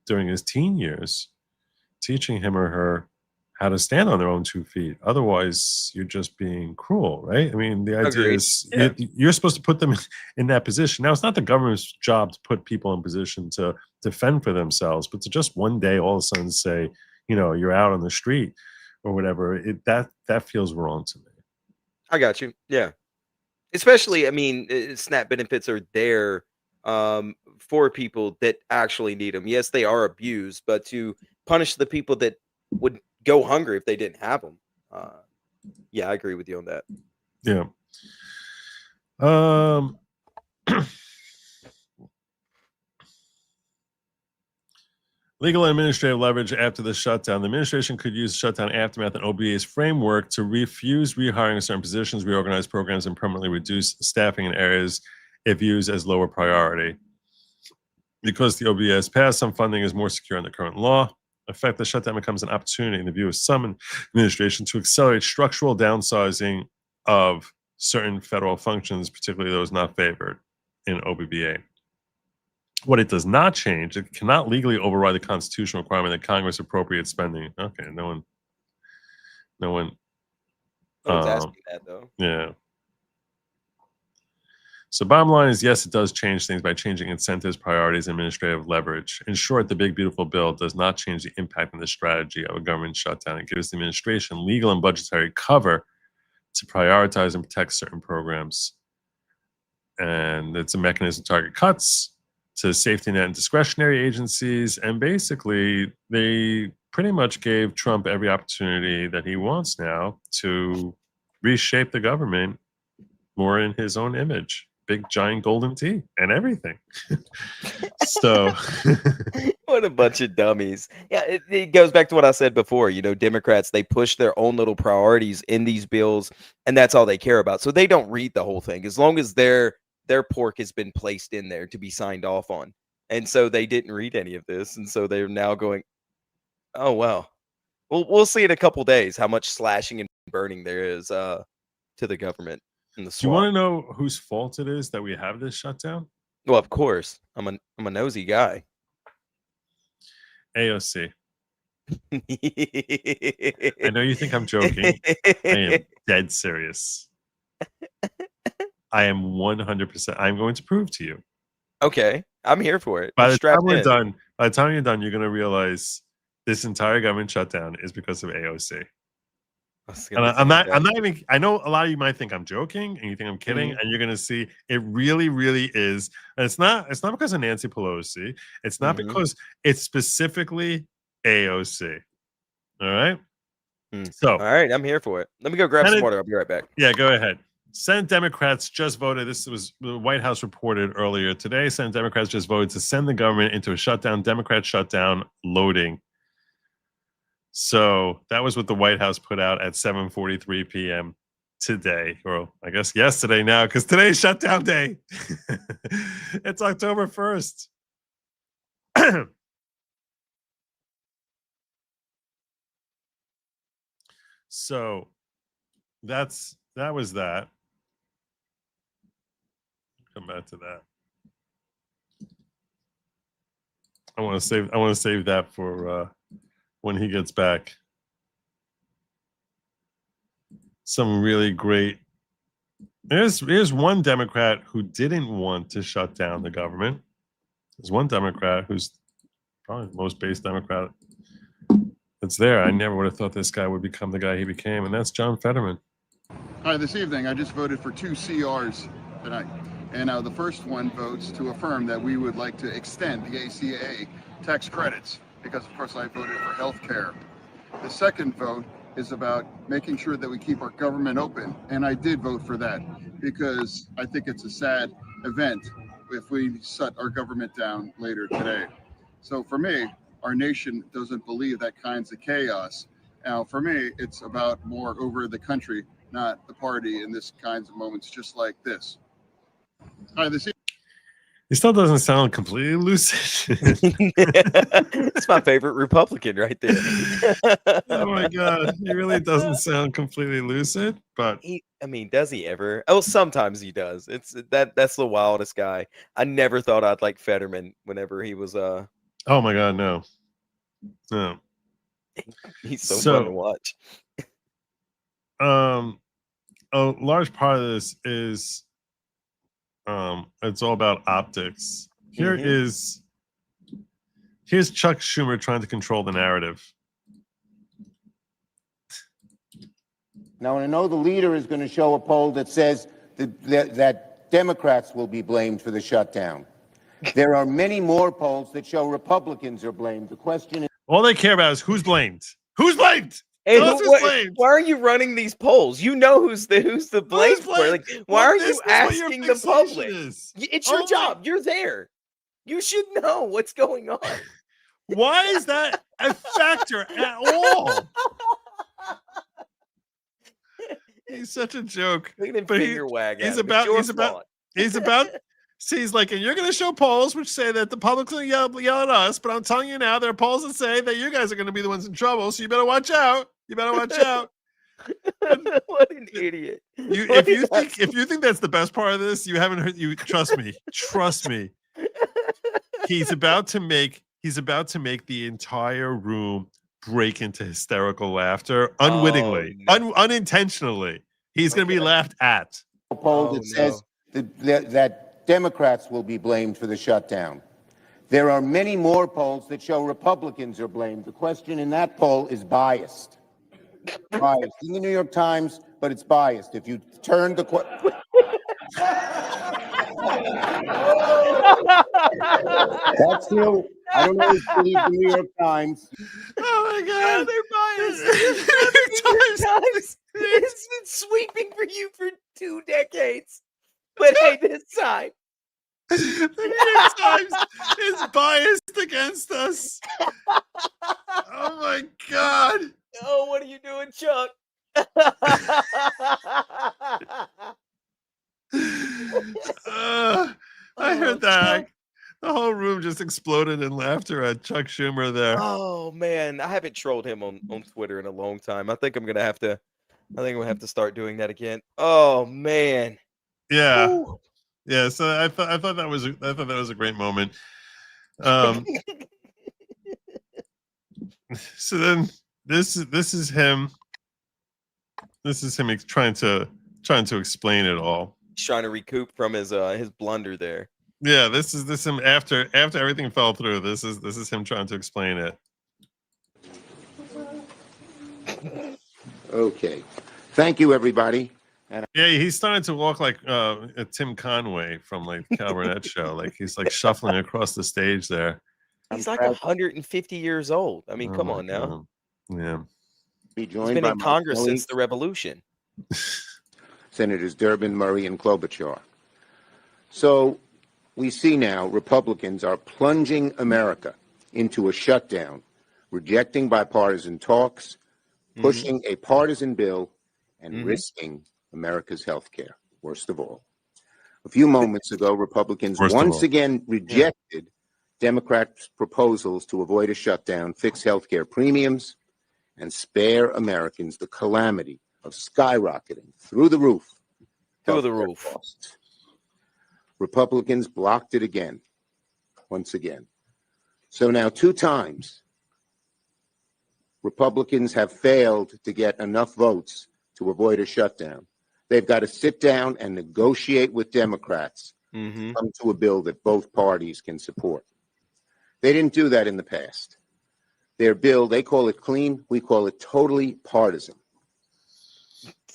during his teen years teaching him or her how to stand on their own 2 feet. Otherwise, you're just being cruel, right? I mean, the idea is you're supposed to put them in that position. Now, it's not the government's job to put people in position to defend for themselves, but to just one day all of a sudden say, you're out on the street or whatever, that feels wrong to me. I got you. Yeah. Especially, I mean, SNAP benefits are there for people that actually need them. Yes, they are abused, but to punish the people that would go hungry if they didn't have them. Yeah, I agree with you on that. Yeah. Legal and administrative leverage after the shutdown. The administration could use the shutdown aftermath and OBA's framework to refuse rehiring certain positions, reorganize programs, and permanently reduce staffing in areas it views as lower priority. Because the OBA has passed, some funding is more secure in the current law. In fact, the shutdown becomes an opportunity in the view of some administration to accelerate structural downsizing of certain federal functions, particularly those not favored in OBBA. What it does not change, it cannot legally override the constitutional requirement that Congress appropriate spending. Okay, no one No one. No one's asking that though. Yeah. So bottom line is, yes, it does change things by changing incentives, priorities, and administrative leverage. In short, the big, beautiful bill does not change the impact and the strategy of a government shutdown. It gives the administration legal and budgetary cover to prioritize and protect certain programs. And it's a mechanism to target cuts to safety net and discretionary agencies. And basically, they pretty much gave Trump every opportunity that he wants now to reshape the government more in his own image. Big giant golden T and everything. So What a bunch of dummies. Yeah, it goes back to what I said before. You know, Democrats, they push their own little priorities in these bills, and that's all they care about. So they don't read the whole thing as long as their pork has been placed in there to be signed off on. And so they didn't read any of this. And so they're now going, oh, well, we'll see in a couple days how much slashing and burning there is to the government. do you want to know whose fault it is that we have this shutdown? Well, of course, I'm a nosy guy. AOC. I know you think I'm joking. I am dead serious. I am 100%. I'm going to prove to you. Okay, I'm here for it. By I'm the time strapped we're in. done, by the time you're done, you're going to realize this entire government shutdown is because of AOC. And I'm not even, I know a lot of you might think I'm joking and you think I'm kidding, and you're gonna see it really, really is. And it's not because of Nancy Pelosi, it's not because it's specifically AOC. All right. So all right, I'm here for it. Let me go grab some water. I'll be right back. Yeah, go ahead. Senate Democrats just voted. This was the White House reported earlier today. Senate Democrats just voted to send the government into a shutdown, Democrat shutdown loading. So that was what the White House put out at 7:43 p.m. today, or I guess yesterday now, because today's shutdown day. It's October 1st. So that was that. Come back to that. I want to save that for when he gets back. Some really great. Here's one Democrat who didn't want to shut down the government. There's one Democrat who's probably the most base Democrat that's there. I never would have thought this guy would become the guy he became, and that's John Fetterman. Hi, this evening I just voted for 2 CRs tonight. And the first one votes to affirm that we would like to extend the ACA tax credits, because of course I voted for health care. The second vote is about making sure that we keep our government open, and I did vote for that because I think it's a sad event if we shut our government down later today. So for me, our nation doesn't believe that kinds of chaos. Now for me, it's about more over the country, not the party in this kinds of moments just like this. Hi, He still doesn't sound completely lucid. It's my favorite Republican right there. Oh my God, he really doesn't sound completely lucid. But does he ever? Oh, sometimes he does. That's the wildest guy. I never thought I'd like Fetterman whenever he was Oh my God, no. He's so fun to watch. A large part of this is it's all about optics. Here's Chuck Schumer trying to control the narrative. Now, I know the leader is going to show a poll that says that Democrats will be blamed for the shutdown. There are many more polls that show Republicans are blamed. The question is, all they care about is who's blamed. Who's blamed? Hey, blamed? Why are you running these polls? You know who's the blame for. Like, why are you asking the public? It's your job. You're there. You should know what's going on. Why is that a factor at all? He's such a joke. Look at him finger wag. He's about. See, he's like, and you're going to show polls which say that the public's going to yell at us, but I'm telling you now, there are polls that say that you guys are going to be the ones in trouble, so you better watch out. You better watch out. What an idiot! If you think that's the best part of this, you haven't heard. You trust me. Trust me. He's about to make the entire room break into hysterical laughter unwittingly, Oh, no. unintentionally. He's going to be laughed at. A poll Oh, that says that Democrats will be blamed for the shutdown. There are many more polls that show Republicans are blamed. The question in that poll is biased. Biased in the New York Times, but it's biased. If you turn the that's new. I don't always believe the New York Times. Oh my God, they're biased. The New York Times has been sweeping for you for 2 decades. But hey, this time. The New York Times is biased against us. Oh my God. Oh, what are you doing, Chuck? I heard that. Chuck. The whole room just exploded in laughter at Chuck Schumer there. Oh man, I haven't trolled him on Twitter in a long time. I think I'm gonna have to start doing that again. Oh man. Yeah. Woo. Yeah. So I thought that was a great moment. So then this is him. This is him trying to explain it all. He's trying to recoup from his blunder there. Yeah, this is him after everything fell through. This is him trying to explain it. Okay. Thank you, everybody. Yeah, he's starting to walk like a Tim Conway from like Cal Burnett show. Like he's like shuffling across the stage there. He's like 150 years old. I mean, come on now. Yeah. Be He's joined been by in my Congress colleagues, since the revolution. Senators Durbin, Murray, and Klobuchar. So we see now Republicans are plunging America into a shutdown, rejecting bipartisan talks, pushing a partisan bill, and risking America's health care. Worst of all. A few moments ago, Republicans once again rejected Democrats' proposals to avoid a shutdown, fix health care premiums, and spare Americans the calamity of skyrocketing through the roof. Costs. Republicans blocked it again, once again. So now 2 times, Republicans have failed to get enough votes to avoid a shutdown. They've got to sit down and negotiate with Democrats to come to a bill that both parties can support. They didn't do that in the past. Their bill, they call it clean, we call it totally partisan.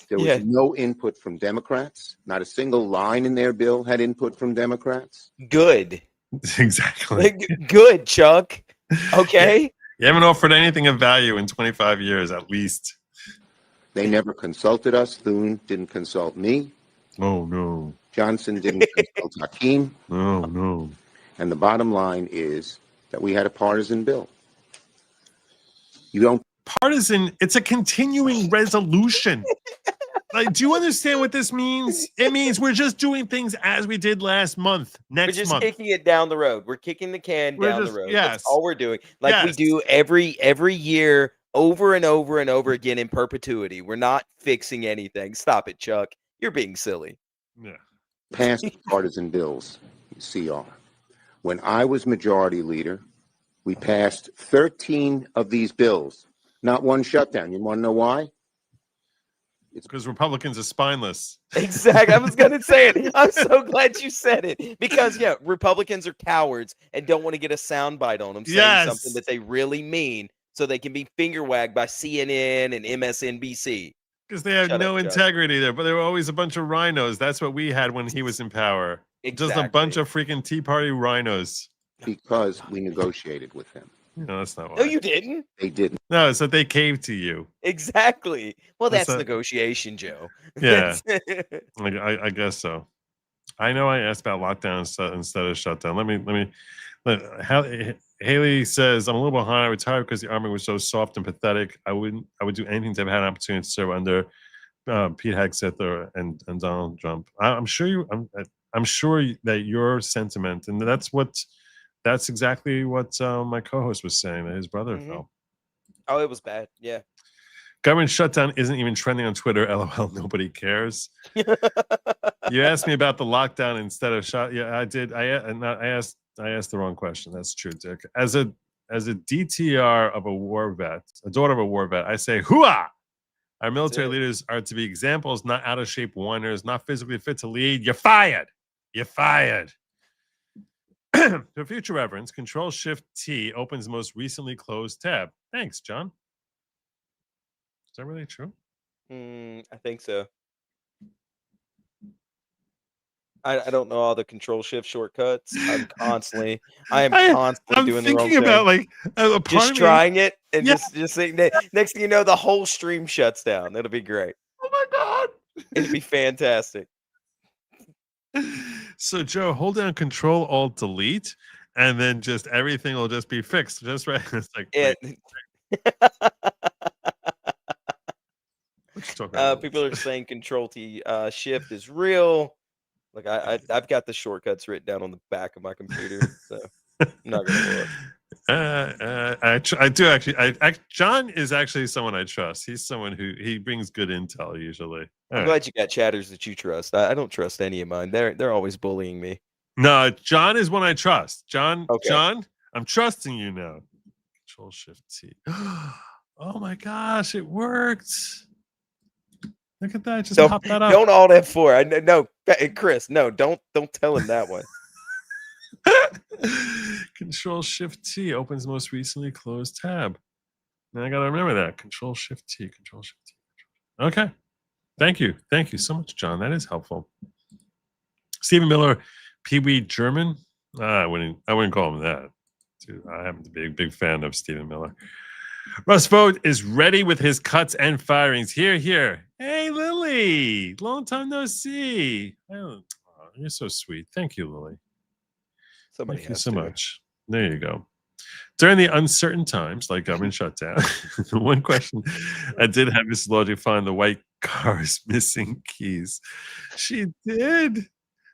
There was no input from Democrats. Not a single line in their bill had input from Democrats. Good. Exactly. Good, Chuck. Okay. You haven't offered anything of value in 25 years, at least. They never consulted us. Thune didn't consult me. Oh, no. Johnson didn't consult Hakeem. Oh, no. And the bottom line is that we had a partisan bill. You don't. Partisan, it's a continuing resolution. Like, do you understand what this means? It means we're just doing things as we did last month. We're just kicking it down the road. We're kicking the can down the road. Yes. That's all we're doing. Like we do every year over and over and over again in perpetuity. We're not fixing anything. Stop it, Chuck. You're being silly. Yeah. Passed partisan bills, CR. When I was majority leader, we passed 13 of these bills. Not one shutdown. You want to know why? It's because Republicans are spineless. Exactly. I was going to say it. I'm so glad you said it. Because, Republicans are cowards and don't want to get a soundbite on them saying something that they really mean so they can be finger wagged by CNN and MSNBC. Because they have no integrity there. But there were always a bunch of rhinos. That's what we had when he was in power. Exactly. Just a bunch of freaking Tea Party rhinos. Because we negotiated with them. No, that's not why. No, you didn't. They didn't. No, it's that they caved to you. Exactly. Well, that's negotiation, Joe. Yeah, I guess so. I know I asked about lockdown instead of shutdown. Haley says, I'm a little behind. I retired because the Army was so soft and pathetic. I would do anything to have had an opportunity to serve under Pete Hegseth and Donald Trump. I'm sure that your sentiment, and that's exactly what my co-host was saying, that his brother felt. Oh, it was bad. Yeah. Government shutdown isn't even trending on Twitter. LOL, nobody cares. You asked me about the lockdown instead of shut. Yeah, I did. I asked the wrong question. That's true, Dick. As a As a DTR of a war vet, a daughter of a war vet, I say, hooah! Our military leaders are to be examples, not out of shape whiners, not physically fit to lead. You're fired. You're fired. For future reference, Control-Shift-T opens the most recently closed tab. Thanks, John. Is that really true? I think so. I don't know all the Control-Shift shortcuts. I am constantly I'm doing the wrong thinking thing. about like a part Just of me- trying it and Yeah. just saying, next thing you know, the whole stream shuts down. It'll be great. Oh my god! It'd be fantastic. So Joe, hold down Control Alt Delete, and then just everything will just be fixed. Just right. It's like wait, let's talk about people are saying Control T Shift is real. Like I've got the shortcuts written down on the back of my computer, so I'm not gonna look. I do actually. John is actually someone I trust. He's someone who he brings good intel usually. I'm glad you got chatters that you trust. I don't trust any of mine. They're always bullying me. No, John is one I trust. John, Okay. John, I'm trusting you now. Control Shift T. Oh my gosh, it worked. Look at that. Just pop that up. Don't Alt F4. No, Chris. No, don't tell him that one. Control Shift T opens most recently closed tab. Now I gotta remember that. Control Shift T. Control Shift T. Okay. Thank you. Thank you so much, John. That is helpful. Stephen Miller, Pee Wee German. I wouldn't call him that. Dude, I happen to be a big fan of Stephen Miller. Russ Vogt is ready with his cuts and firings. Here. Hey, Lily. Long time no see. Oh, you're so sweet. Thank you, Lily. Thank you so much. There you go. During the uncertain times, like government shutdown, one question I did have Mrs. Logic find the white car's missing keys. She did.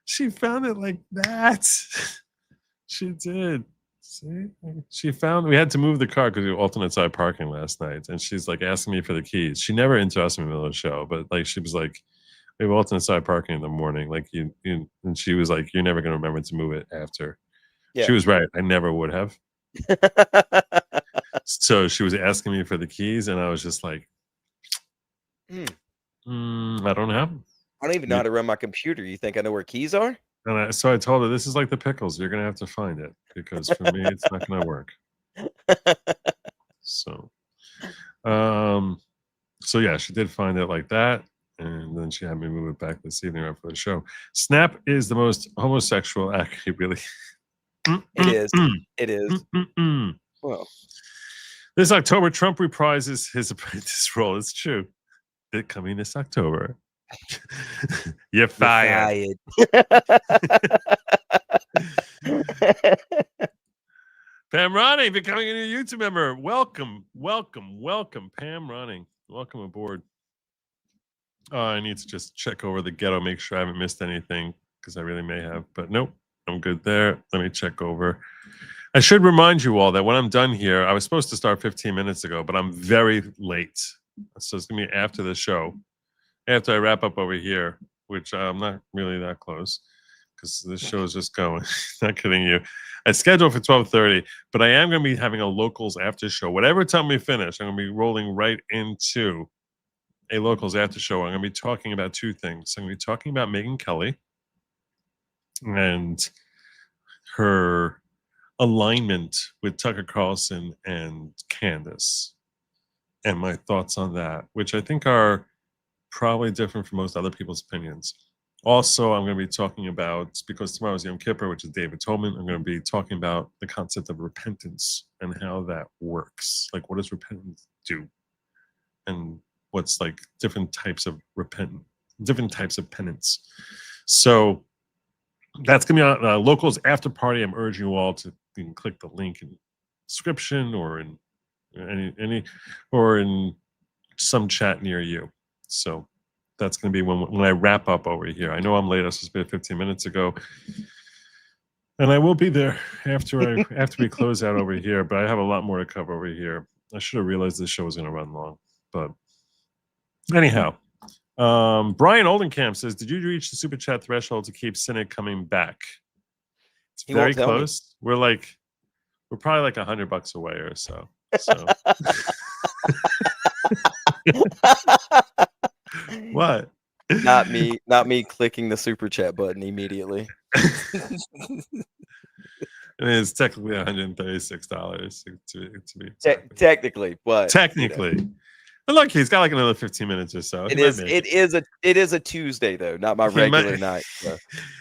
She found it like that. She did. See? She found, we had to move the car because we were alternate side parking last night. And she's like asking me for the keys. She never interrupts me in the middle of the show, but like she was like, we have alternate side parking in the morning. Like you and she was like, you're never going to remember to move it after. Yeah. She was right. I never would have. So she was asking me for the keys, and I was just like, I don't have them. I don't even know how to run my computer. You think I know where keys are? And so I told her, this is like the pickles. You're going to have to find it because for me, it's not going to work. So yeah, she did find it like that. And then she had me move it back this evening right for the show. Snap is the most homosexual act. Really. It is. It is. Well, this October, Trump reprises his apprentice role. It's true. It coming this October. You're fired. Pam Ronning becoming a new YouTube member. Welcome, Pam Ronning. Welcome aboard. I need to just check over the ghetto, make sure I haven't missed anything because I really may have, but nope, I'm good there. Let me check over. I should remind you all that when I'm done here, I was supposed to start 15 minutes ago, but I'm very late. So it's going to be after the show. After I wrap up over here, which I'm not really that close because this show is just going. Not kidding you. I scheduled for 12:30, but I am going to be having a locals after show. Whatever time we finish, I'm going to be rolling right into a locals after show. I'm going to be talking about two things. I'm going to be talking about Megyn Kelly and her alignment with Tucker Carlson and Candace and my thoughts on that, which I think are probably different from most other people's opinions. Also, I'm going to be talking about, because tomorrow is Yom Kippur, which is David Tolman, I'm going to be talking about the concept of repentance and how that works. Like, what does repentance do? And what's like different types of penance. So that's going to be on locals after party. I'm urging you all to click the link in the description or in any or in some chat near you. So that's going to be when I wrap up over here. I know I'm late. I was supposed to be 15 minutes ago, and I will be there after we close out over here. But I have a lot more to cover over here. I should have realized this show was going to run long, but anyhow, Brian Oldenkamp says, "Did you reach the super chat threshold to keep Cynic coming back?" It's very close. We're We're probably like $100 away or so. So what? Not me clicking the super chat button immediately. I mean, it's technically $136 to be exact. Technically, but Technically. But look, he's got like another 15 minutes or so. It is a Tuesday though, not my regular night. So.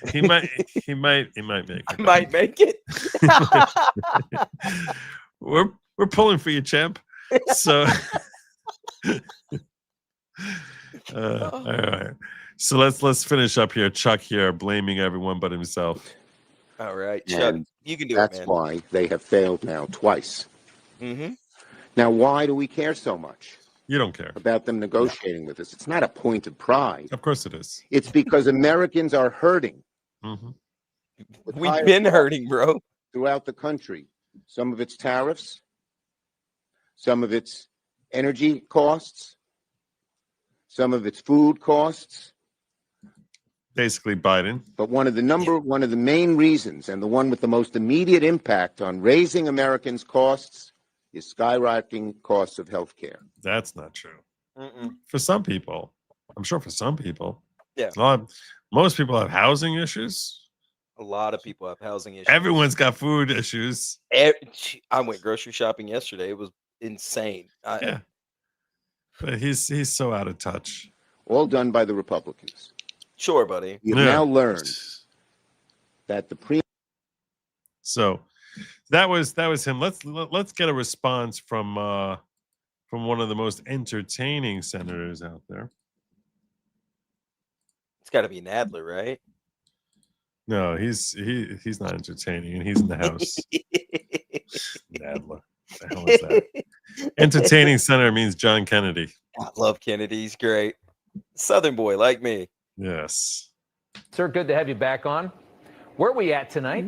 He might make it. I might make it. We're pulling for you, champ. So all right. So let's finish up here. Chuck here blaming everyone but himself. All right, Chuck, you can do it, man. That's why they have failed now twice. Mm-hmm. Now, why do we care so much? You don't care about them negotiating with us. It's not a point of pride. Of course it is. It's because Americans are hurting. Mm-hmm. We've been hurting, bro. Throughout the country. Some of it's tariffs, some of it's energy costs, some of it's food costs. Basically Biden. But one of the main reasons, and the one with the most immediate impact on raising Americans' costs, is skyrocketing costs of health care. That's not true. For some people. I'm sure for some people. Yeah. Most people have housing issues. A lot of people have housing issues. Everyone's got food issues. I went grocery shopping yesterday. It was insane. Yeah. But he's so out of touch. All done by the Republicans. Sure, buddy. You've now learned that So that was him. Let's get a response from one of the most entertaining senators out there. It's got to be Nadler, right? No, he's not entertaining, and he's in the House. Nadler, what the hell is that? Entertaining senator means John Kennedy. I love Kennedy. He's great. Southern boy like me. Yes. Sir, good to have you back on. Where are we at tonight?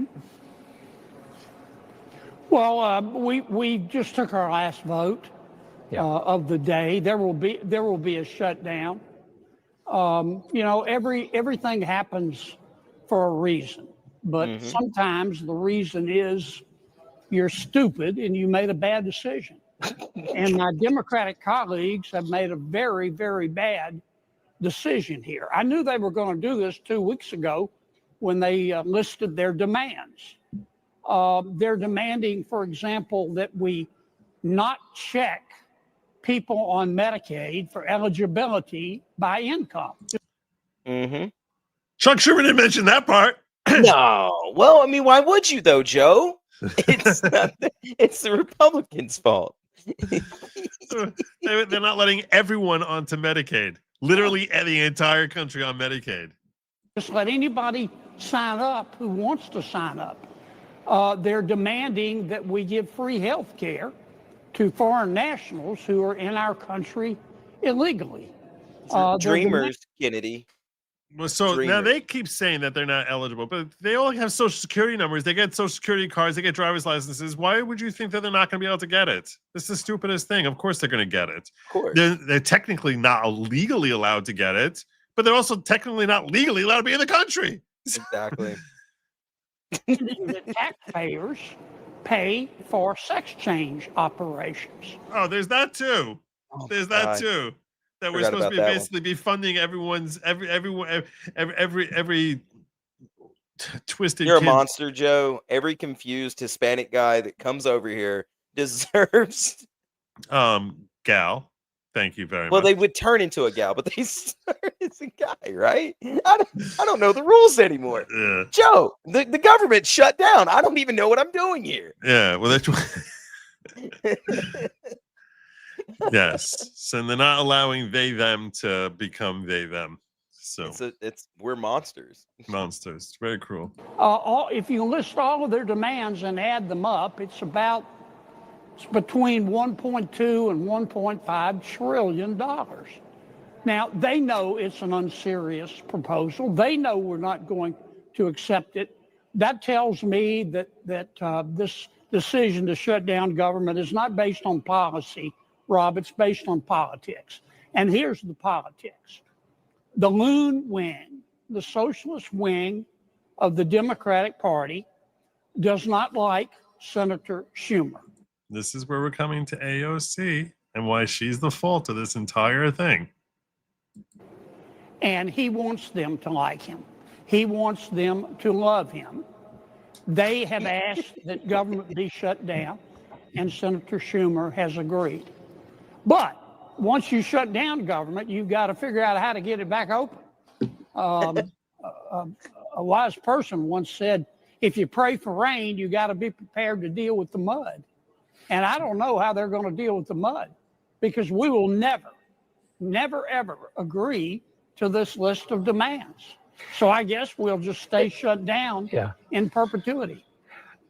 Well, we just took our last vote of the day. There will be a shutdown. Everything happens for a reason, but sometimes the reason is you're stupid and you made a bad decision. And my Democratic colleagues have made a very, very bad decision here. I knew they were going to do this 2 weeks ago when they listed their demands. They're demanding, for example, that we not check people on Medicaid for eligibility by income. Chuck Schumer didn't mention that part. No. Well, I mean, why would you though, Joe? It's the Republicans' fault. They're not letting everyone onto Medicaid. Literally the entire country on Medicaid. Just let anybody sign up who wants to sign up. They're demanding that we give free health care to foreign nationals who are in our country illegally. Dreamers, Kennedy. Well, so Dreamers. now they keep saying that they're not eligible, but they all have social security numbers. They get social security cards. They get driver's licenses. Why would you think that they're not going to be able to get it? This is the stupidest thing. Of course they're going to get it. Of course. They're technically not legally allowed to get it, but they're also technically not legally allowed to be in the country. Exactly. The taxpayers pay for sex change operations. Oh, there's that too. There's that too. That we're supposed to be basically be funding everyone's every twisted. You're kid. a monster, Joe. Every confused Hispanic guy that comes over here deserves. Gal. Thank you very much. Well, they would turn into a gal, but they start as a guy, right? I don't know the rules anymore. Joe, the government shut down. I don't even know what I'm doing here. Yeah, well, that's yes. So they're not allowing they them to become they them. So we're monsters. Monsters. It's very cruel. If you list all of their demands and add them up, it's between 1.2 and 1.5 trillion dollars. Now, they know it's an unserious proposal. They know we're not going to accept it. That tells me that this decision to shut down government is not based on policy, Rob. It's based on politics. And here's the politics. The loon wing, the socialist wing of the Democratic Party, does not like Senator Schumer. This is where we're coming to AOC and why she's the fault of this entire thing. And he wants them to like him. He wants them to love him. They have asked that government be shut down, and Senator Schumer has agreed. But once you shut down government, you've got to figure out how to get it back open. A wise person once said, if you pray for rain, you got to be prepared to deal with the mud. And I don't know how they're going to deal with the mud, because we will never, ever agree to this list of demands. So I guess we'll just stay shut down in perpetuity.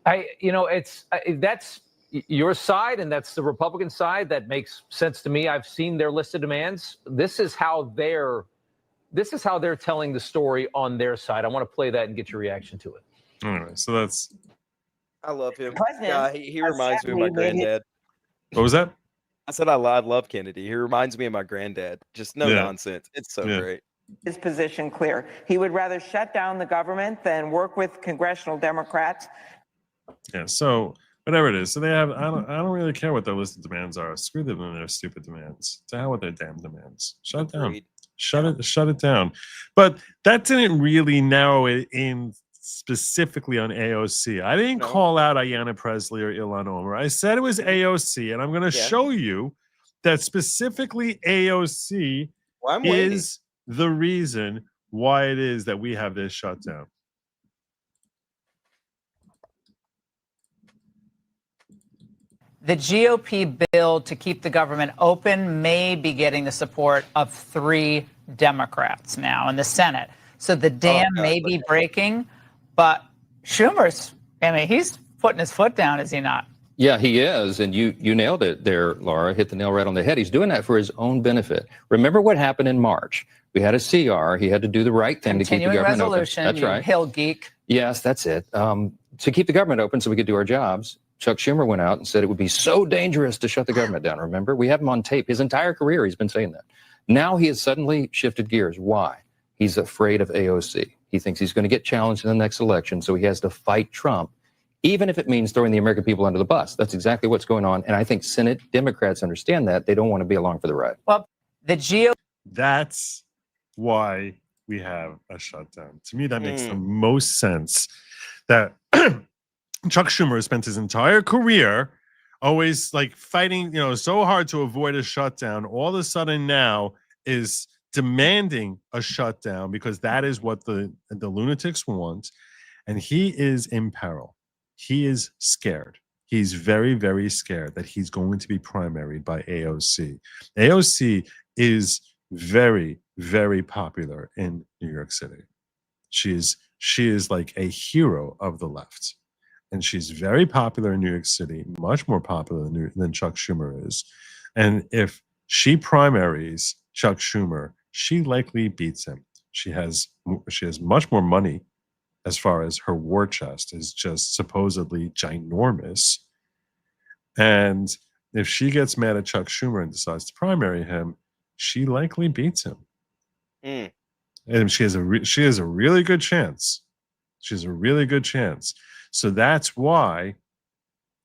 That's your side, and that's the Republican side. That makes sense to me. I've seen their list of demands. This is how they're telling the story on their side. I want to play that and get your reaction to it. Anyway, so that's. I love him. He reminds me of my granddad. What was that? I said I love Kennedy. He reminds me of my granddad. Just no nonsense. It's so great. His position clear. He would rather shut down the government than work with congressional Democrats. Yeah. So whatever it is, so they have. I don't really care what their list of demands are. Screw them and their stupid demands. To hell with their damn demands. Shut it down. Shut it down. But that didn't really narrow it in specifically on AOC. I didn't call out Ayanna Pressley or Ilhan Omar. I said it was AOC, and I'm going to show you that specifically AOC is the reason why it is that we have this shutdown. The GOP bill to keep the government open may be getting the support of 3 Democrats now in the Senate. So the dam may be breaking, but Schumer's, he's putting his foot down, is he not? Yeah, he is. And you nailed it there, Laura. Hit the nail right on the head. He's doing that for his own benefit. Remember what happened in March? We had a CR. He had to do the right thing to keep the government resolution, open. That's right. Hill geek. Yes, that's it. To keep the government open so we could do our jobs. Chuck Schumer went out and said it would be so dangerous to shut the government down. Remember, we have him on tape. His entire career, he's been saying that. Now he has suddenly shifted gears. Why? He's afraid of AOC. He thinks he's going to get challenged in the next election, so he has to fight Trump, even if it means throwing the American people under the bus. That's exactly what's going on. And I think Senate Democrats understand that. They don't want to be along for the ride. Well, the GOP. That's why we have a shutdown. To me, that makes the most sense. That Chuck Schumer spent his entire career always fighting, so hard to avoid a shutdown. All of a sudden now is demanding a shutdown because that is what the lunatics want. And he is in peril. He is scared. He's very, very scared that he's going to be primaried by AOC. AOC is very, very popular in New York City. She is like a hero of the left. And she's very popular in New York City, much more popular than Chuck Schumer is. And if she primaries Chuck Schumer, she likely beats him. She has much more money as far as her war chest is just supposedly ginormous. And if she gets mad at Chuck Schumer and decides to primary him, she likely beats him. And she has a really good chance. She has a really good chance. So that's why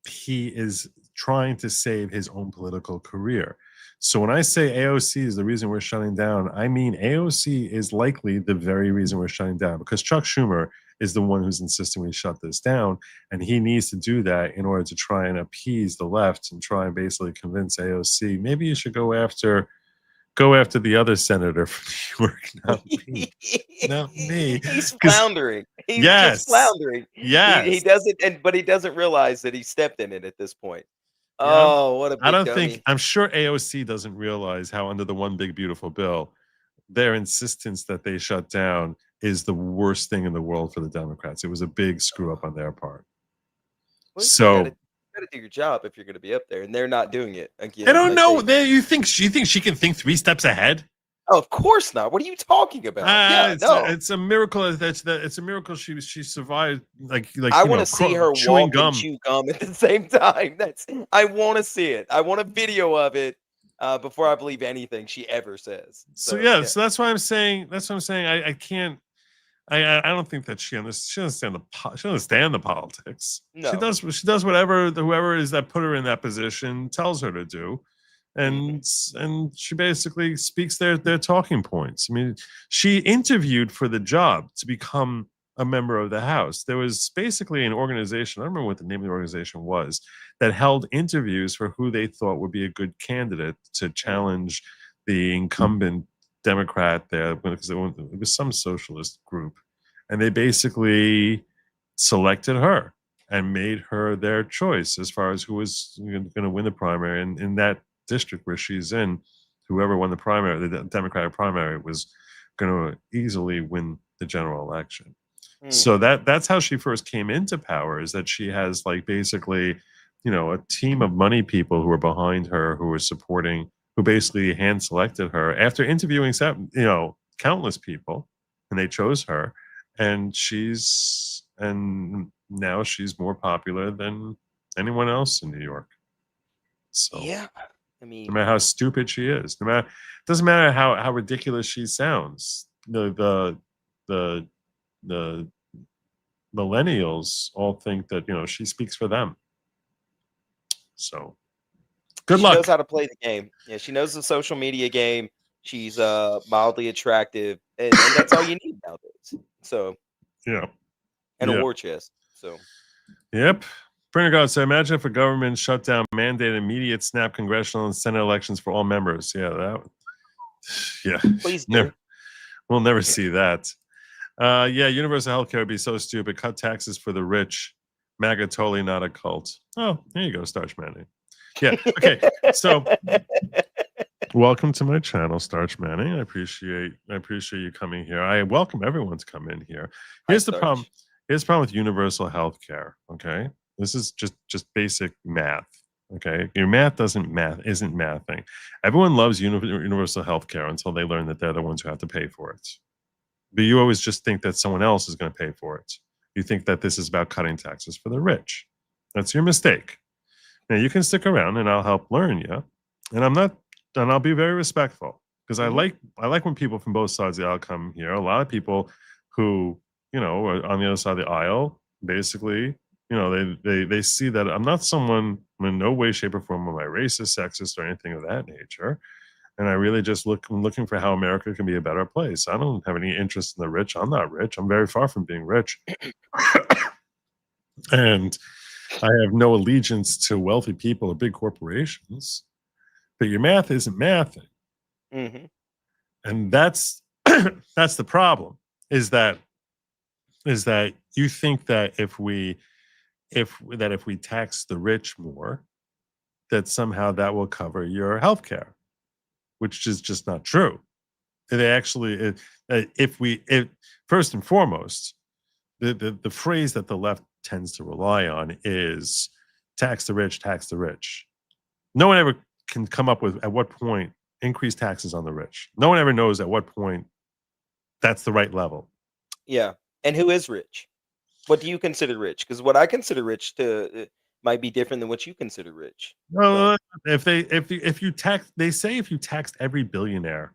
he is trying to save his own political career. So when I say AOC is the reason we're shutting down, I mean AOC is likely the very reason we're shutting down, because Chuck Schumer is the one who's insisting we shut this down, and he needs to do that in order to try and appease the left and try and basically convince AOC, maybe you should go after the other senator from New York, not me. Not me. He's floundering. He's just floundering. Yes. He doesn't, but he doesn't realize that he stepped in it at this point. Yeah. Oh, what a big dummy. I'm sure AOC doesn't realize how under the one big beautiful bill, their insistence that they shut down is the worst thing in the world for the Democrats. It was a big screw up on their part. Well, so you got to do your job if you're going to be up there, and they're not doing it. Again, I don't know. You think she can think 3 steps ahead? Oh, of course not. What are you talking about? It's a miracle. It's a miracle she survived. Like I want to see her walk and chew gum at the same time. I want to see it. I want a video of it before I believe anything she ever says. So that's why I'm saying. I I don't think that she understands the politics. No. She does whatever whoever is that put her in that position tells her to do, and she basically speaks their talking points. I mean, she interviewed for the job to become a member of the House. There was basically an organization, I don't remember what the name of the organization was, that held interviews for who they thought would be a good candidate to challenge the incumbent Democrat there, because it was some socialist group. And they basically selected her and made her their choice as far as who was going to win the primary. And in that district where she's in, whoever won the primary, the Democratic primary, was going to easily win the general election. So that's how she first came into power, is that she has like basically, a team of money people who are behind her, who are supporting, who basically hand selected her after interviewing countless people, and they chose her, and now she's more popular than anyone else in New York. So yeah, I mean, no matter how stupid she is, doesn't matter how ridiculous she sounds, the millennials all think that she speaks for them. So good luck. She knows how to play the game. Yeah, she knows the social media game. She's mildly attractive, and that's all you need nowadays. So and a war chest. So yep. Printer God said, imagine if a government shutdown mandated immediate snap congressional and Senate elections for all members. Please do. We'll never see that. Universal healthcare would be so stupid. Cut taxes for the rich. MAGA totally not a cult. Oh, there you go, Starch Manning. Yeah. Okay. So, welcome to my channel, Starch Manning. I appreciate you coming here. I welcome everyone to come in here. Here's the problem. Here's the problem with universal healthcare. Okay, this is just basic math. Okay, your math isn't mathing. Everyone loves universal healthcare until they learn that they're the ones who have to pay for it. But you always just think that someone else is going to pay for it. You think that this is about cutting taxes for the rich. That's your mistake. Now you can stick around and I'll help learn you. And I'll be very respectful, because I like when people from both sides of the aisle come here. A lot of people who, are on the other side of the aisle, basically, they see that I'm not someone, in no way, shape, or form am I racist, sexist, or anything of that nature. And I really just I'm looking for how America can be a better place. I don't have any interest in the rich. I'm not rich. I'm very far from being rich. And I have no allegiance to wealthy people or big corporations. But your math isn't mathing. And that's the problem, is that you think that if we tax the rich more, that somehow that will cover your health care, which is just not true. They actually, first and foremost, the phrase that the left tends to rely on is tax the rich, tax the rich. No one ever can come up with at what point increase taxes on the rich. No one ever knows at what point that's the right level. Yeah. And who is rich? What do you consider rich? Because what I consider rich might be different than what you consider rich. Well, if you taxed every billionaire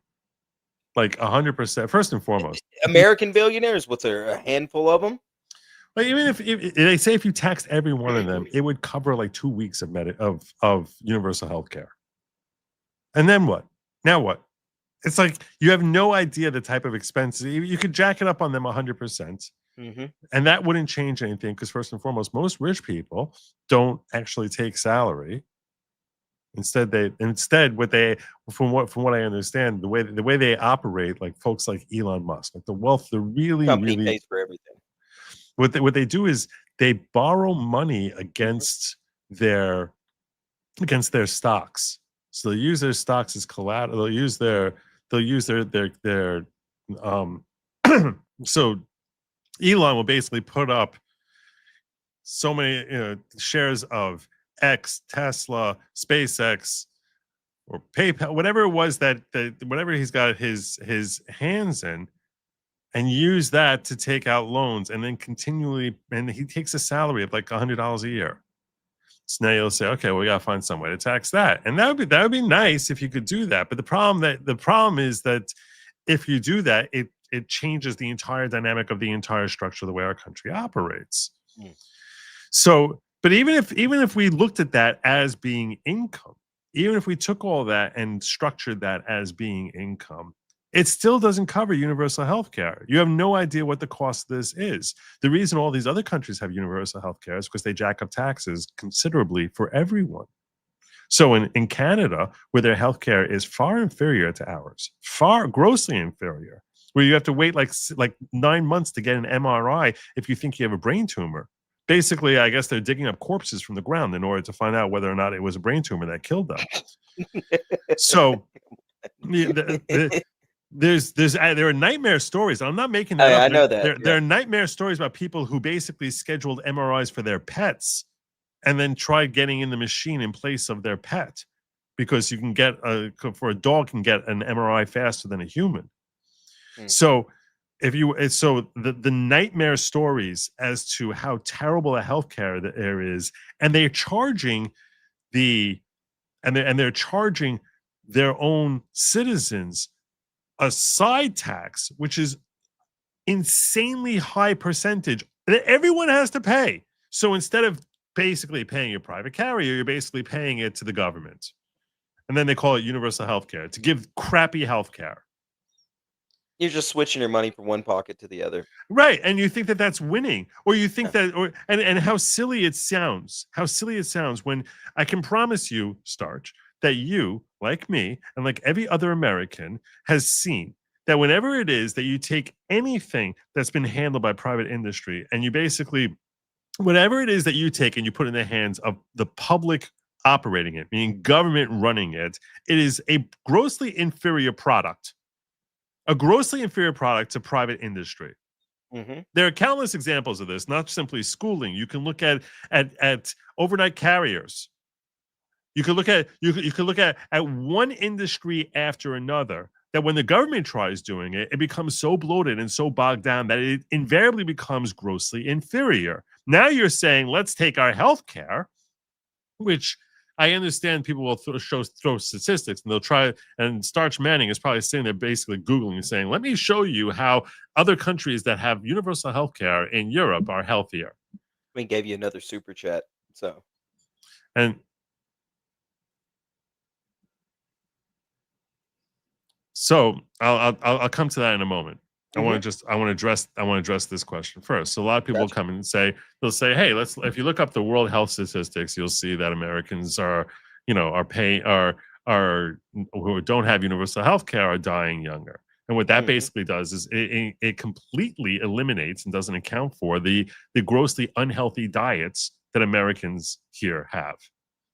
like 100%, first and foremost, American billionaires, what's there, a handful of them? But even if they say if you taxed every one of them, it would cover like 2 weeks of universal health care. And then what? Now what? It's like you have no idea the type of expenses. You could jack it up on them 100%. And that wouldn't change anything, because first and foremost, most rich people don't actually take salary. Instead, what they, from what I understand, the way they operate, like folks like Elon Musk, like the really company pays for everything. What they do is they borrow money against their stocks. So they use their stocks as collateral. They'll use their so Elon will basically put up so many shares of X, Tesla, SpaceX, or PayPal, whatever it was that whatever he's got his hands in, and use that to take out loans, and then continually, and he takes a salary of like $100 a year. So now you'll say, okay, well, we gotta find some way to tax that, and that would be nice if you could do that. But the problem is that if you do that, it it changes the entire dynamic of the entire structure of the way our country operates. So, but even if we looked at that as being income, even if we took all that and structured that as being income, it still doesn't cover universal health care. You have no idea what the cost of this is. The reason all these other countries have universal health care is because they jack up taxes considerably for everyone. So in Canada, where their health care is far inferior to ours, far grossly inferior, where you have to wait like 9 months to get an MRI if you think you have a brain tumor. Basically, I guess they're digging up corpses from the ground in order to find out whether or not it was a brain tumor that killed them. So there are nightmare stories. I'm not making that up. I know that. There are nightmare stories about people who basically scheduled MRIs for their pets and then tried getting in the machine in place of their pet, because you can get for a dog can get an MRI faster than a human. So the nightmare stories as to how terrible a healthcare there is, and they're charging they're charging their own citizens a side tax, which is insanely high percentage that everyone has to pay. So instead of basically paying your private carrier, you're basically paying it to the government. And then they call it universal health care to give crappy health care. You're just switching your money from one pocket to the other. Right. And you think that that's winning, or you think and how silly it sounds. How silly it sounds when I can promise you, Starch, that you, like me, and like every other American, has seen that whenever it is that you take anything that's been handled by private industry and you basically, whatever it is that you take and you put in the hands of the public operating it, meaning government running it, it is a grossly inferior product. A grossly inferior product to private industry. There are countless examples of this, not simply schooling. You can look at overnight carriers. You could look at one industry after another, that when the government tries doing it, it becomes so bloated and so bogged down that it invariably becomes grossly inferior. Now you're saying, let's take our health care, which I understand people will throw statistics, and they'll try, and Starch Manning is probably sitting there basically Googling and saying, let me show you how other countries that have universal health care in Europe are healthier. We gave you another super chat. So I'll come to that in a moment. I want to address this question first. So a lot of people will come and they'll say, hey, if you look up the World Health Statistics, you'll see that Americans who don't have universal health care are dying younger. And what that basically does is it completely eliminates and doesn't account for the grossly unhealthy diets that Americans here have.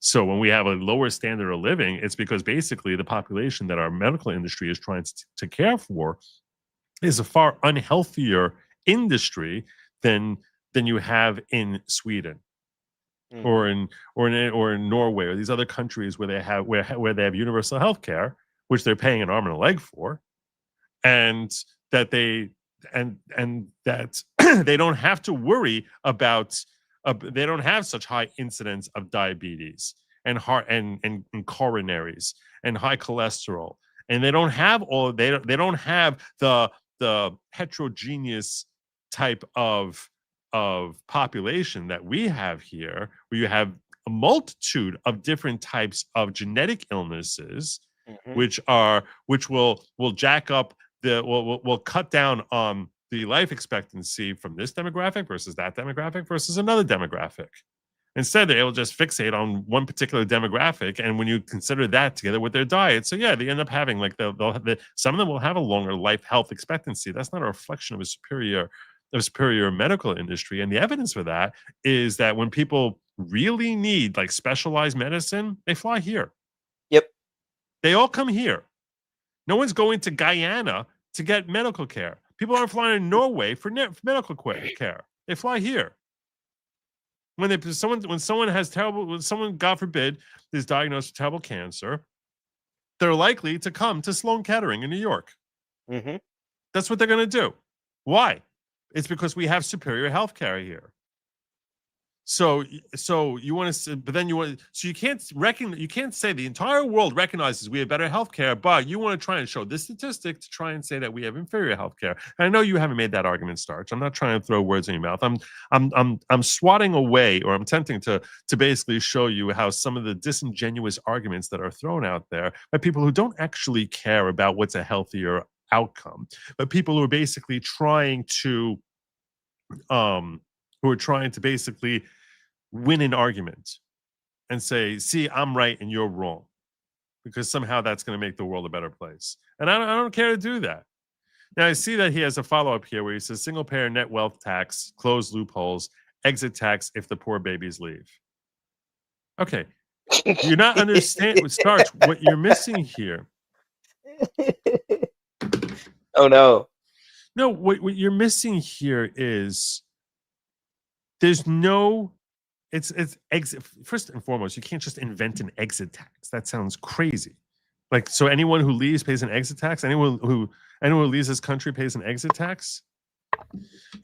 So when we have a lower standard of living, it's because basically the population that our medical industry is trying to care for is a far unhealthier industry than you have in Sweden or in Norway or these other countries where they have universal health care, which they're paying an arm and a leg for, and that they don't have to worry about they don't have such high incidence of diabetes and heart and coronaries and high cholesterol, and they don't have the heterogeneous type of population that we have here, where you have a multitude of different types of genetic illnesses, which will jack up will cut down on the life expectancy from this demographic versus that demographic versus another demographic. Instead, they're able to just fixate on one particular demographic, and when you consider that together with their diet, so yeah, they end up having some of them will have a longer life health expectancy. That's not a reflection of a superior medical industry, and the evidence for that is that when people really need like specialized medicine, they fly here. Yep, they all come here. No one's going to Guyana to get medical care. People aren't flying to Norway for medical care. They fly here. When someone, God forbid, is diagnosed with terrible cancer, they're likely to come to Sloan Kettering in New York. That's what they're going to do. Why? It's because we have superior health care here. So you want to, but then you can't say the entire world recognizes we have better healthcare, but you want to try and show this statistic to try and say that we have inferior healthcare. And I know you haven't made that argument, Starch. I'm not trying to throw words in your mouth. I'm swatting away, or I'm attempting to basically show you how some of the disingenuous arguments that are thrown out there by people who don't actually care about what's a healthier outcome, but people who are basically trying to basically win an argument and say, see, I'm right and you're wrong, because somehow that's going to make the world a better place. And I don't care to do that. Now, I see that he has a follow-up here where he says single payer net wealth tax, close loopholes, exit tax if the poor babies leave. Okay. You're not understanding, Starch, what you're missing here. Oh, no. No, what you're missing here is there's no, it's exit. First and foremost, you can't just invent an exit tax. That sounds crazy. Like, so anyone who leaves pays an exit tax? Anyone who leaves this country pays an exit tax?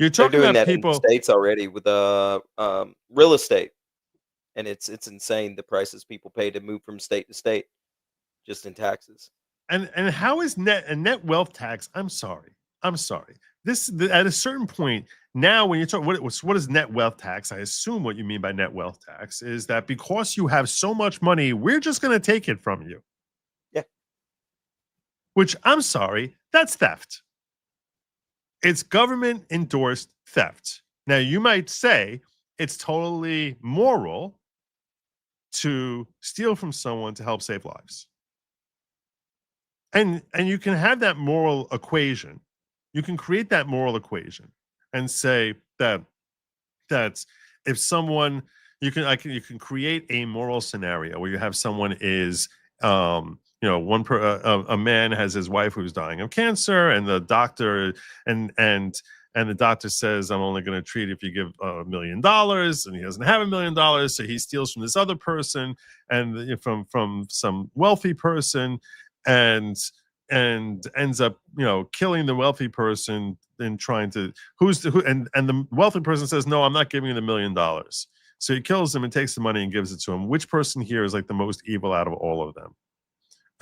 You're talking They're doing about that people in the States already with real estate. And it's insane the prices people pay to move from state to state just in taxes. And how is net wealth tax? I'm sorry. This at a certain point now, when you talk what is net wealth tax, I assume what you mean by net wealth tax is that because you have so much money, we're just going to take it from you. Yeah. Which, I'm sorry, that's theft. It's government endorsed theft. Now, you might say it's totally moral to steal from someone to help save lives. And you can have that moral equation. You can create that moral equation and say that if someone you can create a moral scenario where you have someone is a man has his wife who's dying of cancer, and the doctor and the doctor says, I'm only going to treat if you give $1 million, and he doesn't have $1 million, so he steals from this other person and from some wealthy person, and ends up killing the wealthy person and trying to and the wealthy person says, no, I'm not giving you the $1 million. So he kills him and takes the money and gives it to him. Which person here is like the most evil out of all of them?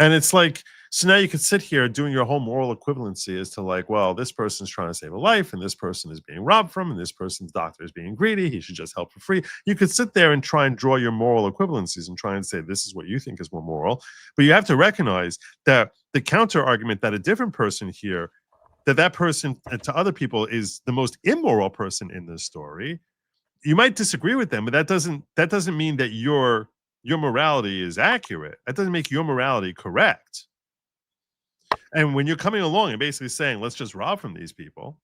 And it's like, so now you could sit here doing your whole moral equivalency as to like, well, this person's trying to save a life, and this person is being robbed from, and this person's doctor is being greedy. He should just help for free. You could sit there and try and draw your moral equivalencies and try and say, this is what you think is more moral. But you have to recognize that the counter argument that a different person here, that person to other people is the most immoral person in this story. You might disagree with them, but that doesn't mean that your morality is accurate. That doesn't make your morality correct. And when you're coming along and basically saying, let's just rob from these people,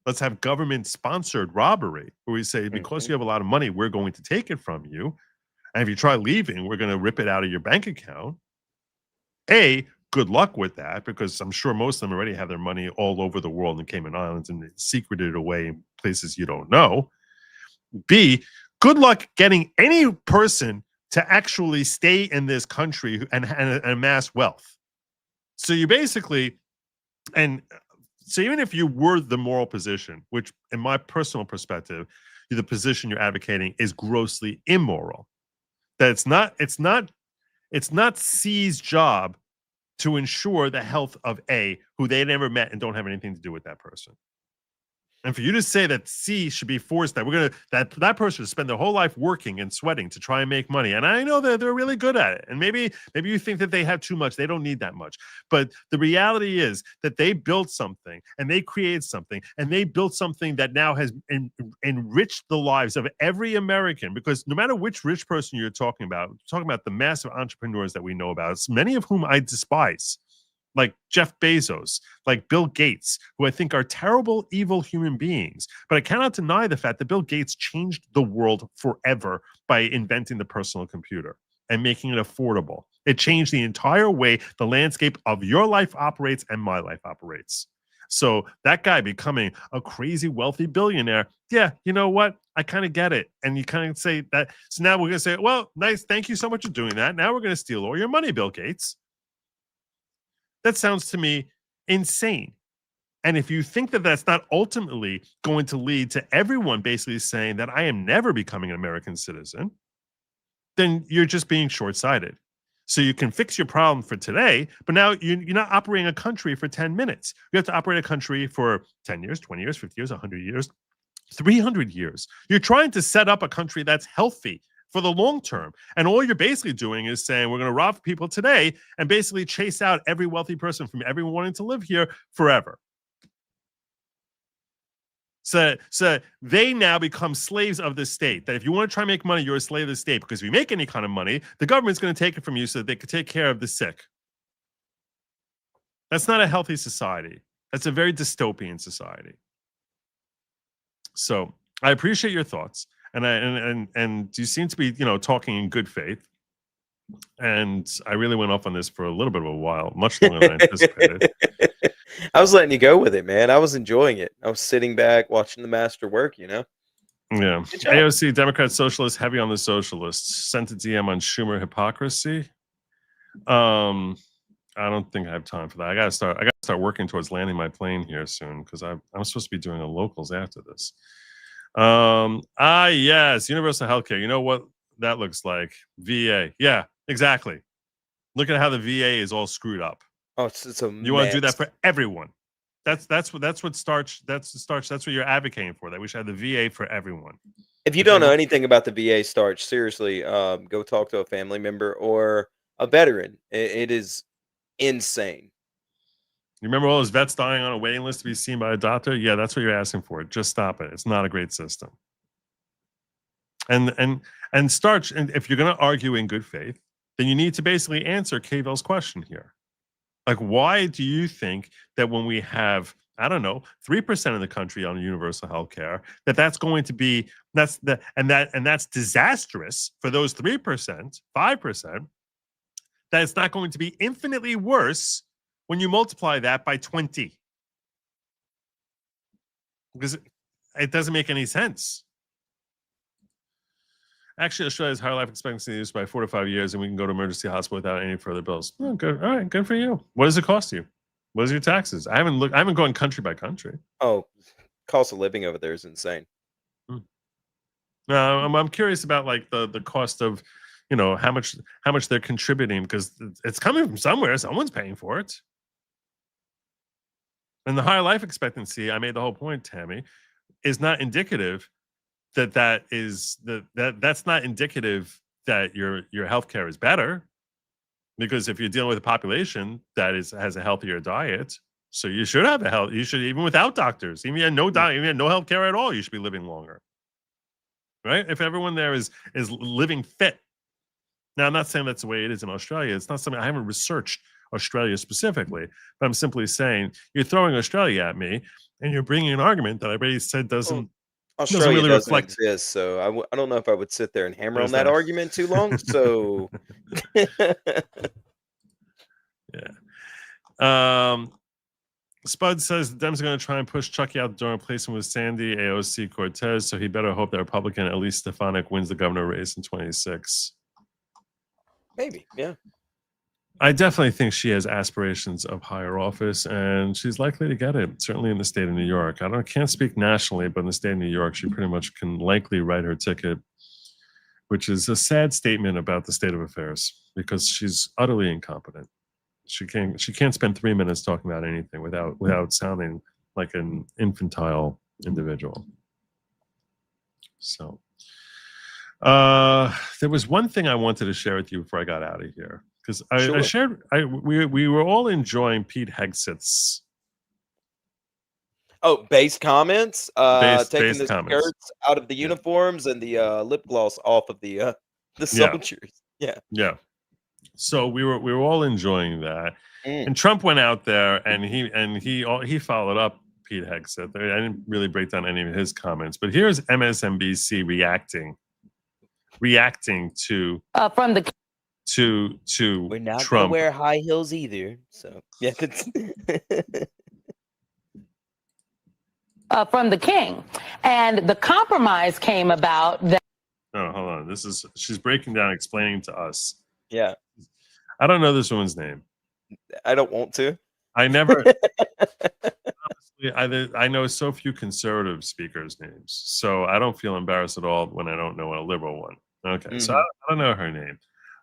let's have government-sponsored robbery, where we say, because you have a lot of money, we're going to take it from you. And if you try leaving, we're going to rip it out of your bank account. Good luck with that, because I'm sure most of them already have their money all over the world in Cayman Islands and secreted it away in places you don't know. B, good luck getting any person to actually stay in this country and amass wealth. So you basically, so even if you were the moral position, which in my personal perspective, the position you're advocating is grossly immoral, that it's not C's job to ensure the health of A, who they never met and don't have anything to do with that person. And for you to say that C should be forced, that that person should spend their whole life working and sweating to try and make money. And I know that they're really good at it. And maybe you think that they have too much. They don't need that much. But the reality is that they built something, and they created something, and they built something that now has enriched the lives of every American. Because no matter which rich person you're talking about the massive entrepreneurs that we know about, many of whom I despise, like Jeff Bezos, like Bill Gates, who I think are terrible, evil human beings. But I cannot deny the fact that Bill Gates changed the world forever by inventing the personal computer and making it affordable. It changed the entire way the landscape of your life operates and my life operates. So that guy becoming a crazy wealthy billionaire, yeah, you know what? I kind of get it. And you kind of say that. So now we're going to say, well, nice. Thank you so much for doing that. Now we're going to steal all your money, Bill Gates. That sounds to me insane. And if you think that that's not ultimately going to lead to everyone basically saying that I am never becoming an American citizen, then you're just being short-sighted. So you can fix your problem for today, but now you're not operating a country for 10 minutes. You have to operate a country for 10 years, 20 years, 50 years, 100 years, 300 years. You're trying to set up a country that's healthy for the long term. And all you're basically doing is saying, we're going to rob people today and basically chase out every wealthy person from everyone wanting to live here forever. So they now become slaves of the state. That if you want to try and make money, you're a slave of the state. Because if you make any kind of money, the government's going to take it from you so that they can take care of the sick. That's not a healthy society. That's a very dystopian society. So I appreciate your thoughts, and you seem to be, talking in good faith. And I really went off on this for a little bit of a while, much longer than I anticipated. I was letting you go with it, man. I was enjoying it. I was sitting back watching the master work, Yeah. AOC, Democrat Socialists, heavy on the socialists. Sent a DM on Schumer hypocrisy. I don't think I have time for that. I gotta start working towards landing my plane here soon, because I'm supposed to be doing a locals after this. Yes, universal healthcare. You know what that looks like? VA. Yeah, exactly. Look at how the VA is all screwed up. Oh, it's a You want to do that for everyone. That's what starch. That's what you're advocating for. That we should have the VA for everyone. If you don't know anything about the VA starch, seriously, go talk to a family member or a veteran. It is insane. You remember all those vets dying on a waiting list to be seen by a doctor? Yeah, that's what you're asking for. Just stop it. It's not a great system. And starch. And if you're going to argue in good faith, then you need to basically answer Cavell's question here. Like, why do you think that when we have, 3% of the country on universal health care, that's going to be, that's disastrous for those 3%, 5%, that it's not going to be infinitely worse when you multiply that by 20? Because it doesn't make any sense. Actually, Australia's higher life expectancy is by 4 to 5 years, and we can go to emergency hospital without any further bills. Oh, good. All right, good for you. What does it cost you? What is your taxes? I haven't gone country by country. Oh, cost of living over there is insane. No, I'm curious about like the cost of, how much they're contributing, because it's coming from somewhere. Someone's paying for it. And the higher life expectancy, I made the whole point, Tammy, is not indicative that's not indicative that your healthcare is better, because if you're dealing with a population that has a healthier diet, so you should have you should, even without doctors, even if you had no healthcare at all, you should be living longer, right? If everyone there is living fit. Now, I'm not saying that's the way it is in Australia. It's not something I haven't researched Australia specifically, but I'm simply saying you're throwing Australia at me, and you're bringing an argument that I already said doesn't. Australia doesn't really exist, so I don't know if I would sit there and hammer on that argument too long. So, yeah. Spud says the Dems are going to try and push Chucky out the door and replace him with Sandy AOC Cortez, so he better hope that Republican Elise Stefanik wins the governor race in 26. Maybe, yeah. I definitely think she has aspirations of higher office, and she's likely to get it, certainly in the state of New York. Can't speak nationally, but in the state of New York, she pretty much can likely write her ticket, which is a sad statement about the state of affairs, because she's utterly incompetent. She can't spend 3 minutes talking about anything without sounding like an infantile individual. So there was one thing I wanted to share with you before I got out of here. Because we were all enjoying Pete Hegseth's base comments, taking the comments skirts out of the uniforms and the lip gloss off of the soldiers. Yeah. So we were all enjoying that, and Trump went out there and he followed up Pete Hegseth. I didn't really break down any of his comments, but here's MSNBC reacting to from the. To we're not Trump. Gonna wear high heels either, so yeah. From the king, and the compromise came about that. Oh, hold on. She's breaking down, explaining to us. Yeah, I don't know this woman's name. I don't want to. I never. I know so few conservative speakers' names, so I don't feel embarrassed at all when I don't know a liberal one. Okay, so I don't know her name.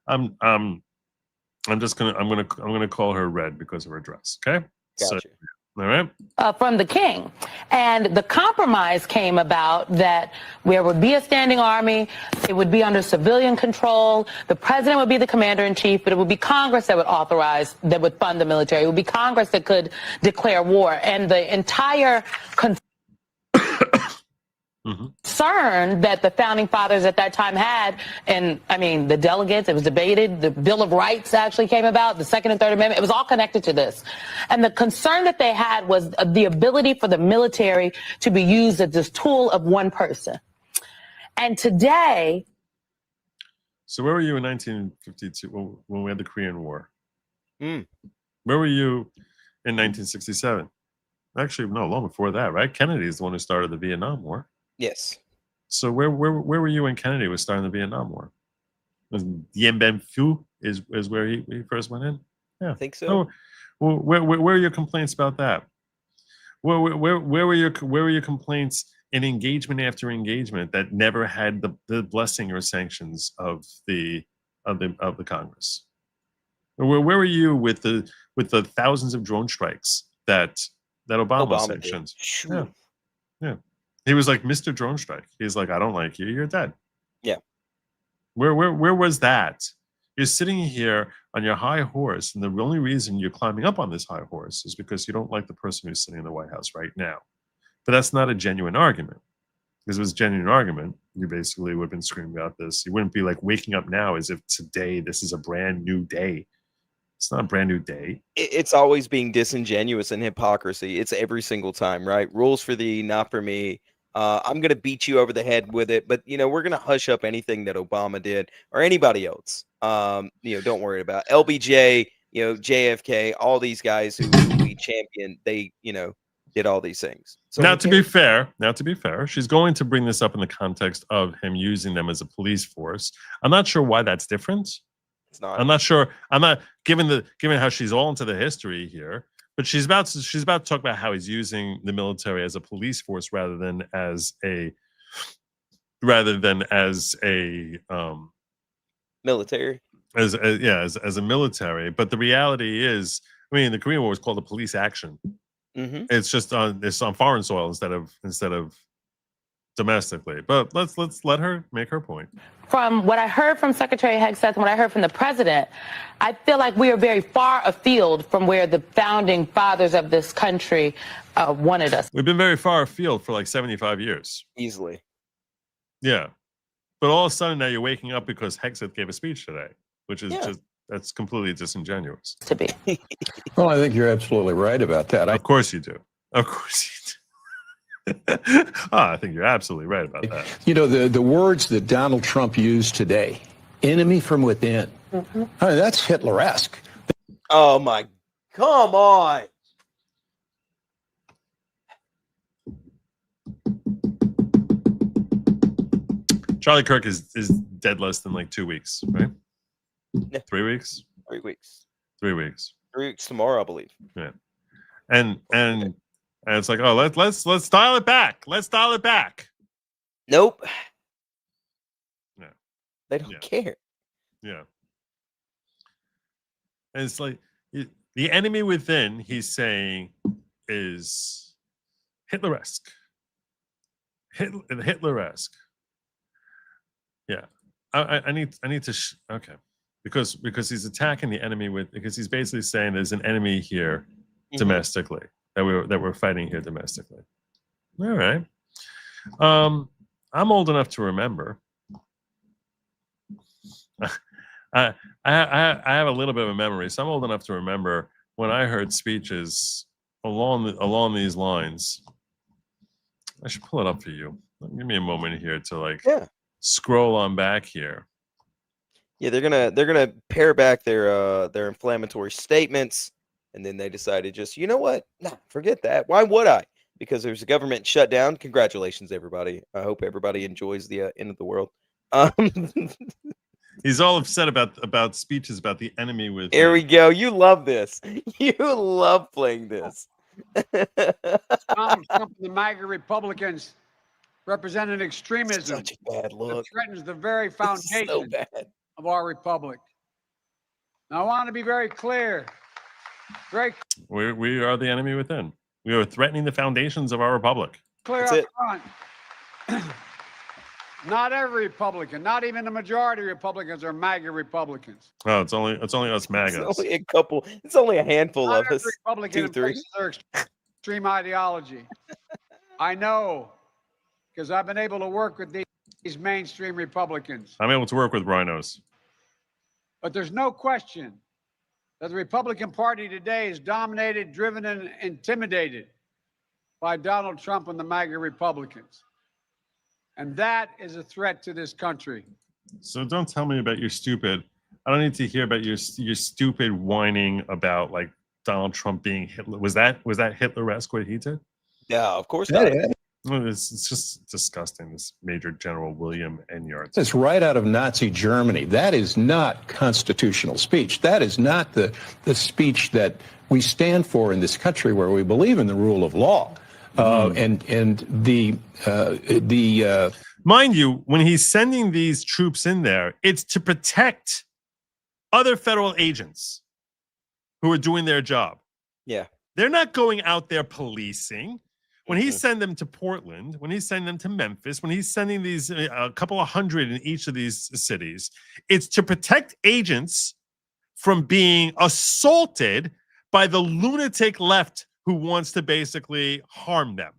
I'm just gonna call her Red because of her dress. Okay, Gotcha. So, all right. From the king. And the compromise came about that there would be a standing army, it would be under civilian control, the president would be the commander in chief, but it would be Congress that would authorize, that would fund the military. It would be Congress that could declare war. And the entire concern that the founding fathers at that time had, and I mean, the delegates, it was debated, the Bill of Rights actually came about, the Second and Third Amendment, it was all connected to this. And the concern that they had was the ability for the military to be used as this tool of one person. And today... So where were you in 1952 when we had the Korean War? Where were you in 1967? Actually, no, long before that, right? Kennedy is the one who started the Vietnam War. Yes. So where were you when Kennedy was starting the Vietnam War? Was Dien Bien Phu is where he first went in? Yeah, I think so. Well, where are your complaints about that? Where were your complaints in engagement after engagement that never had the blessing or sanctions of the Congress? Where were you with the thousands of drone strikes that Obama sanctioned? Sure. Yeah. He was like, Mr. Drone Strike. He's like, I don't like you. You're dead. Yeah. Where was that? You're sitting here on your high horse, and the only reason you're climbing up on this high horse is because you don't like the person who's sitting in the White House right now. But that's not a genuine argument. Because if it was a genuine argument, you basically would have been screaming about this. You wouldn't be like waking up now as if today this is a brand new day. It's not a brand new day. It's always being disingenuous and hypocrisy. It's every single time, right? Rules for thee, not for me. I'm going to beat you over the head with it, but we're going to hush up anything that Obama did or anybody else. Don't worry about LBJ, JFK, all these guys who we champion. They, did all these things. So now, to be fair, she's going to bring this up in the context of him using them as a police force. I'm not sure why that's different. It's not. I'm not sure. I'm not given how she's all into the history here. But she's about to talk about how he's using the military as a police force rather than as a military. As a military. But the reality is, I mean, the Korean War was called a police action. It's just on foreign soil instead of domestically. But let's let her make her point. From what I heard from Secretary Hegseth and what I heard from the president, I feel like we are very far afield from where the founding fathers of this country wanted us. We've been very far afield for like 75 years. Easily. Yeah. But all of a sudden now you're waking up because Hegseth gave a speech today, which is that's completely disingenuous. To be. Well, I think you're absolutely right about that. Of course you do. Of course you do. I think you're absolutely right about that. The words that Donald Trump used today, enemy from within, that's Hitler-esque. Oh, my, come on. Charlie Kirk is dead less than like 2 weeks, right? Yeah. 3 weeks? 3 weeks. 3 weeks. 3 weeks tomorrow, I believe. Yeah. And it's like, oh, let's dial it back. Let's dial it back. Nope. No. They don't care. Yeah. And it's like the enemy within, he's saying, is Hitler-esque. Hitler-esque. Yeah. I need to okay. Because he's attacking the enemy because he's basically saying there's an enemy here domestically. That we're fighting here domestically. All right. I'm old enough to remember. I have a little bit of a memory, so I'm old enough to remember when I heard speeches along these lines. I should pull it up for you. Give me a moment here to scroll on back here. Yeah, they're gonna pare back their inflammatory statements. And then they decided just, you know what? Nah, forget that. Why would I? Because there's a government shutdown. Congratulations, everybody. I hope everybody enjoys the end of the world. He's all upset about speeches about the enemy with. There we go. You love this. You love playing this. Donald Trump and the MAGA Republicans represent an extremism Such a bad look. that threatens the very foundation of our republic. Now, I want to be very clear. We are the enemy within. We are threatening the foundations of our republic. Clear up front. Not every Republican, not even the majority of Republicans are MAGA Republicans. Oh, it's only us MAGAs. It's only a couple. It's only a handful Not of every us. Republican 2, 3. embraces their extreme ideology. I know, because I've been able to work with these mainstream Republicans. I'm able to work with rhinos. But there's no question that the Republican Party today is dominated, driven, and intimidated by Donald Trump and the MAGA Republicans. And that is a threat to this country. So don't tell me about your stupid. I don't need to hear about your stupid whining about like Donald Trump being Hitler. Was that Hitler-esque what he did? Yeah, of course not. Well, it's just disgusting. This Major General William Enyart. It's right out of Nazi Germany. That is not constitutional speech. That is not the speech that we stand for in this country, where we believe in the rule of law. And mind you, when he's sending these troops in there, it's to protect other federal agents who are doing their job. Yeah. They're not going out there policing. When he send them to Portland, when he send them to Memphis, when he's sending these a couple of hundred in each of these cities, it's to protect agents from being assaulted by the lunatic left who wants to basically harm them.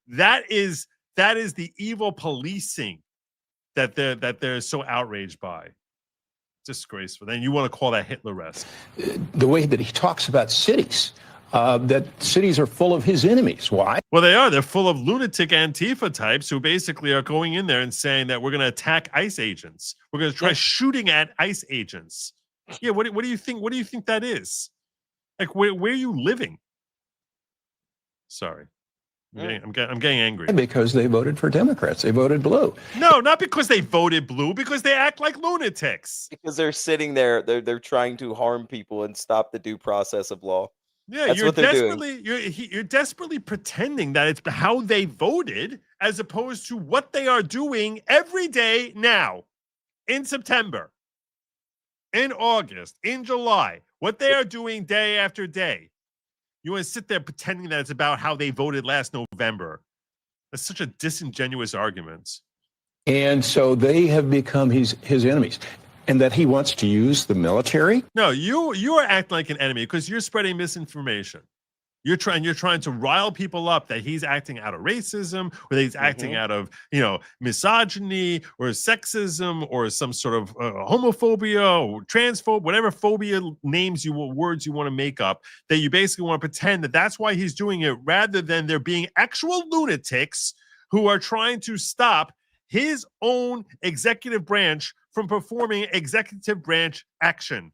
That is the evil policing that they're so outraged by. Disgraceful. Then you want to call that Hitler-esque? The way that he talks about cities, that cities are full of his enemies. Why? Well, they are. They're full of lunatic Antifa types who basically are going in there and saying that we're going to attack ICE agents. We're going to try shooting at ICE agents. Yeah. What do you think? What do you think that is? Like, where are you living? Sorry. I'm getting angry. Because they voted for Democrats. They voted blue. No, not because they voted blue, because they act like lunatics. Because they're sitting there, they're trying to harm people and stop the due process of law. Yeah, That's you're what they're desperately you're desperately pretending that it's how they voted as opposed to what they are doing every day now, in September, in August, in July, what they are doing day after day. You want to sit there pretending that it's about how they voted last November. That's such a disingenuous argument. And so they have become his enemies. And that he wants to use the military? No, you are acting like an enemy because you're spreading misinformation. You're trying to rile people up that he's acting out of racism, or that he's acting out of misogyny or sexism or some sort of homophobia or transphobe, whatever phobia words you want to make up. That you basically want to pretend that that's why he's doing it, rather than there being actual lunatics who are trying to stop his own executive branch from performing executive branch action.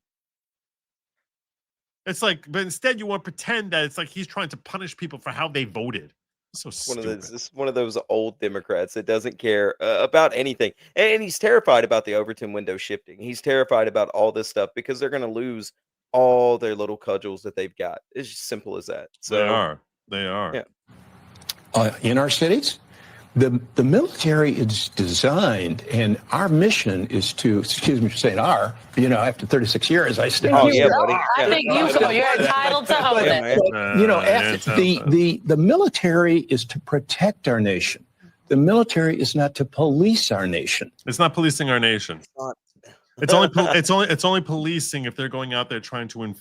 It's like, but instead you want to pretend that it's like he's trying to punish people for how they voted. So stupid. It's one of those old Democrats that doesn't care about anything. And he's terrified about the Overton window shifting. He's terrified about all this stuff because they're going to lose all their little cudgels that they've got. It's just simple as that. So They are. Yeah. In our cities? The military is designed, and our mission is to, excuse me for saying after 36 years, I still. I think you're entitled to own it. The military is to protect our nation. The military is not to police our nation. It's not policing our nation. It's only policing if they're going out there trying to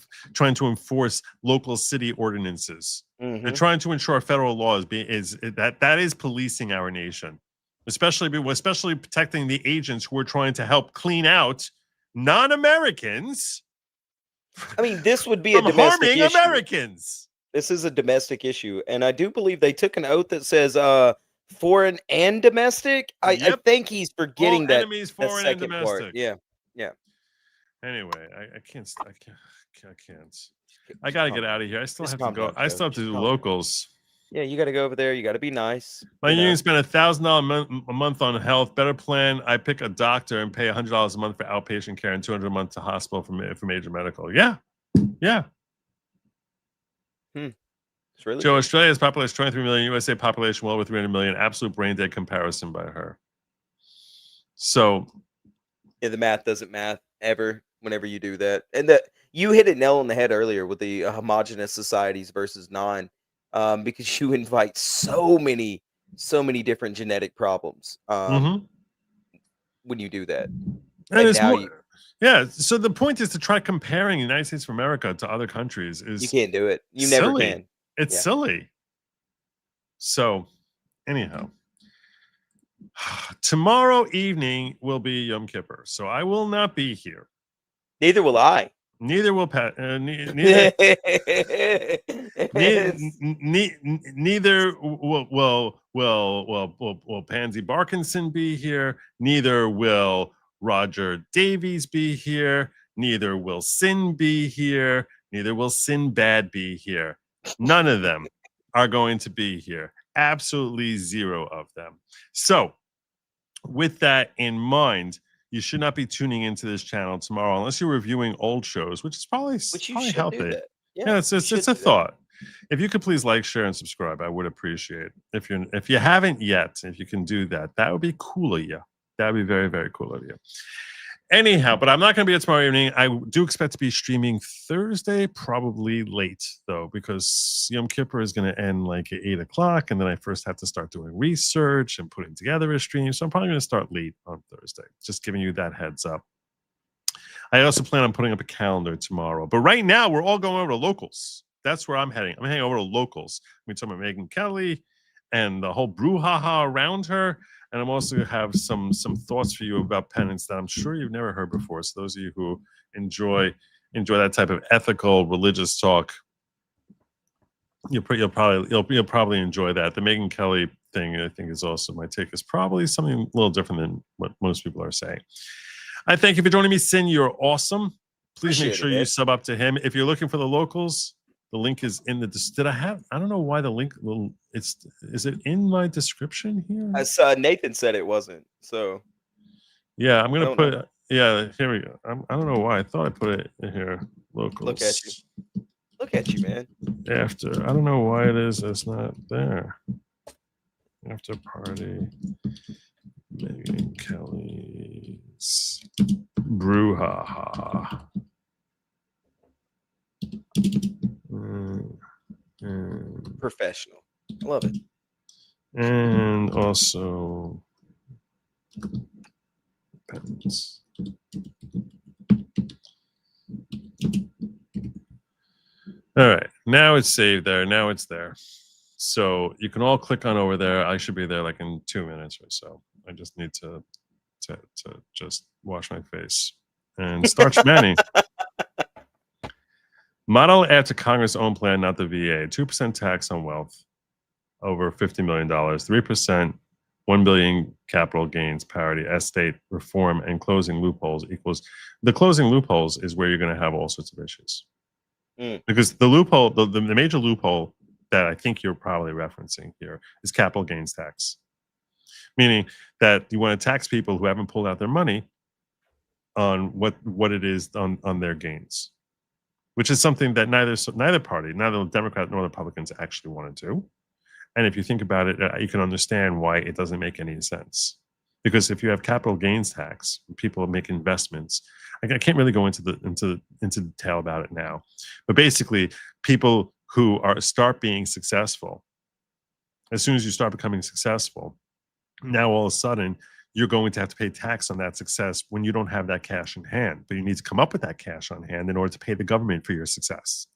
enforce local city ordinances. They're trying to ensure federal law that is policing our nation, especially protecting the agents who are trying to help clean out non-Americans. I mean, this would be a domestic issue. Americans. This is a domestic issue, and I do believe they took an oth that says foreign and domestic. I think he's forgetting that enemies, foreign and domestic. Part. Yeah. Anyway, I can't. I gotta get out of here. I still have to go. I still have to do locals. Yeah, you got to go over there. You got to be nice. My union spent $1,000 a month on health. Better plan. I pick a doctor and pay $100 a month for outpatient care and $200 a month to hospital for major medical. Yeah. It's really Joe, good. Australia's population 23 million, USA population well over 300 million. Absolute brain dead comparison by her. So Yeah, the math doesn't math ever whenever you do that. And that you hit it nail on the head earlier with the homogenous societies versus non, because you invite so many different genetic problems when you do that. and it's now more, yeah. So the point is to try comparing the United States of America to other countries is you can't do it. You silly. never can. It's Yeah. silly. So anyhow, tomorrow evening will be Yom Kippur, so I will not be here. Neither will I. Neither will Pat. Neither will Pansy Barkinson be here. Neither will Roger Davies be here. Neither will Sin be here. Neither will Sinbad be here. None of them are going to be here. Absolutely zero of them. So, with that in mind, you should not be tuning into this channel tomorrow unless you're reviewing old shows, which is probably healthy. Do that. Yeah, it's a thought. If you could please like, share, and subscribe, I would appreciate it. If you haven't yet, if you can do that, that would be cool of you. That would be very, very cool of you. Anyhow, but I'm not going to be here tomorrow evening. I do expect to be streaming Thursday, probably late, though, because Yom Kippur is going to end like at 8 o'clock, and then I first have to start doing research and putting together a stream. So I'm probably going to start late on Thursday, just giving you that heads up. I also plan on putting up a calendar tomorrow. But right now, we're all going over to locals. That's where I'm heading. I'm heading over to locals. We're talking about Megyn Kelly and the whole brouhaha around her. And I'm also going to have some thoughts for you about penance that I'm sure you've never heard before. So those of you who enjoy that type of ethical religious talk, you'll probably enjoy that. The Megyn Kelly thing, I think, is also my take is probably something a little different than what most people are saying. I thank you for joining me, Sin. You're awesome. Please make sure you sub up to him. If you're looking for the locals, the link is in the. I don't know why the link. Is it in my description here? As Nathan said, it wasn't. So. Yeah, I'm gonna put. Yeah, here we go. I don't know why. I thought I put it in here. Locals. Look at you. Look at you, man. After. I don't know why it is. It's not there. After party. Megyn Kelly's brouhaha. Professional. I love it. And also penance. All right, now it's saved there. Now it's there. So you can all click on over there. I should be there like in 2 minutes or so. I just need to just wash my face and start schmanning. Model add to Congress' own plan, not the VA. 2% tax on wealth over $50 million, 3%, 1 billion capital gains parity, estate reform, and closing loopholes equals. The closing loopholes is where you're going to have all sorts of issues. Because the loophole, the major loophole that I think you're probably referencing here is capital gains tax. Meaning that you want to tax people who haven't pulled out their money on what it is on their gains, which is something that neither party, neither the Democrat nor the Republicans actually want to do. And if you think about it, you can understand why it doesn't make any sense. Because if you have capital gains tax, people make investments. I can't really go into detail about it now, but basically, people who start being successful, as soon as you start becoming successful, now all of a sudden you're going to have to pay tax on that success when you don't have that cash in hand. But you need to come up with that cash on hand in order to pay the government for your success.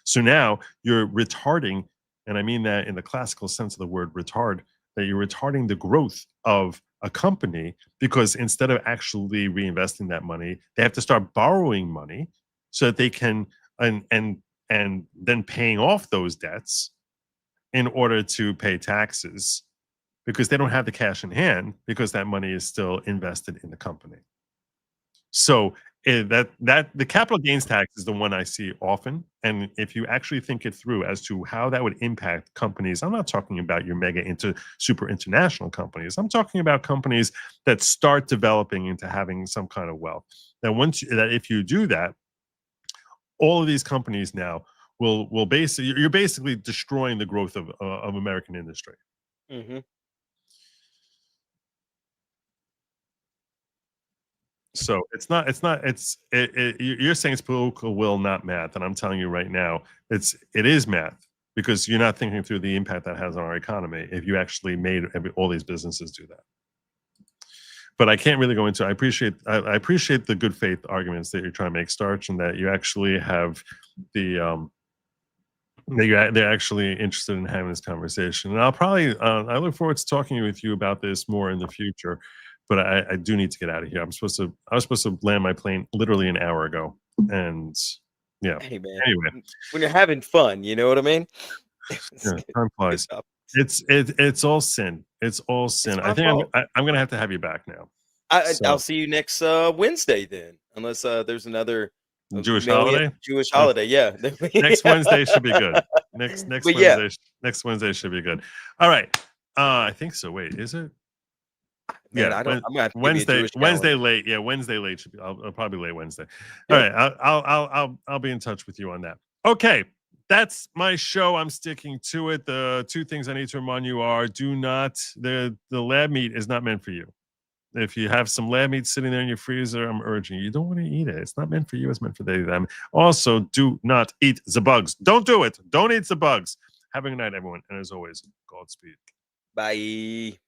So now you're retarding, and I mean that in the classical sense of the word retard, that you're retarding the growth of a company, because instead of actually reinvesting that money, they have to start borrowing money so that they can and then paying off those debts in order to pay taxes, because they don't have the cash in hand because that money is still invested in the company. So that the capital gains tax is the one I see often. And if you actually think it through as to how that would impact companies, I'm not talking about your super international companies. I'm talking about companies that start developing into having some kind of wealth. That if you do that, all of these companies now will basically, you're basically destroying the growth of American industry. Mm-hmm. So you're saying it's political will, not math, and I'm telling you right now, it is math, because you're not thinking through the impact that has on our economy if you actually made all these businesses do that. But I can't really go into. I appreciate the good faith arguments that you're trying to make, Starch, and that you actually have the they're actually interested in having this conversation. And I'll probably I look forward to talking with you about this more in the future. But I do need to get out of here. I was supposed to land my plane literally an hour ago, and yeah. Hey man. Anyway, when you're having fun, you know what I mean? Yeah, time flies. It's all sin. It's all sin. I think I'm gonna have to have you back now. I'll see you next Wednesday then, unless there's another Jewish holiday. Jewish holiday, yeah. Next Wednesday should be good. Next Wednesday. Next Wednesday should be good. All right. I think so. Wait, is it? Man, yeah, I'm gonna have to Wednesday late. Yeah, Wednesday late should be. I'll probably late Wednesday. All right, I'll be in touch with you on that. Okay, that's my show. I'm sticking to it. The two things I need to remind you are: do not the lab meat is not meant for you. If you have some lab meat sitting there in your freezer, I'm urging you, you don't want to eat it. It's not meant for you. It's meant for them. Also, do not eat the bugs. Don't do it. Don't eat the bugs. Have a good night, everyone. And as always, Godspeed. Bye.